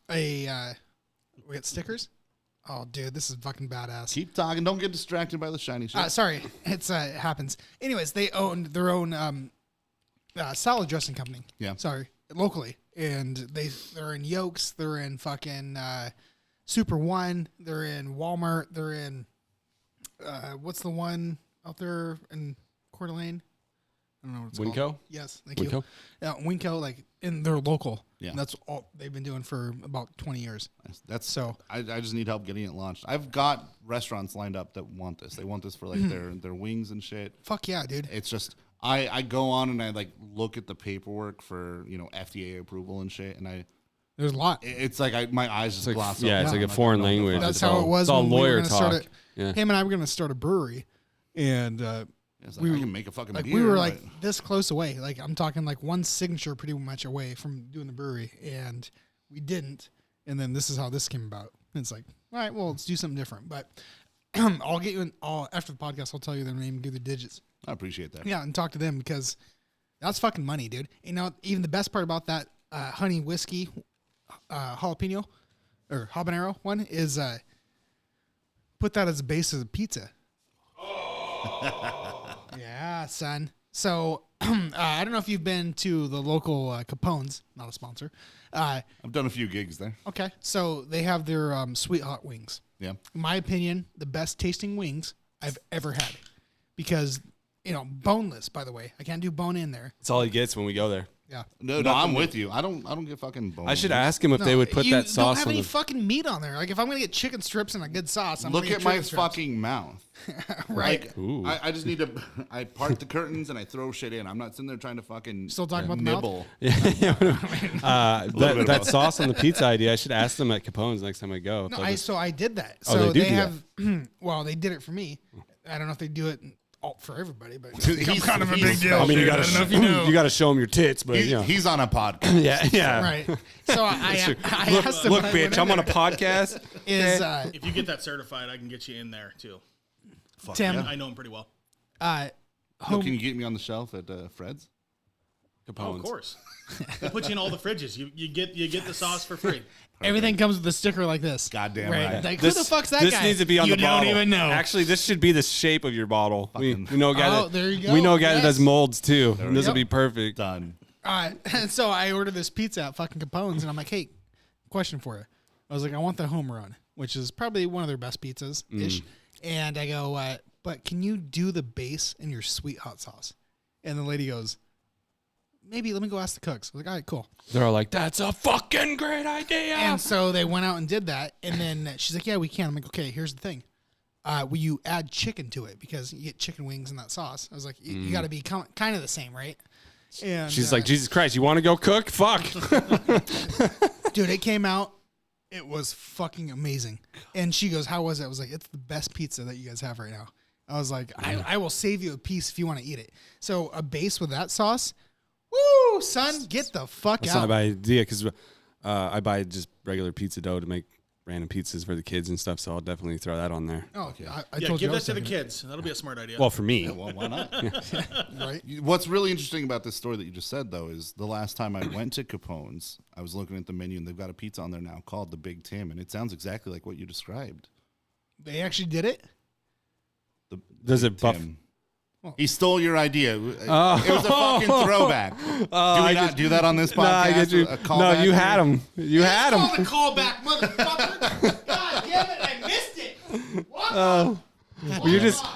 we got stickers. Oh, dude, this is fucking badass. Keep talking. Don't get distracted by the shiny shit. Sorry, it happens. Anyways, they owned their own salad dressing company. Yeah. Sorry, locally, and they're in Yolks. They're in fucking Super One. They're in Walmart. They're in what's the one out there in Coeur d'Alene? I don't know what it's Winco? called. Yes, thank Winco? you. Yeah, Winco, and they're local. Yeah. And that's all they've been doing for about 20 years. That's so. I just need help getting it launched. I've got restaurants lined up that want this. They want this for like their wings and shit. Fuck yeah, dude. It's just I go on and I like look at the paperwork for FDA approval and shit, and there's a lot. It's like my eyes just gloss over. Yeah, it's like a foreign language. That's how it was. It's all when lawyer we were talk. Him and I were going to start a brewery, and it's like, I can make a fucking beer. We were like this close away. Like I'm talking like one signature pretty much away from doing the brewery, and we didn't. And then this is how this came about. And it's like, all right, well, let's do something different. But I'll get you after the podcast. I'll tell you their name and do the digits. I appreciate that. Yeah, and talk to them because that's fucking money, dude. Even the best part about that honey whiskey jalapeno or habanero one is put that as a base of a pizza. Yeah, son. So I don't know if you've been to the local Capone's, not a sponsor. I've done a few gigs there. Okay, so they have their sweet hot wings. Yeah. In my opinion, the best tasting wings I've ever had, because boneless. By the way, I can't do bone in there. That's all he gets when we go there. Yeah. No, I'm with you. I don't get fucking bone. I should ask him if they would put that sauce on. Don't have any fucking meat on there. Like if I'm gonna get chicken strips and a good sauce, I'm look gonna at get my chicken strips. fucking mouth. Right. Like, I just need to. I part the curtains and I throw shit in. I'm not sitting there trying to fucking still talking about nibble. The mouth? That sauce on the pizza idea. I should ask them at Capone's next time I go. No, I did that. Oh, so they have. Well, they did it for me. I don't know if they do it for everybody, but he's kind of a big deal. I mean, you got to show them your tits, but he's on a podcast. yeah. Right. So I asked him. Look, bitch, I'm on a podcast. If you get that certified, I can get you in there too. Fuck Tim, yeah. I know him pretty well. Can you get me on the shelf at Fred's? Capone's. Oh, of course. They put you in all the fridges. You get the sauce for free. Everything comes with a sticker like this. Goddamn right. Like, who the fuck's that this guy? needs to be on you the bottle. You don't even know. Actually, this should be the shape of your bottle. We know a guy there you go. We know a guy that does molds too. There And this will be Yep. perfect. Done. And so I ordered this pizza at fucking Capone's, and I'm like, hey, question for you. I was like, I want the home run, which is probably one of their best pizzas ish. And I go, but can you do the base in your sweet hot sauce? And the lady goes, maybe let me go ask the cooks. I was like, all right, cool. They're all like, that's a fucking great idea. And so they went out and did that. And then she's like, yeah, we can. I'm like, okay, here's the thing. Will you add chicken to it? Because you get chicken wings in that sauce. I was like, you got to be kind of the same, right? And she's like, Jesus Christ, you want to go cook? Fuck. Dude, it came out. It was fucking amazing. And she goes, how was it? I was like, it's the best pizza that you guys have right now. I was like, I will save you a piece if you want to eat it. So a base with that sauce, woo, son, get the fuck That's out. not a bad idea because I buy just regular pizza dough to make random pizzas for the kids and stuff. So I'll definitely throw that on there. Oh, okay. I Yeah, told give you that to the kids. That'll be a smart idea. Well, for me. Well, why not? right? What's really interesting about this story that you just said, though, is the last time I went to Capone's, I was looking at the menu, and they've got a pizza on there now called the Big Tim, and it sounds exactly like what you described. They actually did it? Does it buff? He stole your idea. It was a fucking throwback. Do we not do that on this podcast? No, I get you. No, you had him. You had him. It's called a callback, motherfucker. God damn it, I missed it. What?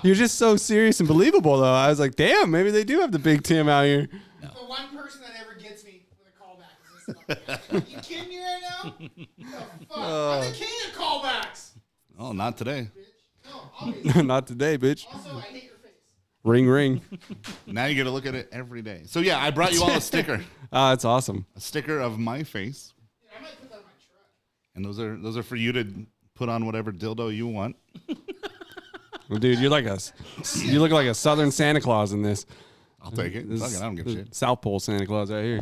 You're just so serious and believable, though. I was like, damn, maybe they do have the Big Tim out here. The one person that ever gets me with a callback is this fucking. You kidding me right now? The fuck? I'm the king of callbacks. Oh, not today. No, obviously. Not today, bitch. Also, I hate your face. Ring, ring. Now you get to look at it every day. So yeah, I brought you all a sticker. That's awesome. A sticker of my face. I might put that on my truck. And those are for you to put on whatever dildo you want. Well, dude, you look like a Southern Santa Claus in this. I'll take it. Fuck it, I don't give a shit. South Pole Santa Claus right here.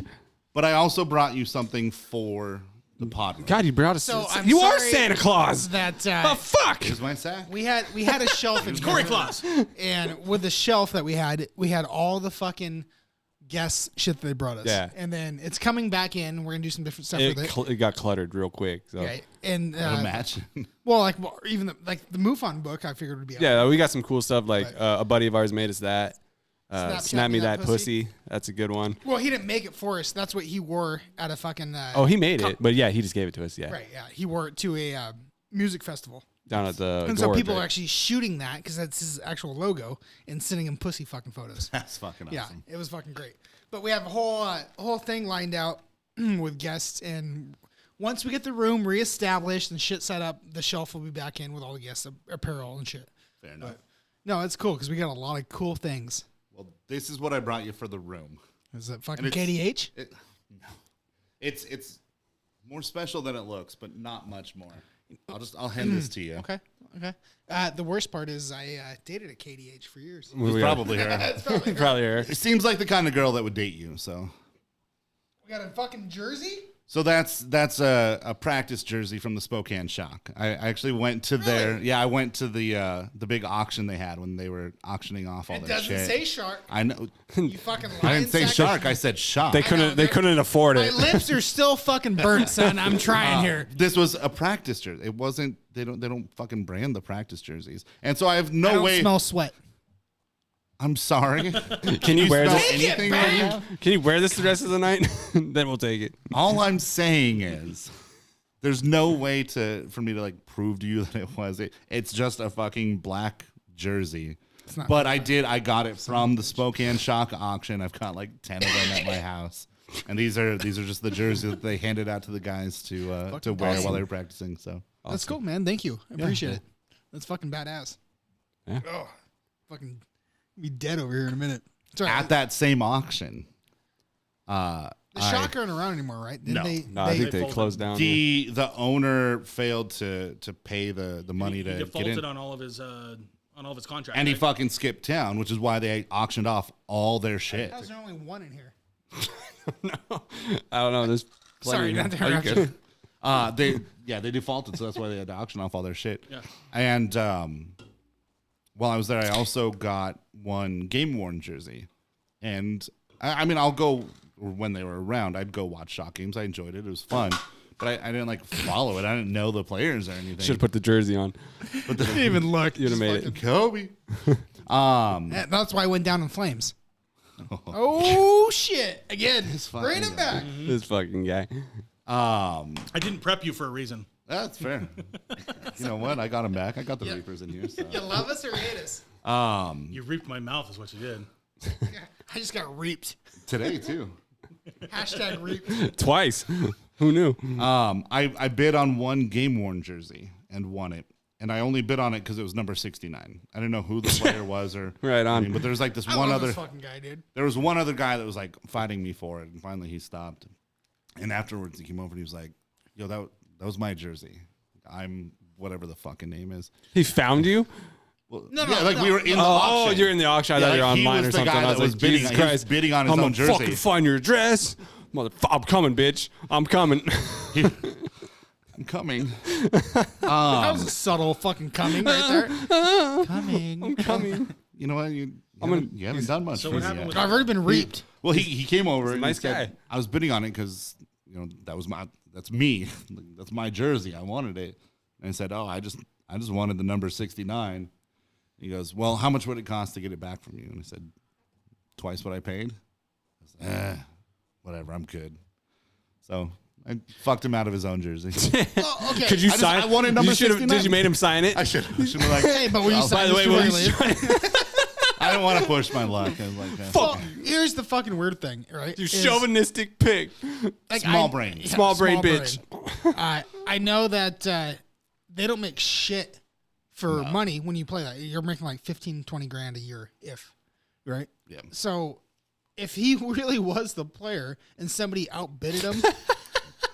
But I also brought you something for the pod. God, you brought us. So you are Santa Claus. That the fuck? Here's my sack. We had a shelf. It's Corey Claus. And with the shelf that we had all the fucking guest shit that they brought us. Yeah. And then it's coming back in. We're gonna do some different stuff with it. It got cluttered real quick. So. Okay. And imagine. Well, even the MUFON book, I figured would be. Yeah, we got some cool stuff. Like a buddy of ours made us that. Snap me that pussy. That's a good one. Well, he didn't make it for us. That's what he wore at a fucking. He made it, but yeah, he just gave it to us. Yeah. Right. Yeah, he wore it to a music festival. Down at the. And so people are actually shooting that because that's his actual logo and sending him pussy fucking photos. That's fucking awesome. Yeah, it was fucking great. But we have a whole thing lined out with guests, and once we get the room reestablished and shit set up, the shelf will be back in with all the guest apparel and shit. Fair enough. But, no, it's cool because we got a lot of cool things. Well, this is what I brought you for the room. Is it fucking KDH? No. It's more special than it looks, but not much more. I'll hand this to you. Okay. The worst part is I dated a KDH for years. It's probably her. It's probably her. It seems like the kind of girl that would date you. So we got a fucking jersey. So that's a practice jersey from the Spokane Shock. I actually went to I went to the big auction they had when they were auctioning off all their shit. It doesn't say shark. I know. You fucking lying I didn't say shark. I said shock. They couldn't afford it. My lips are still fucking burnt, son. I'm trying here. This was a practice jersey. It wasn't. They don't fucking brand the practice jerseys. And so I have no way. Smell sweat. I'm sorry. Can you wear this? Anything Can you wear this the rest of the night? Then we'll take it. All I'm saying is, there's no way for me to like prove to you that it was. It's just a fucking black jersey. But I got it from the Spokane Shock auction. I've got like 10 of them at my house, and these are just the jerseys that they handed out to the guys to wear while they were practicing. So that's cool, man. Thank you. I appreciate it. That's fucking badass. Yeah. Oh, fucking. Be dead over here in a minute. Right. At that same auction, the Shock aren't around anymore, right? No, I think they closed down. The owner failed to pay the money to defaulted get in. on all of his contracts, and he fucking skipped town, which is why they auctioned off all their shit. How's there only one in here? No, I don't know. There's sorry, not to interrupt. They defaulted, so that's why they had to auction off all their shit. Yeah, and while I was there, I also got one game worn jersey, and I mean, I'll go when they were around. I'd go watch Shock games. I enjoyed it. It was fun, but I didn't like follow it. I didn't know the players or anything. Should have put the jersey on. But didn't even look. You'd have made it. Kobe. That's why I went down in flames. Oh shit! Again, bring it back. This fucking guy. I didn't prep you for a reason. That's fair. You know what? I got him back. I got the Reapers in here. So. You love us or hate us? You reaped my mouth is what you did. I just got reaped. Today, too. Hashtag reaped. Twice. Who knew? I bid on one game-worn jersey and won it. And I only bid on it because it was number 69. I didn't know who the player was or right on. But there's like this I one love other this fucking guy, dude. There was one other guy that was like fighting me for it, and finally he stopped. And afterwards he came over and he was like, "Yo, that was my jersey. I'm whatever the fucking name is." He found you? Well, we were in the auction. Oh, you're in the auction. I thought you were online or something. Guy I was that like, Jesus Christ. He was bidding on his own jersey. I'm gonna fucking find your address. I'm coming, bitch. I'm coming. I'm coming. That was a subtle fucking coming right there. I'm coming. You know what? You haven't done much. So what happened with I've already been reaped. Well, he came over. He's a nice guy. I was bidding on it because that's me. That's my jersey. I wanted it. And I said, "Oh, I just wanted the number 69." He goes, "Well, how much would it cost to get it back from you?" And I said, "Twice what I paid." I said, whatever, I'm good. So I fucked him out of his own jersey. Well, okay. Could you sign? I wanted number 69. Did you make him sign it? I should. I should have like. Hey, but will you sign by the way, will you sign? I don't want to push my luck. I was like, well, here's the fucking weird thing, right? You chauvinistic pig. Like small brain. Yeah, small brain bitch. I know that they don't make shit for money when you play that. You're making like 15, 20 grand a year if. right? Yeah. So if he really was the player and somebody outbidded him,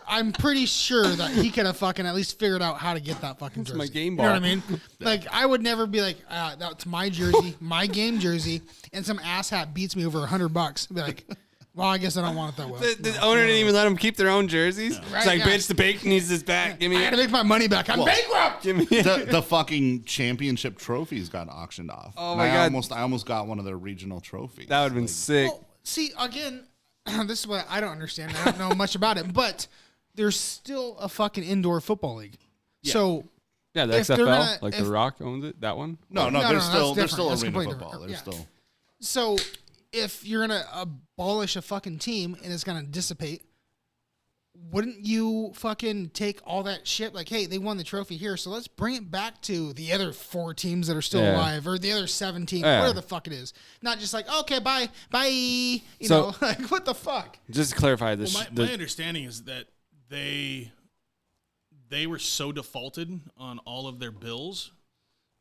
I'm pretty sure that he could have fucking at least figured out how to get that fucking jersey. My game ball. You know what I mean? Like, I would never be like, that's my jersey, my game jersey, and some asshat beats me over $100. Be like, well, I guess I don't want it that well. The owner didn't even let them keep their own jerseys. No. Right, it's like, bitch, the bank needs this back. Give me. I gotta make my money back. I'm bankrupt. Give me the fucking championship trophies got auctioned off. Oh my god! I almost got one of their regional trophies. That would have been sick. Well, see, again, this is what I don't understand. I don't know much about it, but there's still a fucking indoor football league. Yeah. So yeah, the XFL, The Rock owns it. That one? No, there's still arena football. There's still. So if you're gonna abolish a fucking team and it's gonna dissipate, wouldn't you fucking take all that shit? Like, hey, they won the trophy here, so let's bring it back to the other 4 teams that are still alive, or the other 7 teams, whatever the fuck it is. Not just like, okay, bye. You know, like, what the fuck? Just to clarify this. Well, my understanding is that they were so defaulted on all of their bills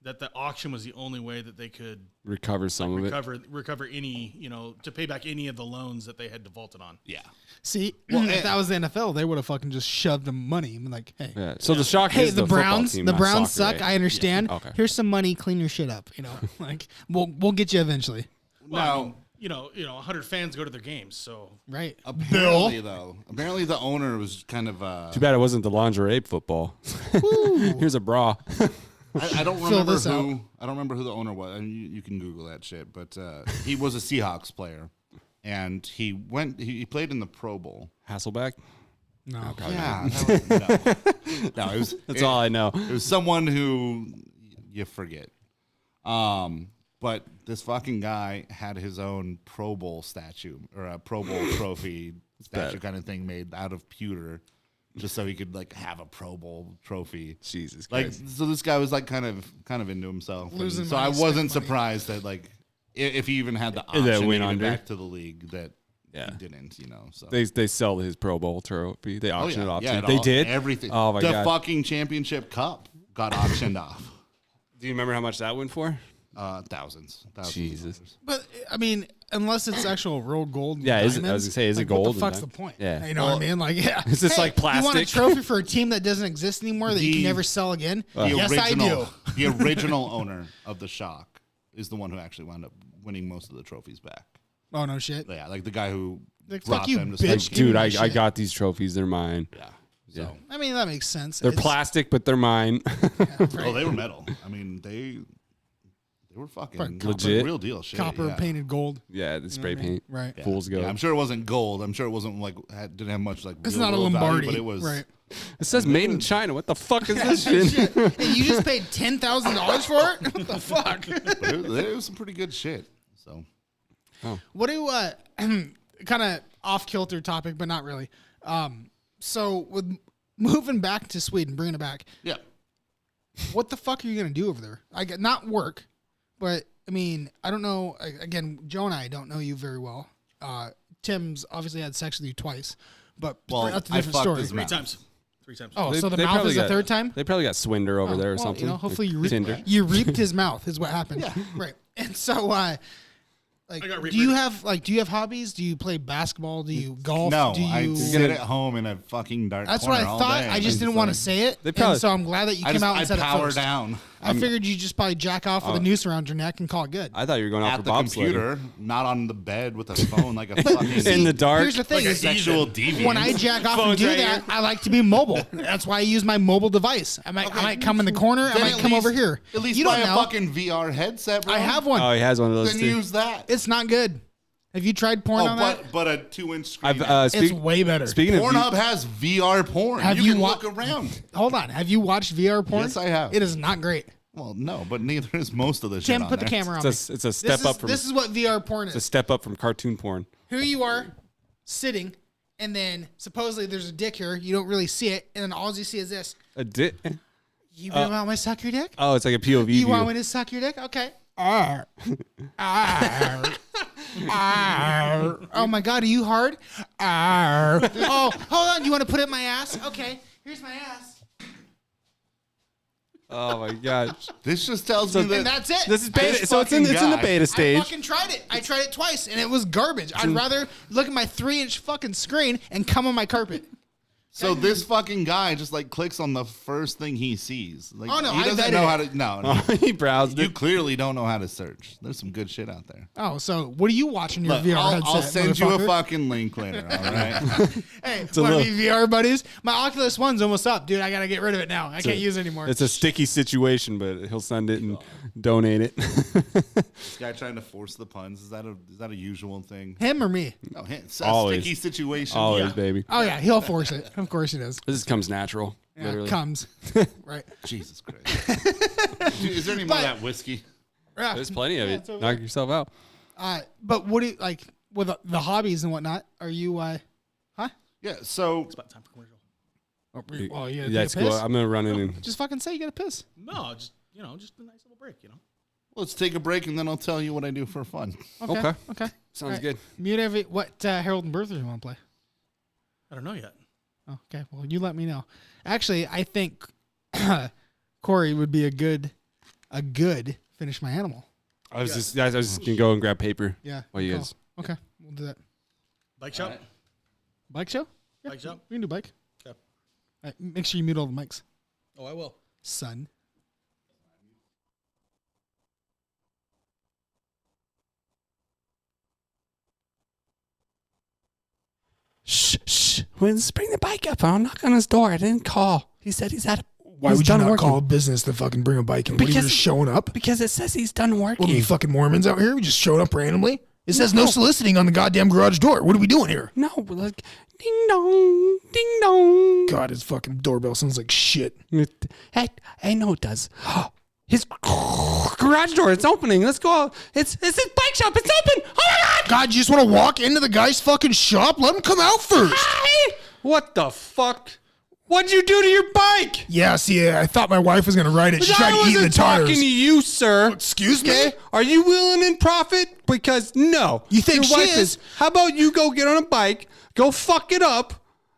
that the auction was the only way that they could recover some of it. Recover any, to pay back any of the loans that they had defaulted on. Yeah. See, if that was the NFL, they would have fucking just shoved them money. I'm like, hey. Yeah. So the shock is the Browns. Team, the Browns soccer, suck. right? I understand. Yeah. Okay. Here's some money. Clean your shit up. Like we'll get you eventually. Well, 100 fans go to their games, so right. Apparently the owner was kind of. Too bad it wasn't the lingerie football. Here's a bra. I don't remember who. I don't remember who the owner was. I mean, you can Google that shit, but he was a Seahawks player, and he played in the Pro Bowl. Hasselbeck. No. Yeah. No. That's all I know. It was someone who you forget. But this fucking guy had his own Pro Bowl statue or a Pro Bowl trophy statue kind of thing made out of pewter. Just so he could have a Pro Bowl trophy. Jesus Christ. So this guy was kind of into himself. So I wasn't surprised that if he even had the option to get back to the league that he didn't, So they sell his Pro Bowl trophy. They auction it off. Yeah, they did everything. Oh my god. The fucking championship cup got auctioned off. Do you remember how much that went for? Thousands. Jesus. But I mean, unless it's actual real gold. Yeah, I was gonna say, is it gold? What the fuck's the point? Yeah, you know what I mean. Is this like plastic? You want a trophy for a team that doesn't exist anymore that you can never sell again? Yes, I do. The original owner of the Shock is the one who actually wound up winning most of the trophies back. Oh no shit. Yeah, the guy who brought them to bitch, dude. I got these trophies. They're mine. Yeah. So I mean that makes sense. They're plastic, but they're mine. Oh, they were metal. I mean they were fucking legit, real deal shit. Copper painted gold. Yeah, the spray paint. Right. Yeah. Fool's gold. Yeah, I'm sure it wasn't gold. I'm sure it wasn't didn't have much it's not a Lombardi, value, but it was. Right. It says made in China. What the fuck is this shit? Hey, you just paid $10,000 for it? What the fuck? It was some pretty good shit. So, what do kind of off kilter topic, but not really. So with moving back to Sweden, bringing it back. Yeah. What the fuck are you gonna do over there? Not work. But, I mean, I don't know. Again, Joe and I don't know you very well. Tim's obviously had sex with you twice. But that's a different story. 3 times. Oh, so the mouth is the third time? They probably got Swinder over there or something. Hopefully you reaped his mouth is what happened. Yeah. Right. And so, do you have hobbies? Do you play basketball? Do you golf? No, do you I sit at home in a fucking dark That's corner what I thought. day. I just didn't want to say it. And so I'm glad that you came out and said it power first. Down. I figured you just probably jack off with a noose around your neck and call it good. I thought you were going off at for the bobsledding. computer, not on the bed with a phone like a fucking in the dark. Here's the thing: like a sexual deviant. When I jack off and do that, I like to be mobile. That's why I use my mobile device. I might come in the corner. I might come over here. At least you buy don't a know. fucking VR headset, bro. I have one. Oh, he has one of those. Then too. use that. It's not good. Have you tried porn on that? But a 2-inch screen. It's way better. Speaking of Pornhub has VR porn. Have you you can look around. Hold on. Have you watched VR porn? Yes, I have. It is not great. Well, no, but neither is most of the shit Tim, on put the there. camera on me. It's a step up from. This is what VR porn is. It's a step up from cartoon porn. Here you are, sitting, and then supposedly there's a dick here. You don't really see it, and then all you see is this. A dick? You want me to suck your dick? Oh, it's like a POV view. You want me to suck your dick? Okay. Oh my God, are you hard? Oh, hold on. You want to put it in my ass? Okay, here's my ass. Oh my gosh! This just tells me that and that's it. This is beta. So it's in the beta stage. I fucking tried it. I tried it twice, and it was garbage. I'd rather look at my 3-inch fucking screen and come on my carpet. So this fucking guy just like clicks on the first thing he sees. Like, oh no, he doesn't know how to. No, he browsed it. You clearly don't know how to search. There's some good shit out there. Oh, so what do you watch in your VR headset? I'll send you a fucking link later. All right. Hey, want to be VR buddies? My Oculus One's almost up, dude. I gotta get rid of it now. I can't use it anymore. It's a sticky situation, but he'll send it and donate it. This guy trying to force the puns. Is that a usual thing? Him or me? No, him. It's a Always. sticky situation. Always, baby. Oh yeah, he'll force it. Of course he does. This comes natural. Yeah, Literally. comes. Right. Jesus Christ. Dude, is there any more of that whiskey? Yeah. There's plenty of it. it's over Knock yourself out. But what do you like with the hobbies and whatnot? Are you Yeah. So It's about time for commercial. Oh, you gotta That's take a piss? cool. I'm gonna run in and Just fucking say you gotta piss. No, just a nice little break. let's take a break and then I'll tell you what I do for fun. Okay. Sounds Alright. good. Mute what Harold and Bertha do you want to play? I don't know yet. Oh, okay, well you let me know. Actually, I think Corey would be a good finish my animal. I was just gonna go and grab paper. Yeah. While you cool. guys. Okay, we'll do that. Bike shop. Right. Bike show? Yeah, Bike shop. we can do bike. Okay. All right, make sure you mute all the mics, Oh, I will. son. Shh. Let's bring the bike up. I'll knock on his door. I didn't call. He said he's at. Why would you not call business to fucking bring a bike in? What are you just showing up? Because it says he's done working. What are we fucking Mormons out here? We just showing up randomly? It says no soliciting on the goddamn garage door. What are we doing here? No, like ding dong, ding dong. God, his fucking doorbell sounds like shit. I know it does. His garage door, it's opening. Let's go out. It's his bike shop. It's open. Oh my God. God, you just want to walk into the guy's fucking shop? Let him come out first. Hi. What the fuck? What'd you do to your bike? Yeah, see, I thought my wife was going to ride it. She tried to eat the wasn't tires. talking to you, sir. Excuse me? Okay? Are you willing in profit? Because no. You think your she wife is? How about you go get on a bike, go fuck it up,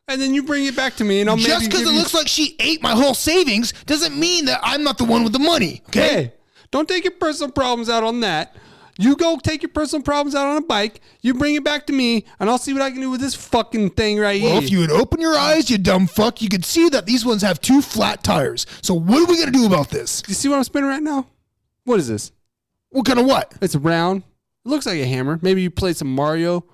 and then you bring it back to me, and I'll Just because it looks like she ate my whole savings doesn't mean that I'm not the one with the money, okay? Hey, don't take your personal problems out on that. You go take your personal problems out on a bike, you bring it back to me, and I'll see what I can do with this fucking thing right here. Well, if you would open your eyes, you dumb fuck, you could see that these ones have 2 flat tires. So what are we going to do about this? You see what I'm spinning right now? What is this? What kind of what? It's round. It looks like a hammer. Maybe you played some Mario.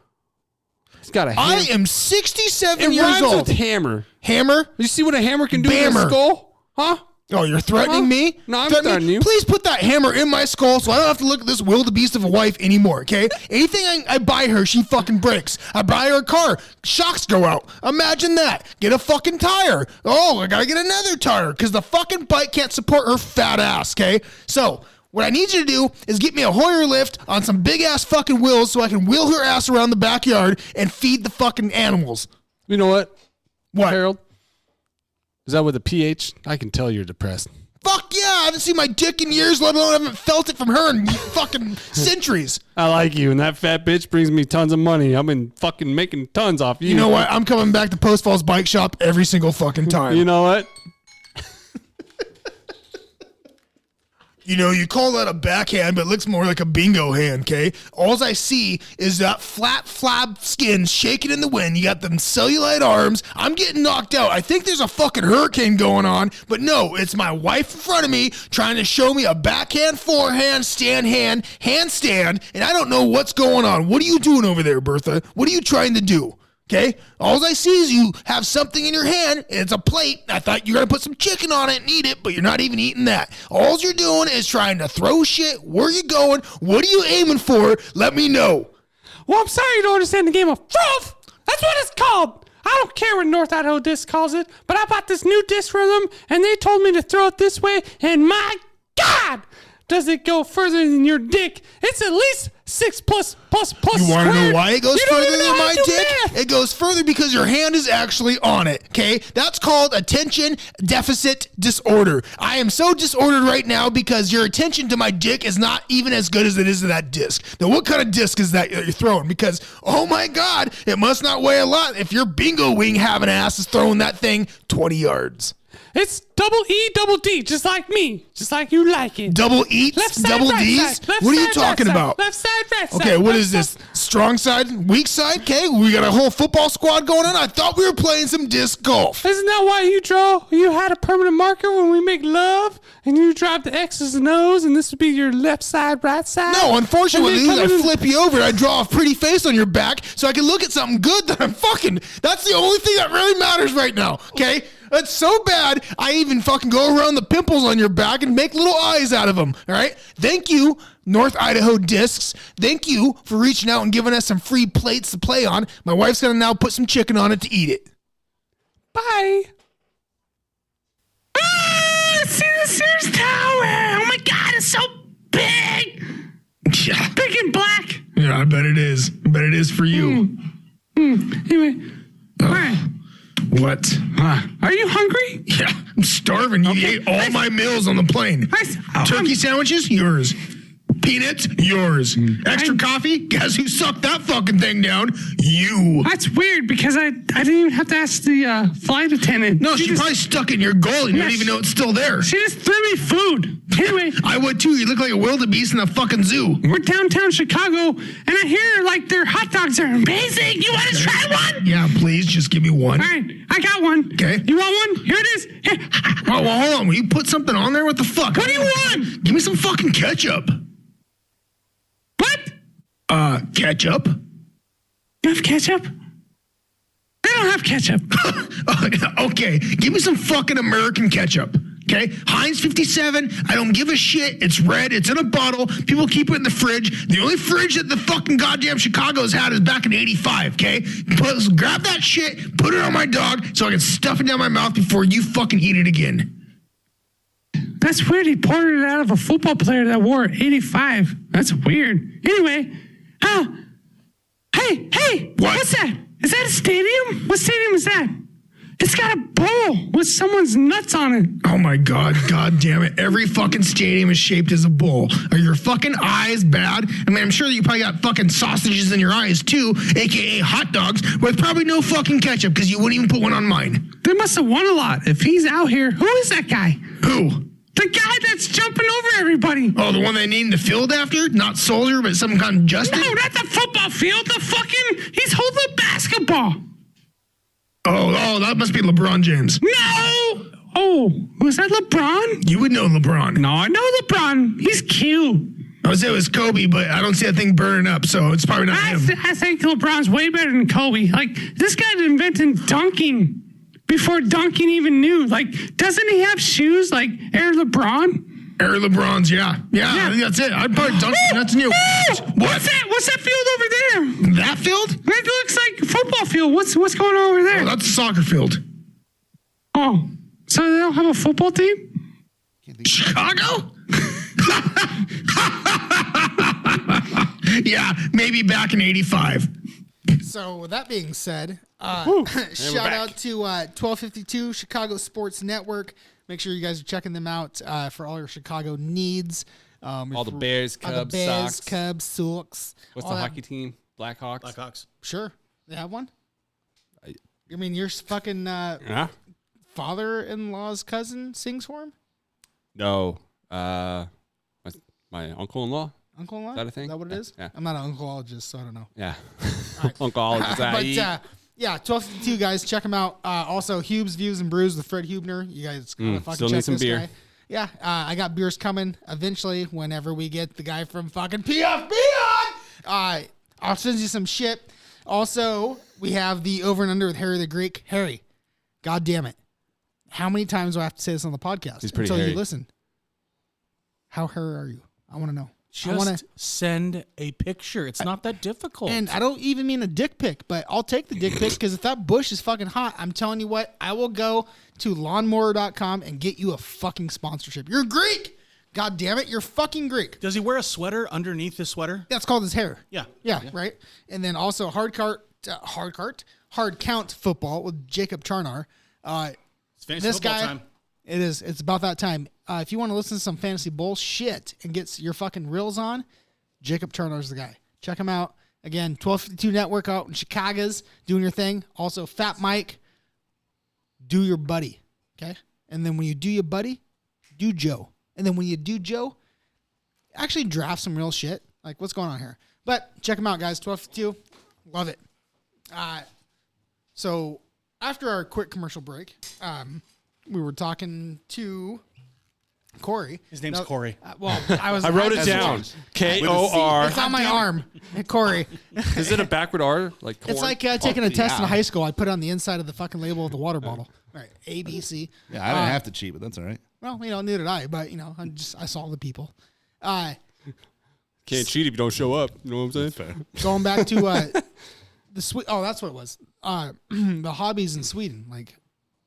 It's got a hammer. I am 67 It years rhymes old. with hammer. Hammer? You see what a hammer can do with Bammer. a skull? Huh? Oh, you're threatening Huh? me? No, I'm threatening you. Please put that hammer in my skull so I don't have to look at this wildebeest of a wife anymore, okay? Anything I buy her, she fucking breaks. I buy her a car, shocks go out. Imagine that. Get a fucking tire. Oh, I gotta get another tire because the fucking bike can't support her fat ass, okay? So, what I need you to do is get me a Hoyer lift on some big ass fucking wheels so I can wheel her ass around the backyard and feed the fucking animals. You know what? What? Harold? Is that with a PH? I can tell you're depressed. Fuck yeah, I haven't seen my dick in years, let alone I haven't felt it from her in fucking centuries. I like you, and that fat bitch brings me tons of money. I've been fucking making tons off you. You know what? I'm coming back to Post Falls Bike Shop every single fucking time. You know what? You know, you call that a backhand, but it looks more like a bingo hand, okay? All I see is that flat flab skin shaking in the wind. You got them cellulite arms. I'm getting knocked out. I think there's a fucking hurricane going on, but no, it's my wife in front of me trying to show me a backhand, forehand, handstand, and I don't know what's going on. What are you doing over there, Bertha? What are you trying to do? Okay, all I see is you have something in your hand, and it's a plate. I thought you were going to put some chicken on it and eat it, but you're not even eating that. All you're doing is trying to throw shit. Where you going? What are you aiming for? Let me know. Well, I'm sorry you don't understand the game of froth. That's what it's called. I don't care what North Idaho Disc calls it, but I bought this new disc for them, and they told me to throw it this way, and my God, does it go further than your dick? It's at least 6 plus. You want to know why it goes further even know than how my to do dick? math. It goes further because your hand is actually on it, okay? That's called attention deficit disorder. I am so disordered right now because your attention to my dick is not even as good as it is to that disc. Now, what kind of disc is that you're throwing? Because, oh my God, it must not weigh a lot if your bingo wing having ass is throwing that thing 20 yards. It's double E, double D, just like me. Just like you like it. Double Eats? Left side, Double right D's? side. Left What are you side, talking right about? Side. Left side, right side. Okay, what is this? Strong side, weak side? Okay, we got a whole football squad going on. I thought we were playing some disc golf. Isn't that why you had a permanent marker when we make love? And you drive the X's and O's, and this would be your left side, right side? No, unfortunately, I flip you over and I draw a pretty face on your back so I can look at something good that I'm fucking. That's the only thing that really matters right now, okay? That's so bad, I even fucking go around the pimples on your back and make little eyes out of them, all right? Thank you, North Idaho Discs. Thank you for reaching out and giving us some free plates to play on. My wife's going to now put some chicken on it to eat it. Bye. See the Sears Tower. Oh my God, it's so big. Yeah. Big and black. Yeah, I bet it is. I bet it is for you. Anyway, all right. What? Are you hungry? Yeah, I'm starving. You ate all my meals on the plane. Turkey sandwiches? Yours. Peanuts? Yours. Extra coffee? Guess who sucked that fucking thing down? You. That's weird because I didn't even have to ask the flight attendant. No, she probably stuck it in your goal and you don't even know it's still there. She just threw me food. Anyway. I would too. You look like a wildebeest in a fucking zoo. We're downtown Chicago and I hear like their hot dogs are amazing. You want to try one? Yeah, please. Just give me one. All right. I got one. Okay. You want one? Here it is. Here. Oh, well, hold on. Will you put something on there? What the fuck? What do you want? Give me some fucking ketchup. What? Ketchup. You have ketchup? I don't have ketchup. Okay, give me some fucking American ketchup. Okay, Heinz 57. I don't give a shit. It's red. It's in a bottle. People keep it in the fridge. The only fridge that the fucking goddamn Chicago's had is back in '85. Okay, grab that shit, put it on my dog, so I can stuff it down my mouth before you fucking eat it again. That's weird. He poured it out of a football player that wore 85. That's weird. Anyway, hey, what's that? Is that a stadium? What stadium is that? It's got a bowl with someone's nuts on it. Oh my God, God damn it. Every fucking stadium is shaped as a bowl. Are your fucking eyes bad? I mean, I'm sure that you probably got fucking sausages in your eyes too, AKA hot dogs, with probably no fucking ketchup because you wouldn't even put one on mine. They must have won a lot. If he's out here, who is that guy? Who? The guy that's jumping over everybody. Oh, the one they named the field after? Not Soldier, but some kind of justice? No, not the football field. He's holding the basketball. Oh, that must be LeBron James. No! Oh, was that LeBron? You would know LeBron. No, I know LeBron. He's cute. I would say it was Kobe, but I don't see that thing burning up, so it's probably not him. I think LeBron's way better than Kobe. Like, this guy invented dunking before dunking even knew. Like, doesn't he have shoes like Air LeBron? Air LeBron's, yeah. I think that's it. I'd probably dunk. That's new. What's that field over there? That field? That looks like a football field. What's going on over there? Oh, that's a soccer field. Oh, so they don't have a football team? Chicago? Yeah, maybe back in '85. So with that being said, shout out to 1252 Chicago Sports Network. Make sure you guys are checking them out for all your Chicago needs. All the Bears, Cubs, Sox. Cubs, Sox. What's the hockey team? Blackhawks? Blackhawks. Sure. They have one? I mean, your fucking father-in-law's cousin sings for him? No. My uncle-in-law. Uncle-in-law? Is that a thing? Is that what it is? Yeah. I'm not an uncleologist, so I don't know. Yeah. Right. Uncleologist. But, yeah, 1252 guys, check them out. Also, Hubes, Views, and Brews with Fred Hubner. You guys gotta fucking still check need some this beer. guy. Yeah, I got beers coming eventually whenever we get the guy from fucking PFB on. I'll send you some shit. Also, we have the Over and Under with Harry the Greek. Harry, God damn it. How many times do I have to say this on the podcast He's pretty until hairy. you listen? How hairy are you? I want to know. Just send a picture. It's not that difficult. And I don't even mean a dick pic, but I'll take the dick pic because if that bush is fucking hot, I'm telling you what, I will go to lawnmower.com and get you a fucking sponsorship. You're Greek. God damn it. You're fucking Greek. Does he wear a sweater underneath his sweater? That's called his hair. Yeah. Yeah. Right. And then also hard count football with Jacob Charnar. It's fantasy football time. It is. It's about that time. If you want to listen to some fantasy bullshit and get your fucking reels on, Jacob Charnar's the guy. Check him out. Again, 1252 Network out in Chicago's doing your thing. Also, Fat Mike, do your buddy. Okay? And then when you do your buddy, do Joe. And then when you do Joe, actually draft some real shit. Like, what's going on here? But check them out, guys. 1252. Love it. So after our quick commercial break, we were talking to Corey. His name's Corey. I wrote it down. K-O-R. It's on my arm. Corey. Is it a backward R? Like Corey? It's like taking a test in high school. I put it on the inside of the fucking label of the water bottle. All right, A, B, C. Yeah, I didn't have to cheat, but that's all right. Well, neither did I. But I saw the people. Can't cheat if you don't show up. You know what I'm saying? Fair. Going back to the that's what it was. The hobbies in Sweden. Like,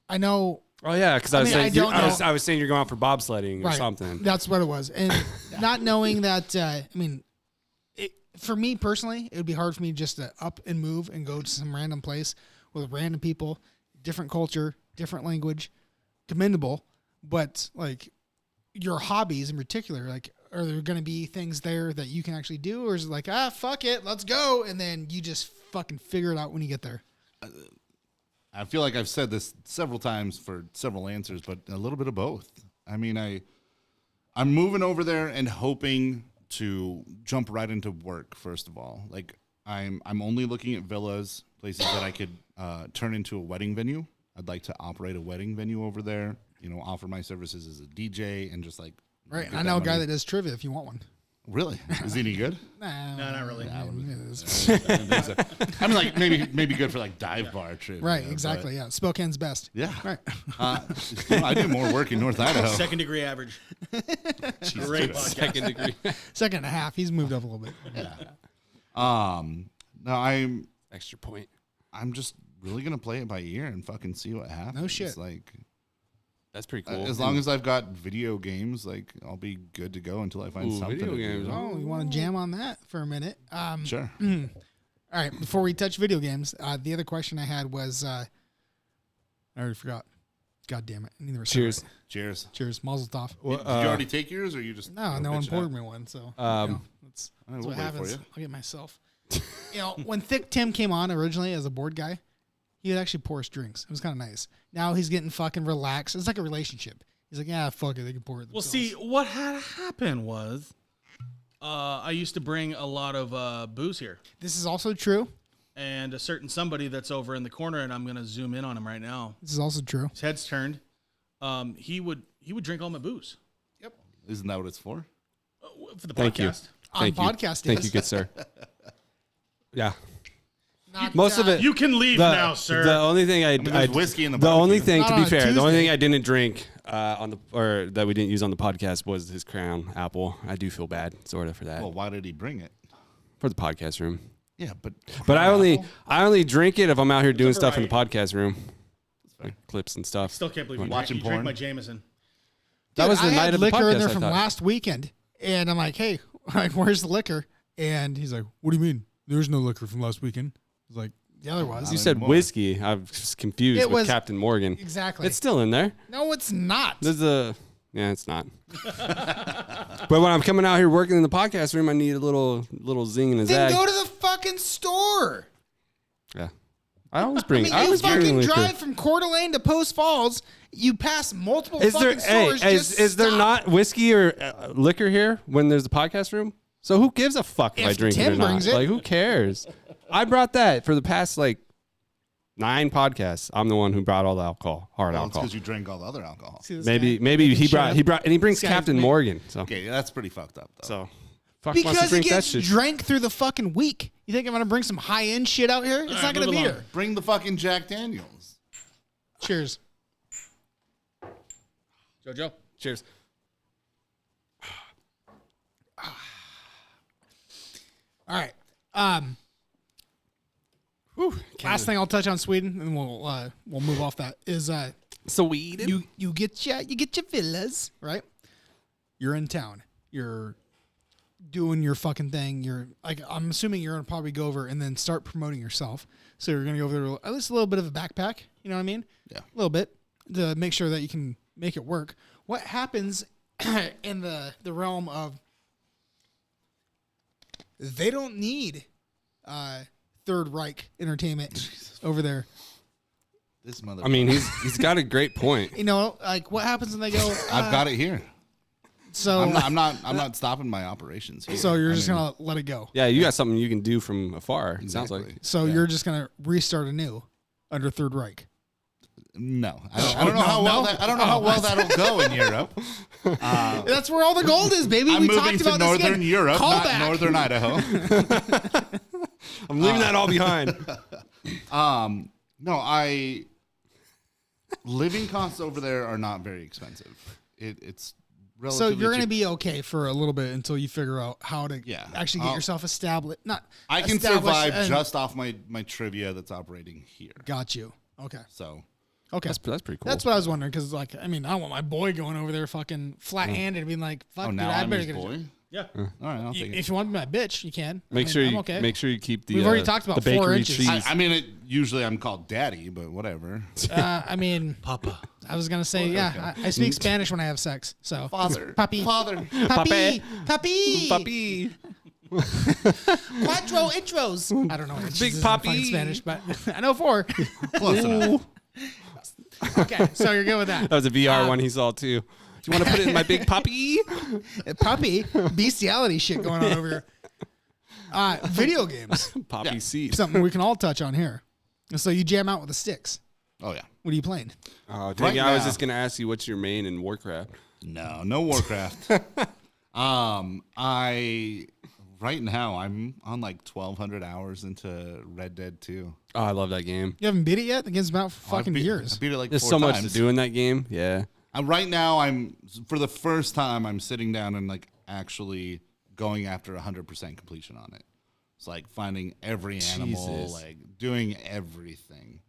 I know. Oh yeah, because I was saying you're going out for bobsledding or something. That's what it was, and not knowing that. For me personally, it would be hard for me just to up and move and go to some random place with random people, different culture, different language. Commendable, but like your hobbies in particular, like, are there going to be things there that you can actually do, or is it like, fuck it, let's go, and then you just fucking figure it out when you get there? I feel like I've said this several times for several answers, but a little bit of both. I mean, I'm moving over there and hoping to jump right into work. First of all, like I'm only looking at villas, places that I could turn into a wedding venue. I'd like to operate a wedding venue over there. Offer my services as a DJ and just like. Right. I know a guy that does trivia if you want one. Really? Is he any good? No, not really. I mean, like maybe good for like dive bar trivia. Right. Exactly. Yeah. Spokane's best. Yeah. Right. I do more work in North Idaho. Second degree average. Great podcast. Second degree. Second and a half. He's moved up a little bit. Yeah. No, I'm extra point. I'm just really gonna play it by ear and fucking see what happens. No shit. Like. That's pretty cool. As long as I've got video games, like I'll be good to go until I find something. Video games. Oh, you want to jam on that for a minute? Sure. All right. Before we touch video games, the other question I had was, I already forgot. God damn it! Cheers. Cheers. Cheers. Mazel tov. Did you already take yours, or you just? No one poured me one. So that's what happens. I'll get myself. When Thick Tim came on originally as a board guy, he would actually pour us drinks. It was kind of nice. Now he's getting fucking relaxed. It's like a relationship. He's like, yeah, fuck it. They can pour it themselves. Well, see, what had happened was I used to bring a lot of booze here. This is also true. And a certain somebody that's over in the corner, and I'm going to zoom in on him right now. This is also true. His head's turned. He would drink all my booze. Yep. Isn't that what it's for? For the Thank podcast. Thank you. Podcast. Thank you, good sir. Yeah. Not, most of it. You can leave now, sir. The only thing there's whiskey in the. The only thing, Not to on be a fair, the Tuesday. only thing I didn't drink that we didn't use on the podcast was his Crown Apple. I do feel bad, sort of, for that. Well, why did he bring it? For the podcast room. Yeah, but I only drink it if I'm out here doing stuff in the podcast room, like clips and stuff. Still can't believe you Watching drank porn? my Jameson. That was the I night had of the liquor podcast. in there I from thought. last weekend, and I'm like, hey, where's the liquor? And he's like, what do you mean? There's no liquor from last weekend. I was like, yeah, there was. You said whiskey. I was confused with Captain Morgan. Exactly. It's still in there. No, it's not. Yeah, it's not. But when I'm coming out here working in the podcast room, I need a little zing and a Then zag. go to the fucking store. Yeah, I always bring. I I mean, you always bring fucking liquor. drive from Coeur d'Alene to Post Falls. You pass multiple fucking stores. Is there not whiskey or liquor here when there's the podcast room? So who gives a fuck if I drink Tim it or not? brings it. Like, who cares? I brought that for the past 9 podcasts. I'm the one who brought all the alcohol, hard It's alcohol. because you drank all the other alcohol. Maybe he brought, and he brings Captain Morgan. So Okay, that's pretty fucked up, though. fuck wants to Because it drink that gets shit. drank through the fucking week. You think I'm gonna bring some high end shit out here? It's not gonna move be along. here. Bring the fucking Jack Daniels. Cheers. Jojo. Cheers. All right. Last thing I'll touch on Sweden, and we'll move off that is Sweden. you get your villas, right? You're in town. You're doing your fucking thing. You're like, I'm assuming you're gonna probably go over and then start promoting yourself. So you're gonna go over there with at least a little bit of a backpack. You know what I mean? Yeah. A little bit to make sure that you can make it work. What happens in the realm of they don't need Third Reich entertainment over there. This mother. I mean, he's got a great point. You know, like what happens when they go? I've got it here. So I'm not stopping my operations here. So you're just gonna let it go. Yeah, you got something you can do from afar. It sounds like. So you're just gonna restart anew under Third Reich. No, I don't know how well that'll go in Europe. That's where all the gold is, baby. I'm we moving talked to about Northern Europe, not Callback. Northern Idaho. I'm leaving that all behind. No, living costs over there are not very expensive. It's relatively so you're going to cheap. be okay for a little bit until you figure out how to actually get yourself established. I can survive just off my trivia that's operating here. Got you. Okay. So. Okay. That's pretty cool. That's what I was wondering because, like, I mean, I don't want my boy going over there fucking flat-handed and being like, "Fuck, dude, I better get a boy." Yeah. All right, I'll take it. If you want to be my bitch, you can. Make sure you keep the. We've already talked about the 4 bakery inches. cheese. I mean, usually I'm called daddy, but whatever. I mean, Papa. I was gonna say, I speak Spanish when I have sex. So Father, puppy, father, puppy, puppy, Puppy. Cuatro intros. I don't know. Big puppy. Spanish, but I know 4. close enough. Okay, so you're good with that. That was a VR one he saw too. You want to put it in my big puppy? Puppy bestiality shit going on over here. Video games. Poppy seed. Something we can all touch on here. So you jam out with the sticks. Oh yeah. What are you playing? Oh, dang it. I was just gonna ask you what's your main in Warcraft. No Warcraft. Right now I'm on like 1,200 hours into Red Dead 2. Oh, I love that game. You haven't beat it yet? The game's been out for fucking years. I beat it like There's 4 so times. much to do in that game. Yeah. Right now, for the first time, I'm sitting down and like actually going after 100% completion on it. It's like finding every animal, Jesus. like doing everything.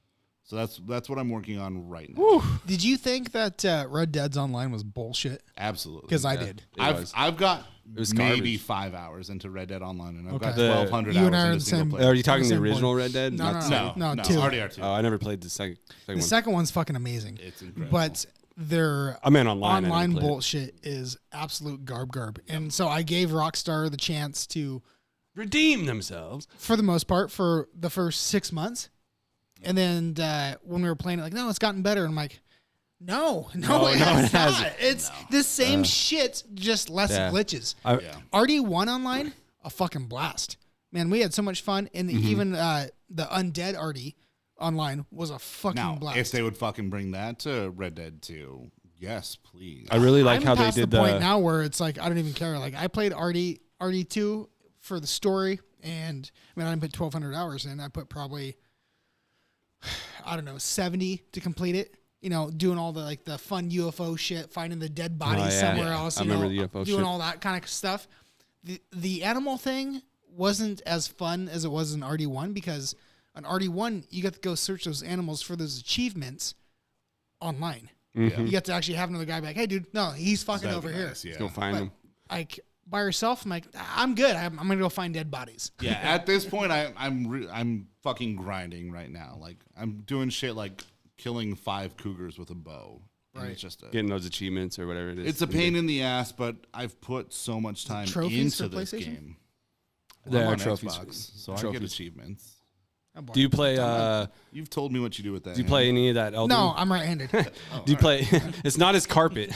So that's what I'm working on right now. Whew. Did you think that Red Dead's Online was bullshit? Absolutely, Because I did. I've got maybe garbage. 5 hours into Red Dead Online, and I've Okay. got 1,200 You and I hours are into the single same- player. Are you talking the Same original board. Red Dead? No, Not no, the- no. No, 2. RDR2. Oh, I never played the second The one. second one's fucking amazing. It's incredible. But their I meant online. I never online played it. bullshit is absolute garb. And so I gave Rockstar the chance to, Redeem themselves. for the most part, for the first 6 months. And then when we were playing it, like, no, it's gotten better. And I'm like, no, it has not. It's the same shit, just less glitches. RD1 online, a fucking blast. Man, we had so much fun. And even the Undead RD online was a fucking blast. If they would fucking bring that to Red Dead 2, yes, please. I really like I'm how they past did the point now where it's like I don't even care. Like I played RD2 for the story, and I mean I didn't put 1,200 hours in. I put probably 70 to complete it. You know, doing all the like the fun UFO shit, finding the dead bodies somewhere else. I remember the UFO doing shit. all that kind of stuff. The animal thing wasn't as fun as it was in RD1 because on RD1 you get to go search those animals for those achievements online. Mm-hmm. You get to actually have another guy be like, hey, dude, no, he's fucking That'd over be here. nice, yeah. Go find them. Like by yourself, I'm like, I'm good. I'm gonna go find dead bodies. Yeah, at this point, I'm fucking grinding right now. Like I'm doing shit like killing 5 cougars with a bow. And Right. It's just Getting those achievements or whatever it is. it's a pain in the ass, but I've put so much time Trophies into for this PlayStation? game. There I'm are on trophies. Xbox, so I get Trophies. achievements. Do you play? You've told me what you do with that. Do you play any of that? Elden? No, I'm right-handed. Do you play? It's not his carpet.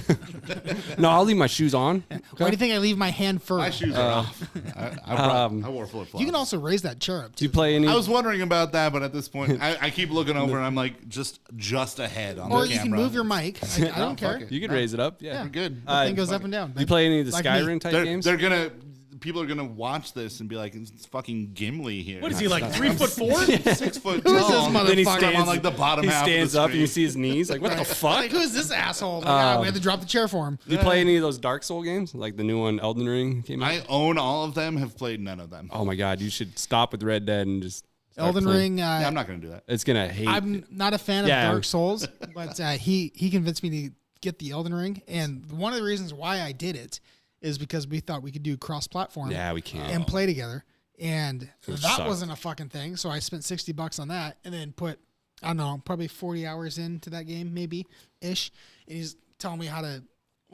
No, I'll leave my shoes on. Why do you think I leave my hand first? My shoes are off. I wore flip-flops. You can also raise that chair up Do too. you play any? I was wondering about that, but at this point, I keep looking over and I'm like just ahead on or the you camera. can move your mic. I don't care. fuck it. You could raise it up. Yeah. We're good. The thing goes up and down. Do you play any of the Like me. Skyrim type games? People are gonna watch this and be like, "It's fucking Gimli here." What is he like? 3'4"? 6 foot Who is tall. this Then he motherfucker? stands, I'm on like the bottom he half. stands of the up and you screen. see his knees. Like, what the fuck? Like, who's this asshole? We had to drop the chair for him. Do you play any of those Dark Soul games? Like the new one, Elden Ring came out? I own all of them. Have played none of them. Oh my god, you should stop with Red Dead and just start Elden playing. Ring. Yeah, I'm not gonna do that. It's gonna hate. I'm not a fan of Yeah. Dark Souls, but he convinced me to get the Elden Ring, and one of the reasons why I did it is because we thought we could do cross-platform. Yeah, we can. and play together, and Which that sucked. wasn't a fucking thing. So I spent $60 on that, and then put I don't know, probably 40 hours into that game, maybe ish. And he's telling me how to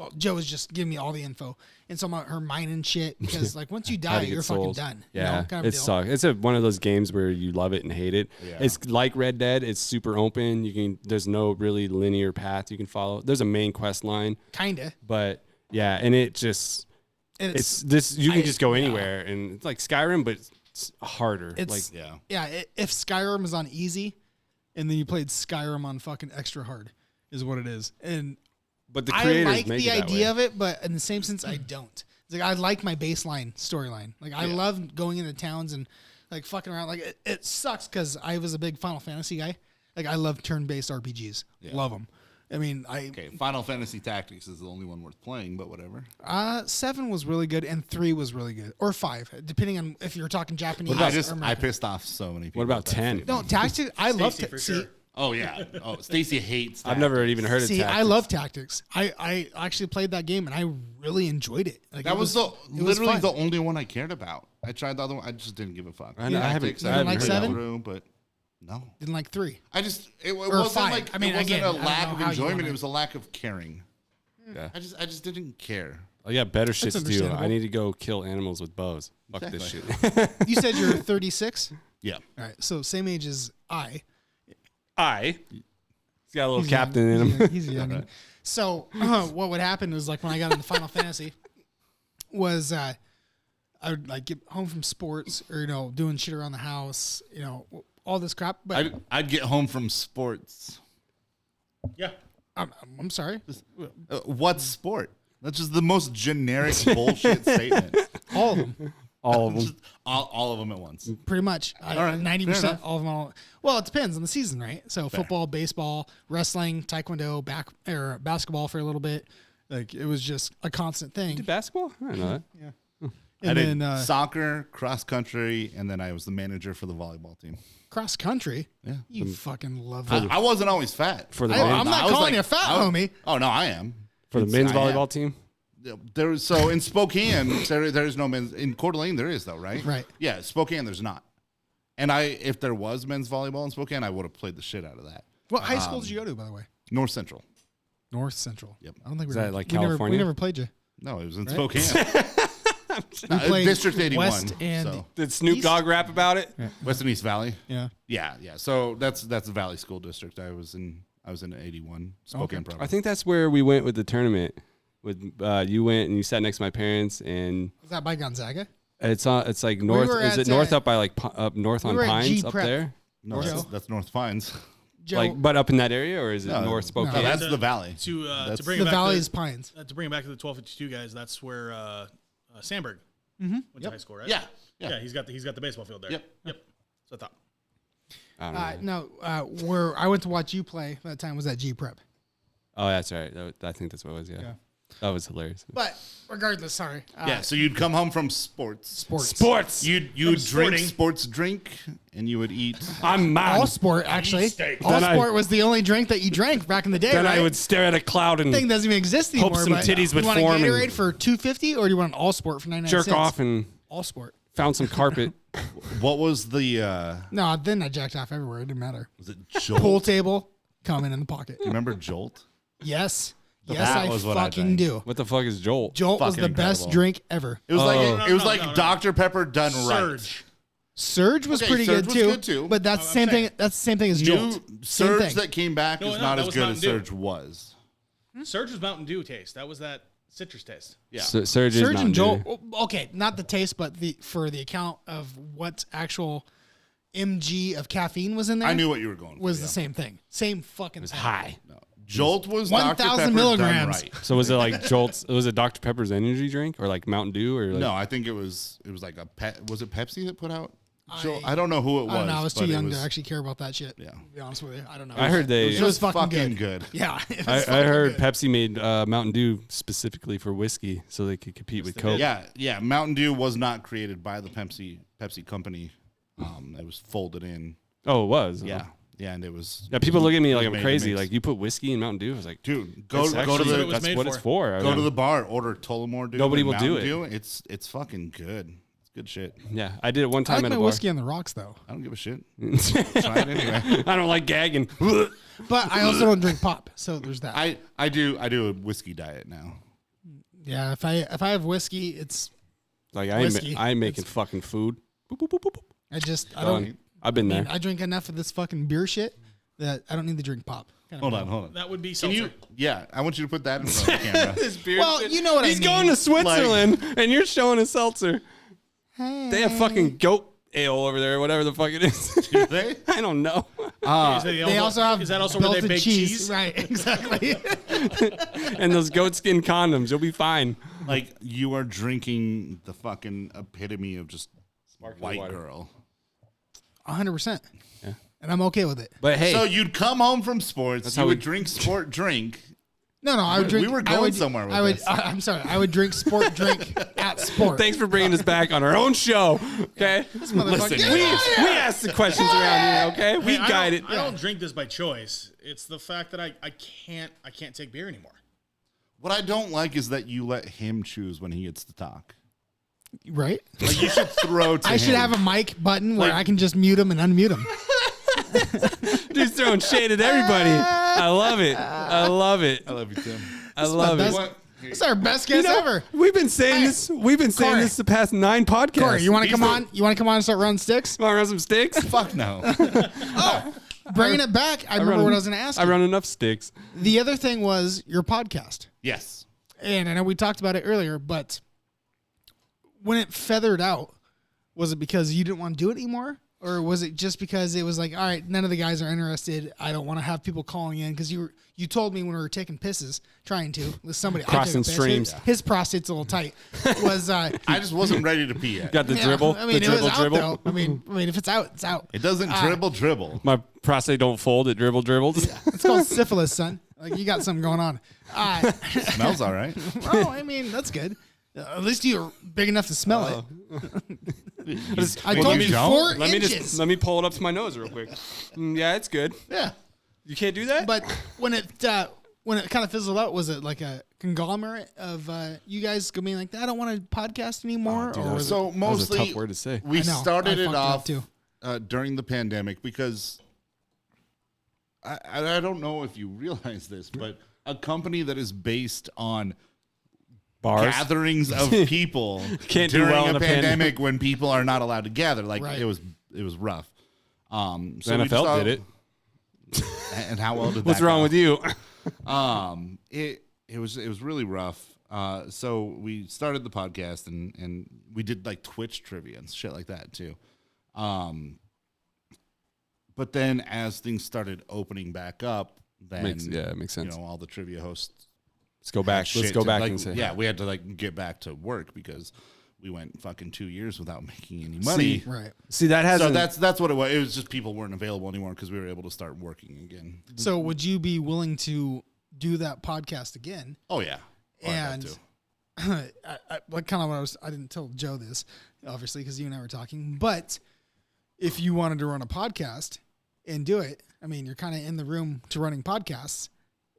well, Joe was just giving me all the info, and so I'm out her mining shit because like once you die, you're fucking done. Yeah, kind of it sucks. It's one of those games where you love it and hate it. Yeah. It's like Red Dead. It's super open. There's no really linear path you can follow. There's a main quest line, kinda, but yeah, and it just it's this. You can just go anywhere, and it's like Skyrim, but it's harder. It's if Skyrim is on easy, and then you played Skyrim on fucking extra hard, is what it is, and. But the creators I like make the it that idea way. of it, but in the same sense, I don't. It's like I like my baseline storyline. Like I love going into towns and like fucking around. Like it sucks because I was a big Final Fantasy guy. Like I love turn-based RPGs. Love them. I mean, Final Fantasy Tactics is the only one worth playing, but whatever. 7 was really good and 3 was really good, or 5, depending on if you're talking Japanese. I pissed off so many people. What about 10? No, Tactics. I love it. Sure. Oh yeah. Oh, Stacy hates. I've never even heard of Tactics. I love Tactics. I actually played that game and I really enjoyed it. Like that was literally the only one I cared about. I tried the other one. I just didn't give a fuck. I haven't like 7, but no, didn't like 3. It wasn't 5. like I mean, it wasn't again, a lack of enjoyment. it It was a lack of caring. Yeah. I just didn't care. I got better shit to do. understandable. I need to go kill animals with bows. Fuck this shit. You said you're 36. Yeah. All right, so same age as I. He's got a little captain in him. He's young. So what would happen was like when I got into Final Fantasy was I would like get home from sports or doing shit around the house, all this crap. But I'd get home from sports. Yeah. I'm sorry. What sport? That's just the most generic bullshit statement. All of them. All of them. All of them at once. Pretty much. All right, 90%. All of them. Well, it depends on the season, right? So football, baseball, wrestling, taekwondo, basketball for a little bit. Like it was just a constant thing. You did basketball? I didn't know that. Yeah. I And did soccer, cross country, and then I was the manager for the volleyball team. Cross country. Yeah. You fucking love I wasn't always fat. For the I'm not calling you fat, homie. Oh no, I am. For the men's I am. volleyball team? So in Spokane, there is no men's. In Coeur d'Alene, there is though, right? Right. Yeah, Spokane, there's not. And if there was men's volleyball in Spokane, I would have played the shit out of that. What high school did you go to, by the way? North Central. North Central. Yep. I don't think Is that like California? We never played you. No, it was in Spokane. We played District 81. West and so. Did Snoop Dogg rap about it? West and East Valley. Yeah. Yeah. So that's the Valley School District. I was in 81 Spokane province. I think that's where we went with the tournament. With you went and you sat next to my parents, and Was that by Gonzaga? it's like north. were Is at, it north up by like up north on were at Pines G up Prep. there? No, that's North Pines. Joe, Like, but up in that area, or is it North Spokane? No, that's the Valley. To bring the it back Valley to, is Pines. to bring it back to the 1252 guys, that's where Sandberg went to high school, right? Yeah. He's got the baseball field there. Yep. So I thought. I don't know. Where I went to watch you play that time was at G Prep. Oh, that's right. I think that's what it was. Yeah. That was hilarious. But regardless, sorry. So you'd come home from sports. Sports. You'd drink sports drink, and you would eat. I'm mad. All sport, actually. Steak. All Then sport was the only drink that you drank back in the day, Then right? I would stare at a cloud and thing doesn't even exist anymore. hope some but titties would you want a form Gatorade and for $2.50, or do you want an all sport for 99 jerk cents? off and All sport. found some carpet. What was the? No, then I jacked off everywhere. It didn't matter. Was it Jolt? Pool table, coming in the pocket. You remember Jolt? Yes. Yes, That I was what I fucking drank. do. What the fuck is Jolt? Jolt was the Fucking best incredible. drink ever. It was like No. Dr. Pepper done right. Surge. Surge was Okay, pretty Surge good, was too, good, too. But that's the same saying. thing. That's the same thing as Jolt. New Same Surge thing. that came back is not that as was good Mountain as Dew. Surge was. Surge was Mountain Dew taste. That was that citrus taste. Yeah. Surge is Surge Mountain and Jolt. Dew. Okay, not the taste, but for the account of what actual mg of caffeine was in there. I knew what you were going for. was yeah. the same thing. Same fucking It's thing. high. No. Jolt was 1,000 Dr. Pepper milligrams. done right. So was it like Jolt's? Was it Dr. Pepper's energy drink or like Mountain Dew or like? No, I think it was like was it Pepsi that put out Jolt? I don't know who it was. I don't know. I was too but it young was- to actually care about that shit. Yeah. To be honest with you, I don't know. I heard they. It was fucking good. Yeah, it I was fucking heard good. Pepsi made Mountain Dew specifically for whiskey so they could compete with Coke. Yeah. Mountain Dew was not created by the Pepsi company. It was folded in. Oh, it was. Yeah. Yeah, and it was. Yeah, people look at me like it I'm was made crazy. to mix. Like you put whiskey in Mountain Dew. I was like, Dude, go that's to actually- was That's made what for. it's for. go to the bar, order Tullamore Dew. Nobody and will do Mountain it. Dew. It's fucking good. It's good shit. Yeah, I did it one I time like at my a bar. whiskey on the rocks though, I don't give a shit. Try it anyway. I don't like gagging. but I also don't drink pop. So there's that. I do a whiskey diet now. Yeah, if I have whiskey, it's like whiskey. I'm making fucking food. Boop, boop, boop, boop, boop. I don't. I've been there. I drink enough of this fucking beer shit that I don't need to drink pop. Hold on. That would be Can seltzer. you? Yeah, I want you to put that in front of the camera. This beer Well, shit. you know what I He's mean. going to Switzerland, and you're showing a seltzer. Hey. They have fucking goat ale over there, whatever the fuck it is. Do they? I don't know. They also have Is that also where they belted bake cheese? Right, exactly. And those goat skin condoms, you'll be fine. Like you are drinking the fucking epitome of just white water. girl. 100%. Yeah. And I'm okay with it. But hey, So you'd come home from sports, That's you how would we- drink sport drink. No, I would drink. We were going somewhere with this. I'm sorry. I would drink sport drink at sport. thanks for bringing us back on our own show. Okay, motherfucker- listen, we ask the questions around here. Okay, we Hey, guide it. I don't drink this by choice. It's the fact that I can't take beer anymore. What I don't like is that you let him choose when he gets to talk. Right? Like you should throw to I should him. have a mic button where Like- I can just mute him and unmute him. Just throwing shade at everybody. I love it. I love it. I love you, Tim. I love it. best- What? It's our best guess ever. We've been saying this. We've been saying Corey. this the past 9 podcasts. Corey, you want to These come are- on? You want to come on and start running sticks? Want to run some sticks? Fuck no. Bringing it back. I remember what I was going to ask I you. run enough sticks. The other thing was your podcast. Yes. And I know we talked about it earlier, but when it feathered out, was it because you didn't want to do it anymore? Or was it just because it was like, all right, none of the guys are interested. I don't want to have people calling in because you told me when we were taking pisses, trying to with somebody Crossing I took a piss. streams. His prostate's a little tight. Was I just wasn't ready to pee yet. Got the yeah, dribble. I mean, the it was dribble. out though. I mean, if it's out, it's out. It doesn't dribble. My prostate don't fold. It dribbles. It's called syphilis, son. Like you got something going on. Smells all right. Oh, I mean that's good. At least you're big enough to smell it. I Well, told you you don't? 4 Let me inches. let me pull it up to my nose real quick. Yeah, it's good. Yeah. You can't do that. But when it kind of fizzled out, was it like a conglomerate of you guys being like, I don't want to podcast anymore? dude, or was it, So that was a mostly tough word to say. we I know, started I it fucked off up too. During the pandemic because I don't know if you realize this, but a company that is based on Bars. gatherings of people Can't do during well a in a pandemic when people are not allowed to gather. Like Right. it was rough. So The we just NFL thought- did it. And how well did What's that wrong go? with you? It was really rough. So we started the podcast and we did like Twitch trivia and shit like that too. But then as things started opening back up, then it makes sense. You know, all the trivia hosts. Let's go back. had Let's shit go to, back like, and say. yeah, we had to like get back to work because we went fucking 2 years without making any money. See, right? See, that hasn't. So that's what it was. It was just people weren't available anymore because we were able to start working again. So would you be willing to do that podcast again? Oh yeah, I'd have And to. what kind of what I didn't tell Joe this, obviously, because you and I were talking. But if you wanted to run a podcast and do it, I mean, you're kind of in the room to running podcasts.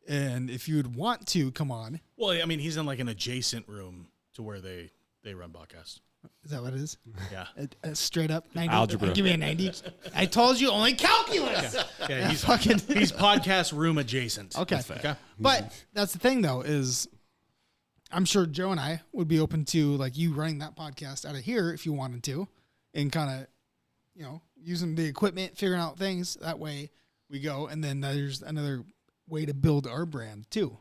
And if you would want to come on, Well, I mean, he's in like an adjacent room to where they run podcasts. is that what it is? Yeah. Straight up 90. Algebra. Give me a 90. I told you only calculus. Yeah, he's he's podcast room adjacent. Okay. Okay. But that's the thing, though, is I'm sure Joe and I would be open to like you running that podcast out of here if you wanted to, and kind of, you know, using the equipment, figuring out things. That way we go, and then there's another way to build our brand too.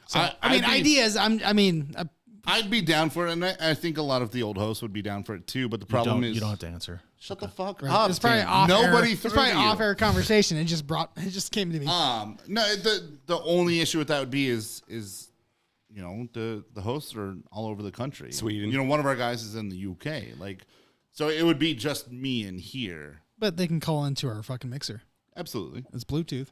So I mean, ideas. I'd be down for it, and I think a lot of the old hosts would be down for it too. But the problem is, you don't have to answer. shut the fuck Right. up. It's probably Tim. off Nobody air. threw It's probably to you. off air conversation. It just came to me. No, the only issue with that would be is you know the hosts are all over the country. Sweden. You know, one of our guys is in the UK. Like, so it would be just me in here. But they can call into our fucking mixer. Absolutely. It's Bluetooth.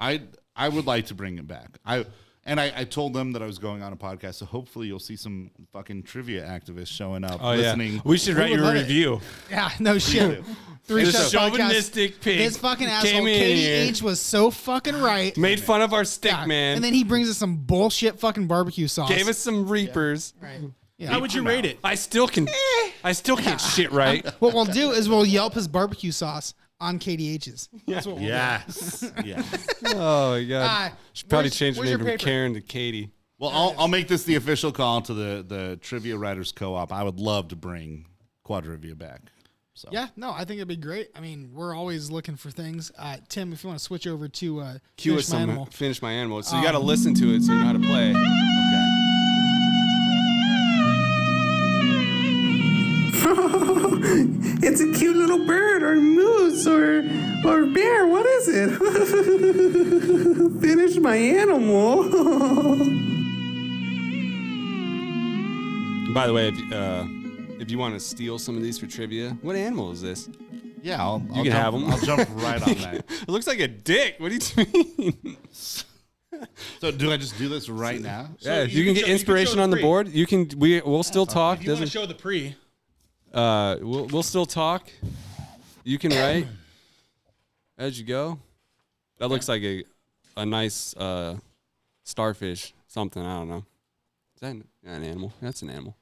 I would like to bring it back. I told them that I was going on a podcast, so hopefully you'll see some fucking trivia activists showing up, Oh listening. yeah. We should write would you a love it. review. Yeah, no shit. Three This Shot Podcast. chauvinistic pig This fucking asshole, came in here, KDH, was so fucking right. made fun of our stick Yeah. man, And then he brings us some bullshit fucking barbecue sauce. gave us some reapers. Right. Yeah. How would you rate it? I still can't shit right. What we'll do is we'll Yelp his barbecue sauce on KDH's. That's what we'll Yes. Yes. Oh my god. Should probably change the where's name your from paper? Karen to Katie. Well, I'll make this the official call to the Trivia Writers Co-op. I would love to bring Quadrivia back. So. Yeah, no, I think it'd be great. I mean, we're always looking for things. Tim, if you want to switch over to Finish My Animal. So you got to listen to it so you know how to play. Okay. It's a cute little bird or moose or bear. What is it? Finish my animal. By the way, if you want to steal some of these for trivia, what animal is this? Yeah, I'll you can have them. I'll jump right on that. It looks like a dick. What do you mean? So do I just do this right now? Yeah, you can get inspiration on the board. You can. We'll still talk. If you want to show the pre. We'll still talk. You can write as you go. That looks like a nice starfish. Something, I don't know. Is that an animal? That's an animal.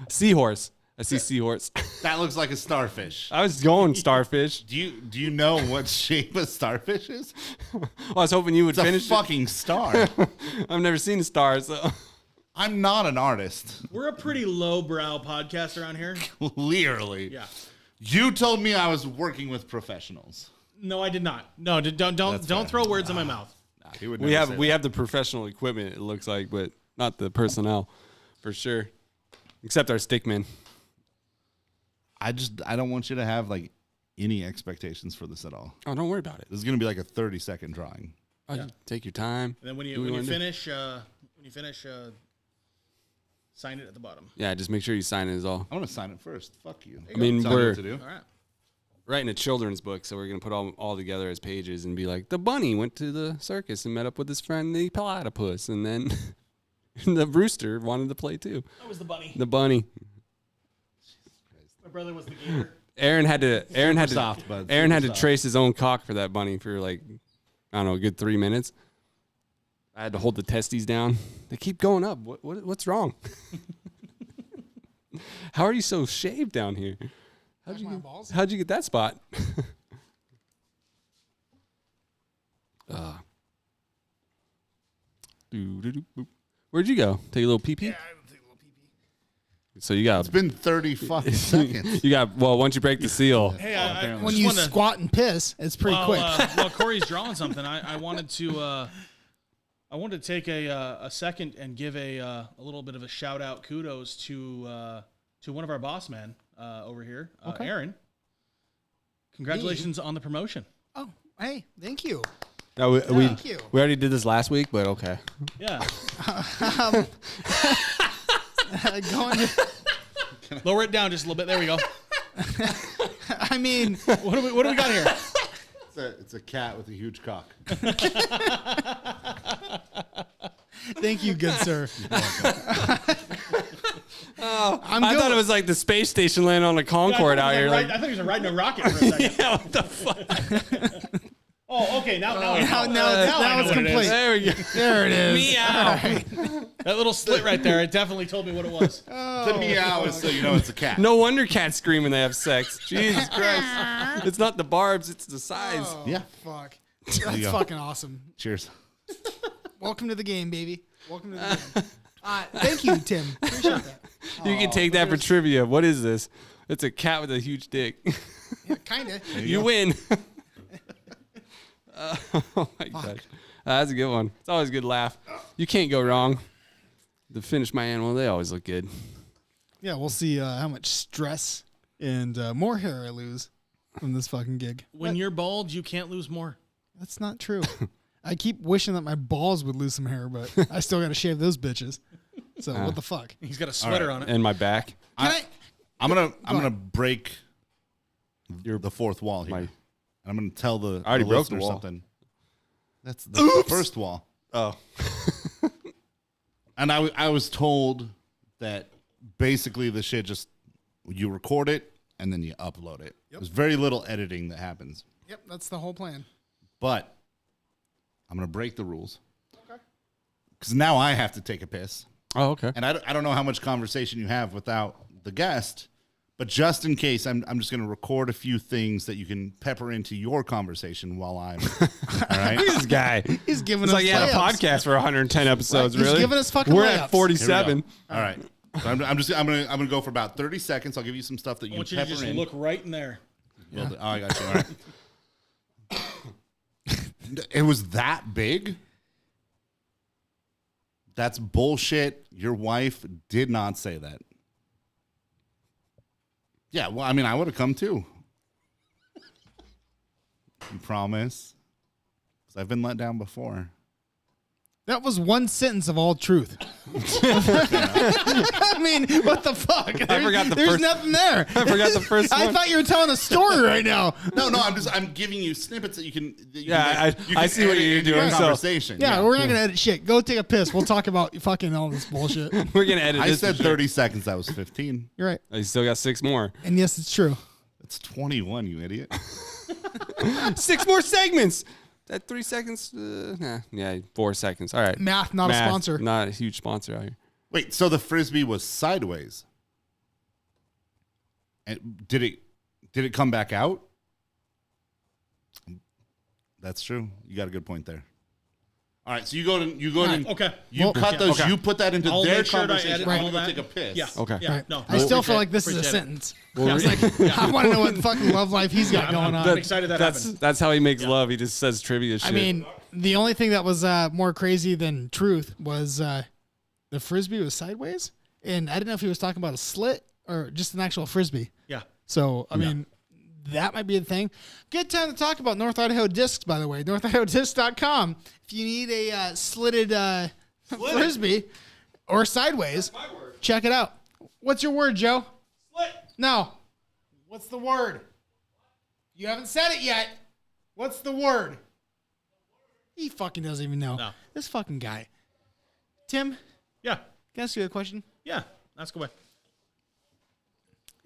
Seahorse. I see seahorse. That looks like a starfish. I was going starfish. Do you know what shape a starfish is? Well, I was hoping you would finish. It's a fucking star. I've never seen a star, so. I'm not an artist. We're a pretty lowbrow podcast around here. Clearly. Yeah. You told me I was working with professionals. No, I did not. No, don't throw words in my mouth. Nah, we have the professional equipment, it looks like, but not the personnel, for sure. Except our stickman. I don't want you to have like any expectations for this at all. Oh, don't worry about it. This is gonna be like a 30-second drawing. Oh, yeah. Take your time. And then when you finish, sign it at the bottom. Yeah, just make sure you sign it is all. I'm gonna sign it first. Fuck you. I mean, we're to do. All right. Writing a children's book, so we're gonna put all together as pages and be like, the bunny went to the circus and met up with his friend the platypus, and then the rooster wanted to play too. That was the bunny. The bunny. My brother was the gator. Aaron had to trace his own cock for that bunny for like, I don't know, a good 3 minutes. I had to hold the testes down. They keep going up. What's wrong? How are you so shaved down here? How'd you get that spot? Where'd you go? Take a little pee-pee? Yeah, I would take a little pee-pee. So you got. It's been 30 fucking seconds. You got. Well, once you break the seal. Hey, when you squat and piss, it's pretty quick. While Corey's drawing something, I wanted to take a second and give a little bit of a shout out, kudos to one of our boss men over here, Aaron. Congratulations on the promotion. Oh, hey, thank you. No, we already did this last week, but okay. Yeah. Lower it down just a little bit. There we go. I mean, what do we got here? It's a cat with a huge cock. Thank you, good sir. I thought it was like the space station landing on a Concorde out here. I thought he was riding a rocket for a second. Yeah, what the fuck? Oh, okay. Now it's complete. There we go. There it is. Meow. Right. That little slit right there, it definitely told me what it was. The meow is so you know it's a cat. No wonder cats scream when they have sex. Jesus Christ. It's not the barbs, it's the size. Oh, yeah. Fuck. That's fucking awesome. Cheers. Welcome to the game, baby. Welcome to the game. Thank you, Tim. Appreciate that. You can take that for trivia. What is this? It's a cat with a huge dick. Yeah, kind of. You win. Oh my gosh. That's a good one. It's always a good laugh. You can't go wrong. To finish my animal, they always look good. Yeah, we'll see how much stress and more hair I lose from this fucking gig. When you're bald, you can't lose more. That's not true. I keep wishing that my balls would lose some hair, but I still got to shave those bitches. So what the fuck? He's got a sweater on it. And my back. I'm gonna break the fourth wall here. I'm gonna tell the I already broke the listener wall. something. That's the first wall. Oh. And I was told that basically the shit just you record it and then you upload it. Yep. There's very little editing that happens. Yep, that's the whole plan. But I'm gonna break the rules. Okay. Because now I have to take a piss. Oh, okay. And I don't know how much conversation you have without the guest, But just in case, I'm just going to record a few things that you can pepper into your conversation while I'm. All right. Look at this guy. He's giving it's us like he had a podcast for 110 episodes. He's really? giving us fucking We're layups. at 47. All right. So I'm gonna go for about 30 seconds. I'll give you some stuff that you I want can you to pepper just in. look right in there. Oh, I got you. All right. It was that big? That's bullshit. Your wife did not say that. Yeah, well, I mean, I would have come too. You promise? Because I've been let down before. That was one sentence of all truth. I mean, what the fuck? I forgot the There's first. nothing there. I forgot the first one. I thought you were telling a story right now. No, I'm giving you snippets that you can. I see what you're doing. Conversation. Yeah, we're not gonna edit shit. Go take a piss. We'll talk about fucking all this bullshit. We're gonna edit. I this said for 30 seconds. That was 15. You're right. You still got 6 more. And yes, it's true. It's 21. You idiot. 6 more segments. That 3 seconds. Yeah, 4 seconds. All right. Math, not a sponsor. Not a huge sponsor out here. Wait, so the frisbee was sideways, and did it come back out? That's true. You got a good point there. All right, so you go to Okay. You cut those. Okay. You put that into I'll their make sure that I conversation. edit I'm all gonna that. take a piss. Yeah. Okay. Yeah. Right. No. I still feel appreciate- like this is a appreciate it. sentence. I was like, I want to know what fucking love life he's got going on. I'm excited that happened. That's how he makes love. He just says trivia shit. I mean, the only thing that was more crazy than truth was the frisbee was sideways, and I didn't know if he was talking about a slit or just an actual frisbee. Yeah. So I mean, that might be the thing. Good time to talk about North Idaho discs, by the way. NorthIdahoDiscs.com. If you need a slitted frisbee or sideways, check it out. What's your word, Joe? Slit. No. What's the word? You haven't said it yet. What's the word? He fucking doesn't even know. No. This fucking guy. Tim, Yeah. can I ask you a question? Yeah. That's good.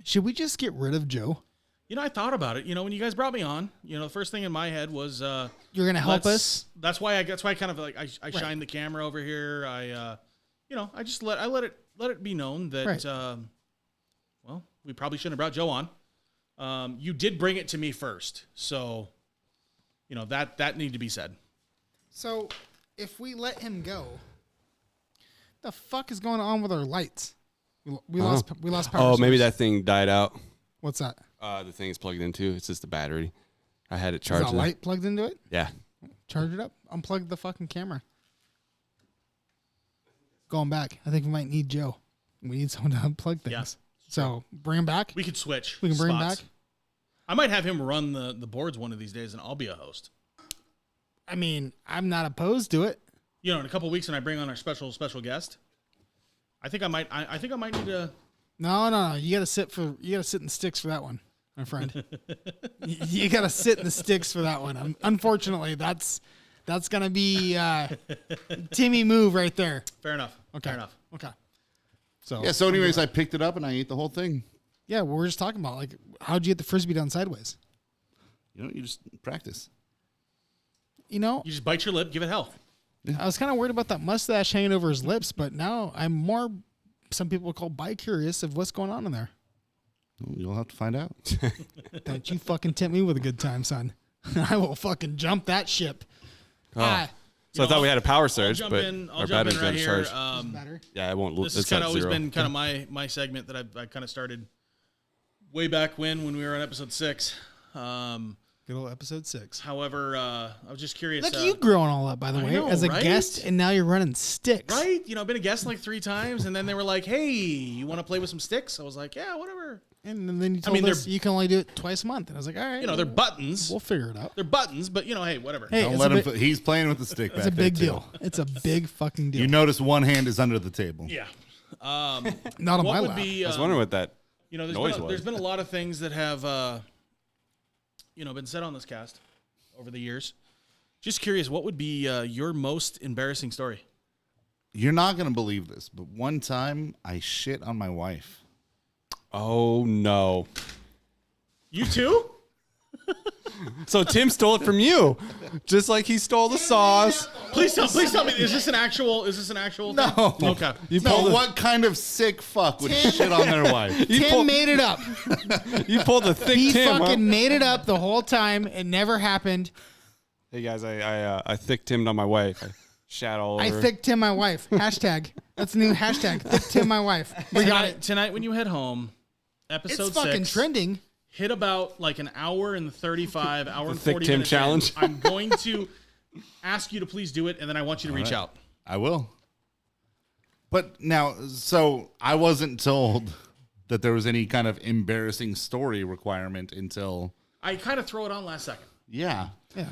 Should we just get rid of Joe? You know, I thought about it. You know, when you guys brought me on, you know, the first thing in my head was You're gonna help us. That's why I kind of like I shined the camera over here. I I just let it be known that Right. Well, we probably shouldn't have brought Joe on. You did bring it to me first, so you know that needed to be said. So, if we let him go, the fuck is going on with our lights? We lost power. oh, maybe source. that thing died out. What's that? The thing is plugged into. It's just the battery. I had it Is charged. that light plugged into it? Yeah. Charge it up. Unplug the fucking camera. Going back. I think we might need Joe. We need someone to unplug things. Yeah. So bring him back. We could switch. We can bring him spots. back. I might have him run the boards one of these days, and I'll be a host. I mean, I'm not opposed to it. You know, in a couple of weeks, when I bring on our special guest, I think I might need to. No. You gotta sit in the sticks for that one, my friend. you gotta sit in the sticks for that one. Unfortunately, that's gonna be Timmy move right there. Fair enough. Okay. Fair enough. Okay. So Yeah. So, anyways, I picked it up and I ate the whole thing. yeah, we're just talking about like how'd you get the frisbee down sideways? You know, you just practice. You know, You just bite your lip, give it hell. I was kind of worried about that mustache hanging over his lips, but now I'm more. Some people call bi-curious of what's going on in there. You'll have to find out. Don't you fucking tempt me with a good time, son. I will fucking jump that ship. Oh. Ah, So I thought we had a power surge, I'll but jump our in battery's right got here. charged. better. Yeah, it won't. This has kind of always been kind of my segment that I kind of started way back when we were on episode 6. Good old episode 6. However, I was just curious. Look at you growing all up, by the I way, know, as a right? guest, and now you're running sticks. Right? You know, I've been a guest like 3 times, and then they were like, "Hey, you want to play with some sticks?" I was like, "Yeah, whatever." And then you told us you can only do it twice a month, and I was like, all right, You know, they're buttons. we'll figure it out. They're buttons, but you know, hey, whatever. Hey, Don't it's let a him. big- He's playing with the stick. It's a big deal. It's a big fucking deal. You notice one hand is under the table. Yeah. Not on What my would lap. be? I was wondering what that. You know, noise was. there's been a lot of things that have, been said on this cast over the years. Just curious, what would be your most embarrassing story? You're not gonna believe this, but one time I shit on my wife. Oh no! You too? So Tim stole it from you, just like he stole the sauce. Please tell me. Is this an actual? No. Thing? Okay. What kind of sick fuck would shit on their wife? Tim made it up. You pulled the thick He Tim. fucking made it up the whole time. It never happened. Hey guys, I thick Tim'd on my wife. I shat all over. I thick Tim my wife. Hashtag. That's the new hashtag. Thick Tim my wife. We got it. Tonight when you head home, episode It's fucking 6. trending. Hit about like an hour and 35, hour and 40 Thick Tim minutes challenge. I'm going to ask you to please do it, and then I want you to reach out. I will. But now, so I wasn't told that there was any kind of embarrassing story requirement until... I kind of throw it on last second. Yeah. Yeah.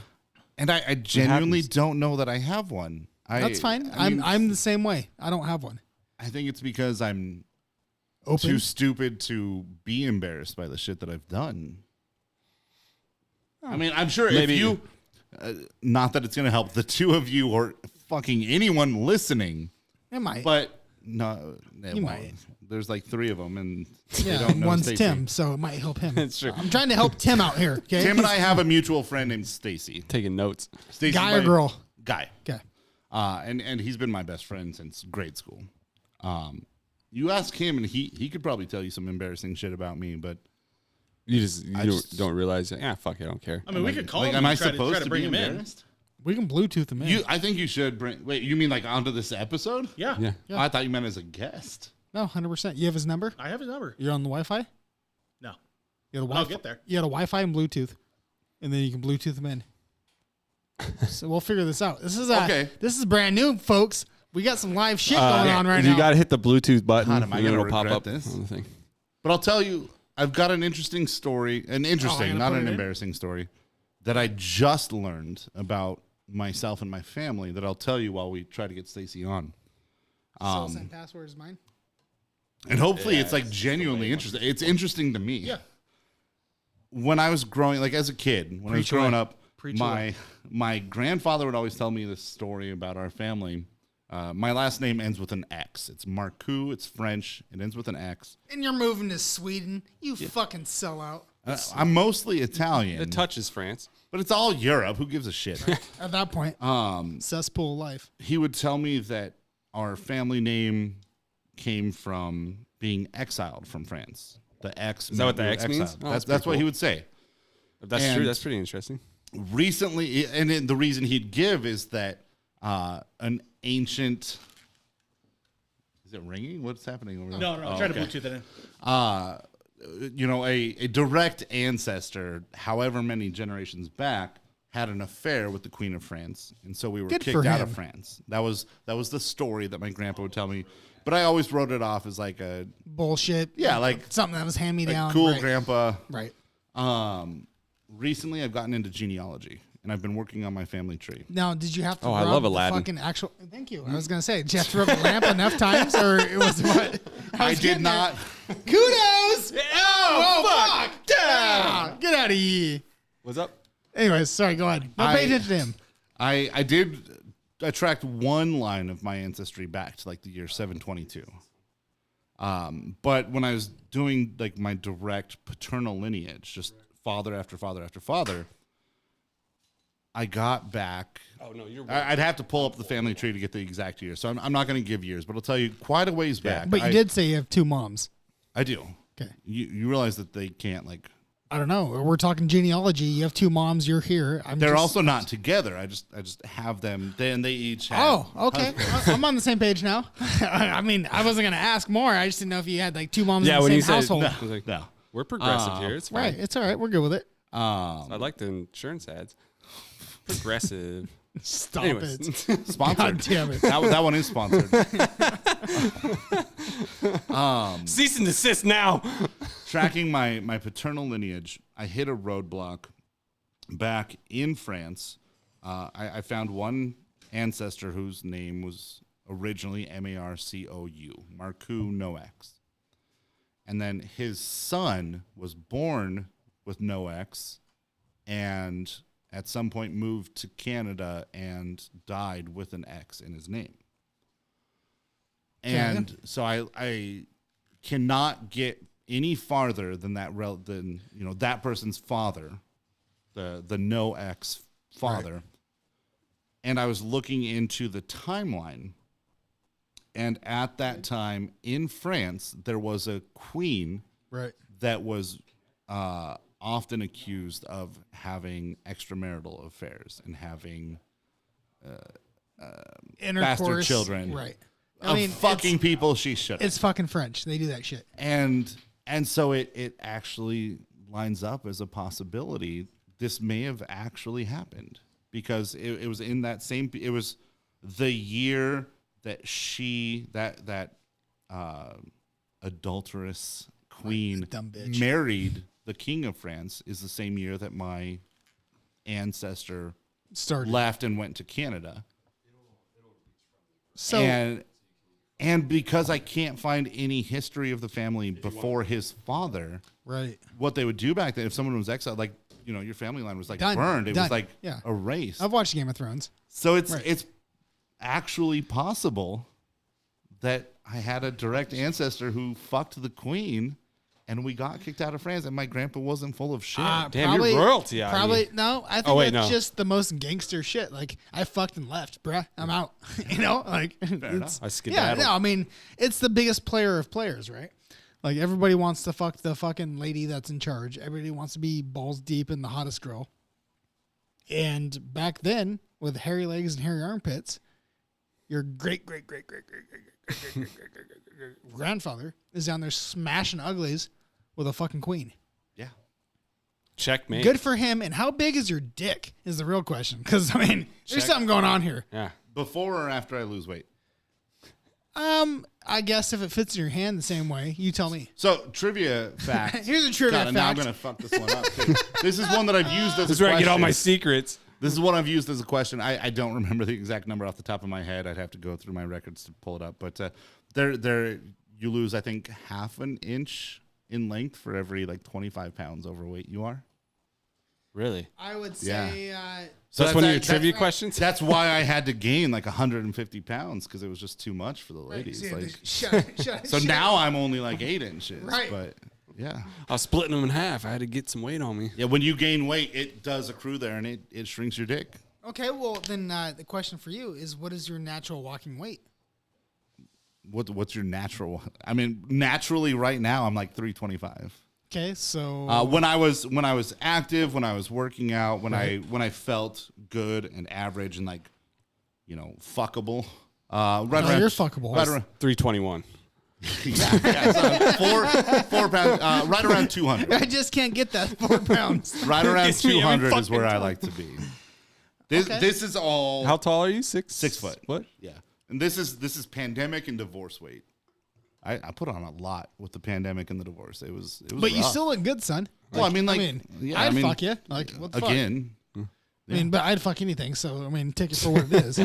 And I genuinely don't know that I have one. That's fine. I'm the same way. I don't have one. I think it's because I'm Open. too stupid to be embarrassed by the shit that I've done. I mean, I'm sure Maybe. if you, not that it's going to help the two of you or fucking anyone listening, It might. but no, it You won't. might. There's like 3 of them, and yeah, they don't know one's Stacy. Tim, so it might help him. It's true. I'm trying to help Tim out here. Okay. Tim and I have a mutual friend named Stacy. Taking notes. Stacy's Guy or my- girl? Guy. Okay. And he's been my best friend since grade school. You ask him, and he could probably tell you some embarrassing shit about me, but You I just- don't realize. Yeah, fuck it, I don't care. I mean, we could call like, him am I and try supposed to to bring be him in. embarrassed? We can Bluetooth him in. I think you should bring. Wait, you mean like onto this episode? Yeah. Yeah. Oh, I thought you meant as a guest. No, 100%. You have his number? I have his number. You're on the Wi-Fi? No. You have the I'll Wi-Fi? get there. You got a Wi-Fi and Bluetooth, and then you can Bluetooth them in. So we'll figure this out. This is Okay. This is brand new, folks. We got some live shit going on right now. You got to hit the Bluetooth button, God, am I and then gonna it'll pop regret up this? on the thing. But I'll tell you, I've got an interesting story. Not an embarrassing story, that I just learned about myself and my family that I'll tell you while we try to get Stacy on. Still the same password as mine. And hopefully it's like genuinely interesting. It's interesting to me. Yeah. When I was growing, like as a kid, when I was Preach growing away. up, Preach my grandfather would always tell me this story about our family. My last name ends with an X. It's Marcoux. It's French. It ends with an X. And you're moving to Sweden. You fucking sellout. I'm mostly Italian. It touches France. But it's all Europe. Who gives a shit? At that point, cesspool of life. He would tell me that our family name came from being exiled from France. The X. Is that what the X means? Oh, that's that's pretty what he cool. would say. If that's And- true, that's pretty interesting. Recently, and then the reason he'd give is that an ancient. Is it ringing? What's happening over there? No, Oh, try to okay. Bluetooth it in. A direct ancestor, however many generations back, had an affair with the Queen of France, and so we were Good for kicked out of him. France. That was the story that my grandpa would tell me, but I always wrote it off as like a Bullshit. like something that was hand me down. cool right. grandpa. Right. Recently, I've gotten into genealogy, and I've been working on my family tree. Now, did you have to? Oh, I rub love the Aladdin. Fucking actual. Thank you. I was gonna say, did you have to rub the lamp enough times, or it was what? I was did getting there. not. Kudos. Oh, fuck! Yeah. Get out of here. What's up? Anyways, sorry. Go ahead. Don't pay attention to him. I did attract one line of my ancestry back to like the year 722. But when I was doing like my direct paternal lineage, just father after father after father, I got back. Oh no, you're. I'd have to pull up the family tree to get the exact year, so I'm not going to give years, but I'll tell you quite a ways back. But you did say you have 2 moms. I do. Okay. You realize that they can't like. I don't know. We're talking genealogy. You have 2 moms. You're here. They're also not together. I just have them. They each have. Oh, okay. I'm on the same page now. I mean, I wasn't gonna ask more. I just didn't know if you had like 2 moms Yeah, in when the you same said household. I was like, No. we're progressive here. It's fine. Right. It's all right. We're good with it. I like the insurance ads. Progressive. Stop Anyways. it. Sponsored. God damn it. That one is sponsored. Cease and desist now. Tracking my paternal lineage, I hit a roadblock back in France. I found one ancestor whose name was originally Marcou, Marcoux no X. And then his son was born with no X and at some point moved to Canada and died with an X in his name. And so I cannot get any farther than that person's father the no X father. Right. And I was looking into the timeline. And at that time in France, there was a queen that was often accused of having extramarital affairs and having bastard children. Right. I mean, fucking people she shouldn't. It's fucking French. They do that shit. And so it actually lines up as a possibility. This may have actually happened because it was in that same. It was the year that that adulterous queen married the king of France. Is the same year that my ancestor left and went to Canada. So. And because I can't find any history of the family before his father, what they would do back then, if someone was exiled, like, you know, your family line was like burned. It was like erased. I've watched Game of Thrones. So it's actually possible that I had a direct ancestor who fucked the queen and we got kicked out of France and my grandpa wasn't full of shit. Damn, you're royalty. No, I think that's just the most gangster shit. Like, I fucked and left, bruh. I'm out. You know, like, I skedaddled. Yeah, no, I mean, it's the biggest player of players, right? Like, everybody wants to fuck the fucking lady that's in charge. Everybody wants to be balls deep in the hottest girl. And back then, with hairy legs and hairy armpits, your great grandfather is down there smashing uglies with a fucking queen. Yeah. Checkmate. Good for him. And how big is your dick is the real question. Because, I mean, there's something going on here. Yeah. Before or after I lose weight? I guess if it fits in your hand the same way, you tell me. So, trivia fact. Here's a trivia fact. Now I'm going to fuck this one up. This is one that I've used as a question. This is where I get all my secrets. This is what I've used as a question. I don't remember the exact number off the top of my head. I'd have to go through my records to pull it up. But you lose, I think, half an inch in length for every, like, 25 pounds overweight you are. Really? I would say... So that's one of your trivia questions? That's why I had to gain, like, 150 pounds, because it was just too much for the ladies. So now I'm only, like, 8 inches. Right. But, yeah. I was splitting them in half. I had to get some weight on me. Yeah, when you gain weight, it does accrue there, and it shrinks your dick. Okay, well, then the question for you is, what is your natural walking weight? What's your natural? I mean, naturally, right now, I'm like 325. Okay, so when I was active, when I was working out, when I felt good and average and, like, you know, fuckable. You're fuckable. Right around 321. So 4 pounds, right around 200. I just can't get that 4 pounds. Right around 200 is where I like to be. This is all. How tall are you? 6 foot. What? Yeah, and this is pandemic and divorce weight. I put on a lot with the pandemic and the divorce. It was. But rough. You still look good, son. Well, I'd fuck you. Like, what the fuck? Again. I mean, but I'd fuck anything. So I mean, take it for what it is.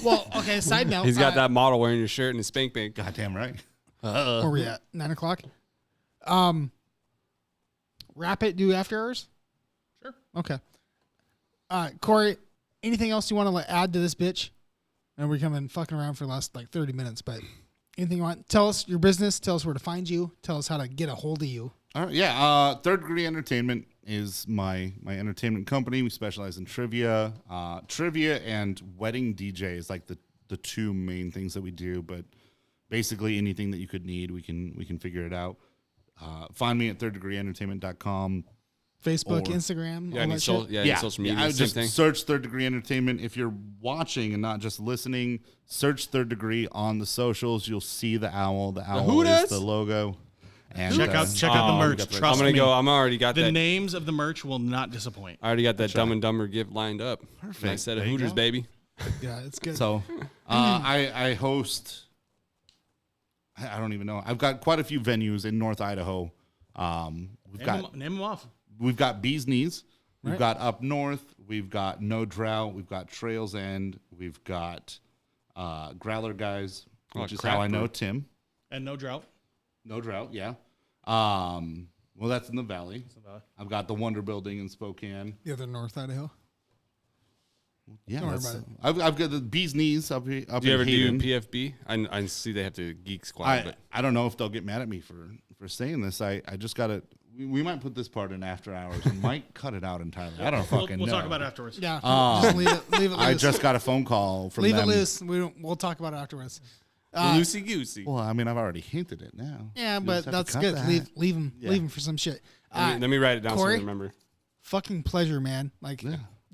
Well, okay. Side note. He's got that model wearing your shirt and his spank bank. Goddamn right. Where we at? 9 o'clock. Wrap it. Do after hours. Sure. Okay. Corey, anything else you want to add to this bitch? And we're coming fucking around for the last like 30 minutes, but anything you want? Tell us your business. Tell us where to find you. Tell us how to get a hold of you. All right, yeah. Third Degree Entertainment is my entertainment company. We specialize in trivia. Trivia and wedding DJ is like the two main things that we do, but basically anything that you could need, we can figure it out. Find me at thirddegreeentertainment.com. Facebook, Instagram, all that shit. Social media. Just search Third Degree Entertainment. If you're watching and not just listening, search Third Degree on the socials. You'll see the owl. The owl is the logo. And check out the merch. Trust me. I'm already got the that. names of the merch will not disappoint. I already got that Dumb and Dumber gift lined up. Perfect. Nice set of Hooters, baby. Yeah, it's good. So I host. I don't even know. I've got quite a few venues in North Idaho. Name them off. We've got Bee's Knees. We've got Up North. We've got No Drought. We've got Trails End. We've got Growler Guys, which is how I know Tim. And No Drought. No Drought, yeah. Well, that's in the Valley. I've got the Wonder Building in Spokane. The other North Idaho. Yeah, I've got the Bee's Knees up here. Do you ever do PFB? I see they have to Geek Squad. I don't know if they'll get mad at me for saying this. I just got We might put this part in after hours and might cut it out entirely. I don't fucking know. We'll talk about it afterwards. Yeah, just leave it loose. I just got a phone call from leave them. Leave it loose. We'll talk about it afterwards. Loosey goosey. Well, I mean, I've already hinted it now. Yeah, but that's good. That. Leave him for some shit. Let me write it down Corey, so I remember. Fucking pleasure, man. Like,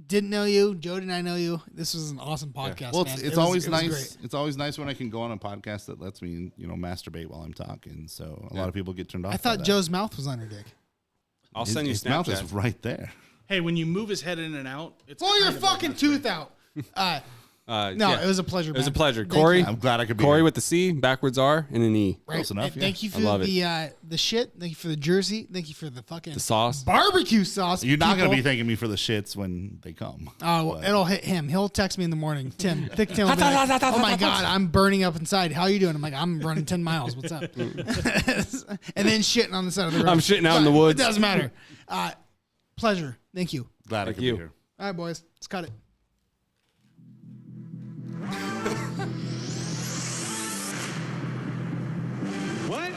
didn't know you. Joe and I know you. This was an awesome podcast. Well, man. it's always nice. It's always nice when I can go on a podcast that lets me, masturbate while I'm talking. So a lot of people get turned off. I thought Joe's mouth was on her dick. I'll send you his Snapchat. mouth is right there. Hey, when you move his head in and out, it's pull your fucking tooth out. It was a pleasure. It was a man. pleasure, Thank Corey. you. I'm glad I could be Corey here. with the C, backwards R, and an E. Right. Close enough, And yeah. Thank you for love the shit. Thank you for the jersey. Thank you for the fucking sauce, barbecue sauce. You're not going to people. be thanking me for the shits when they come. Oh, well, it'll hit him. He'll text me in the morning. Thick Tim will be like, oh my God, I'm burning up inside. How you doing? I'm like, I'm running 10 miles. What's up? And then shitting on the side of the road. I'm shitting out in the woods. It doesn't matter. Pleasure. Thank you. Glad I could be here. All right, boys. Let's cut it. What?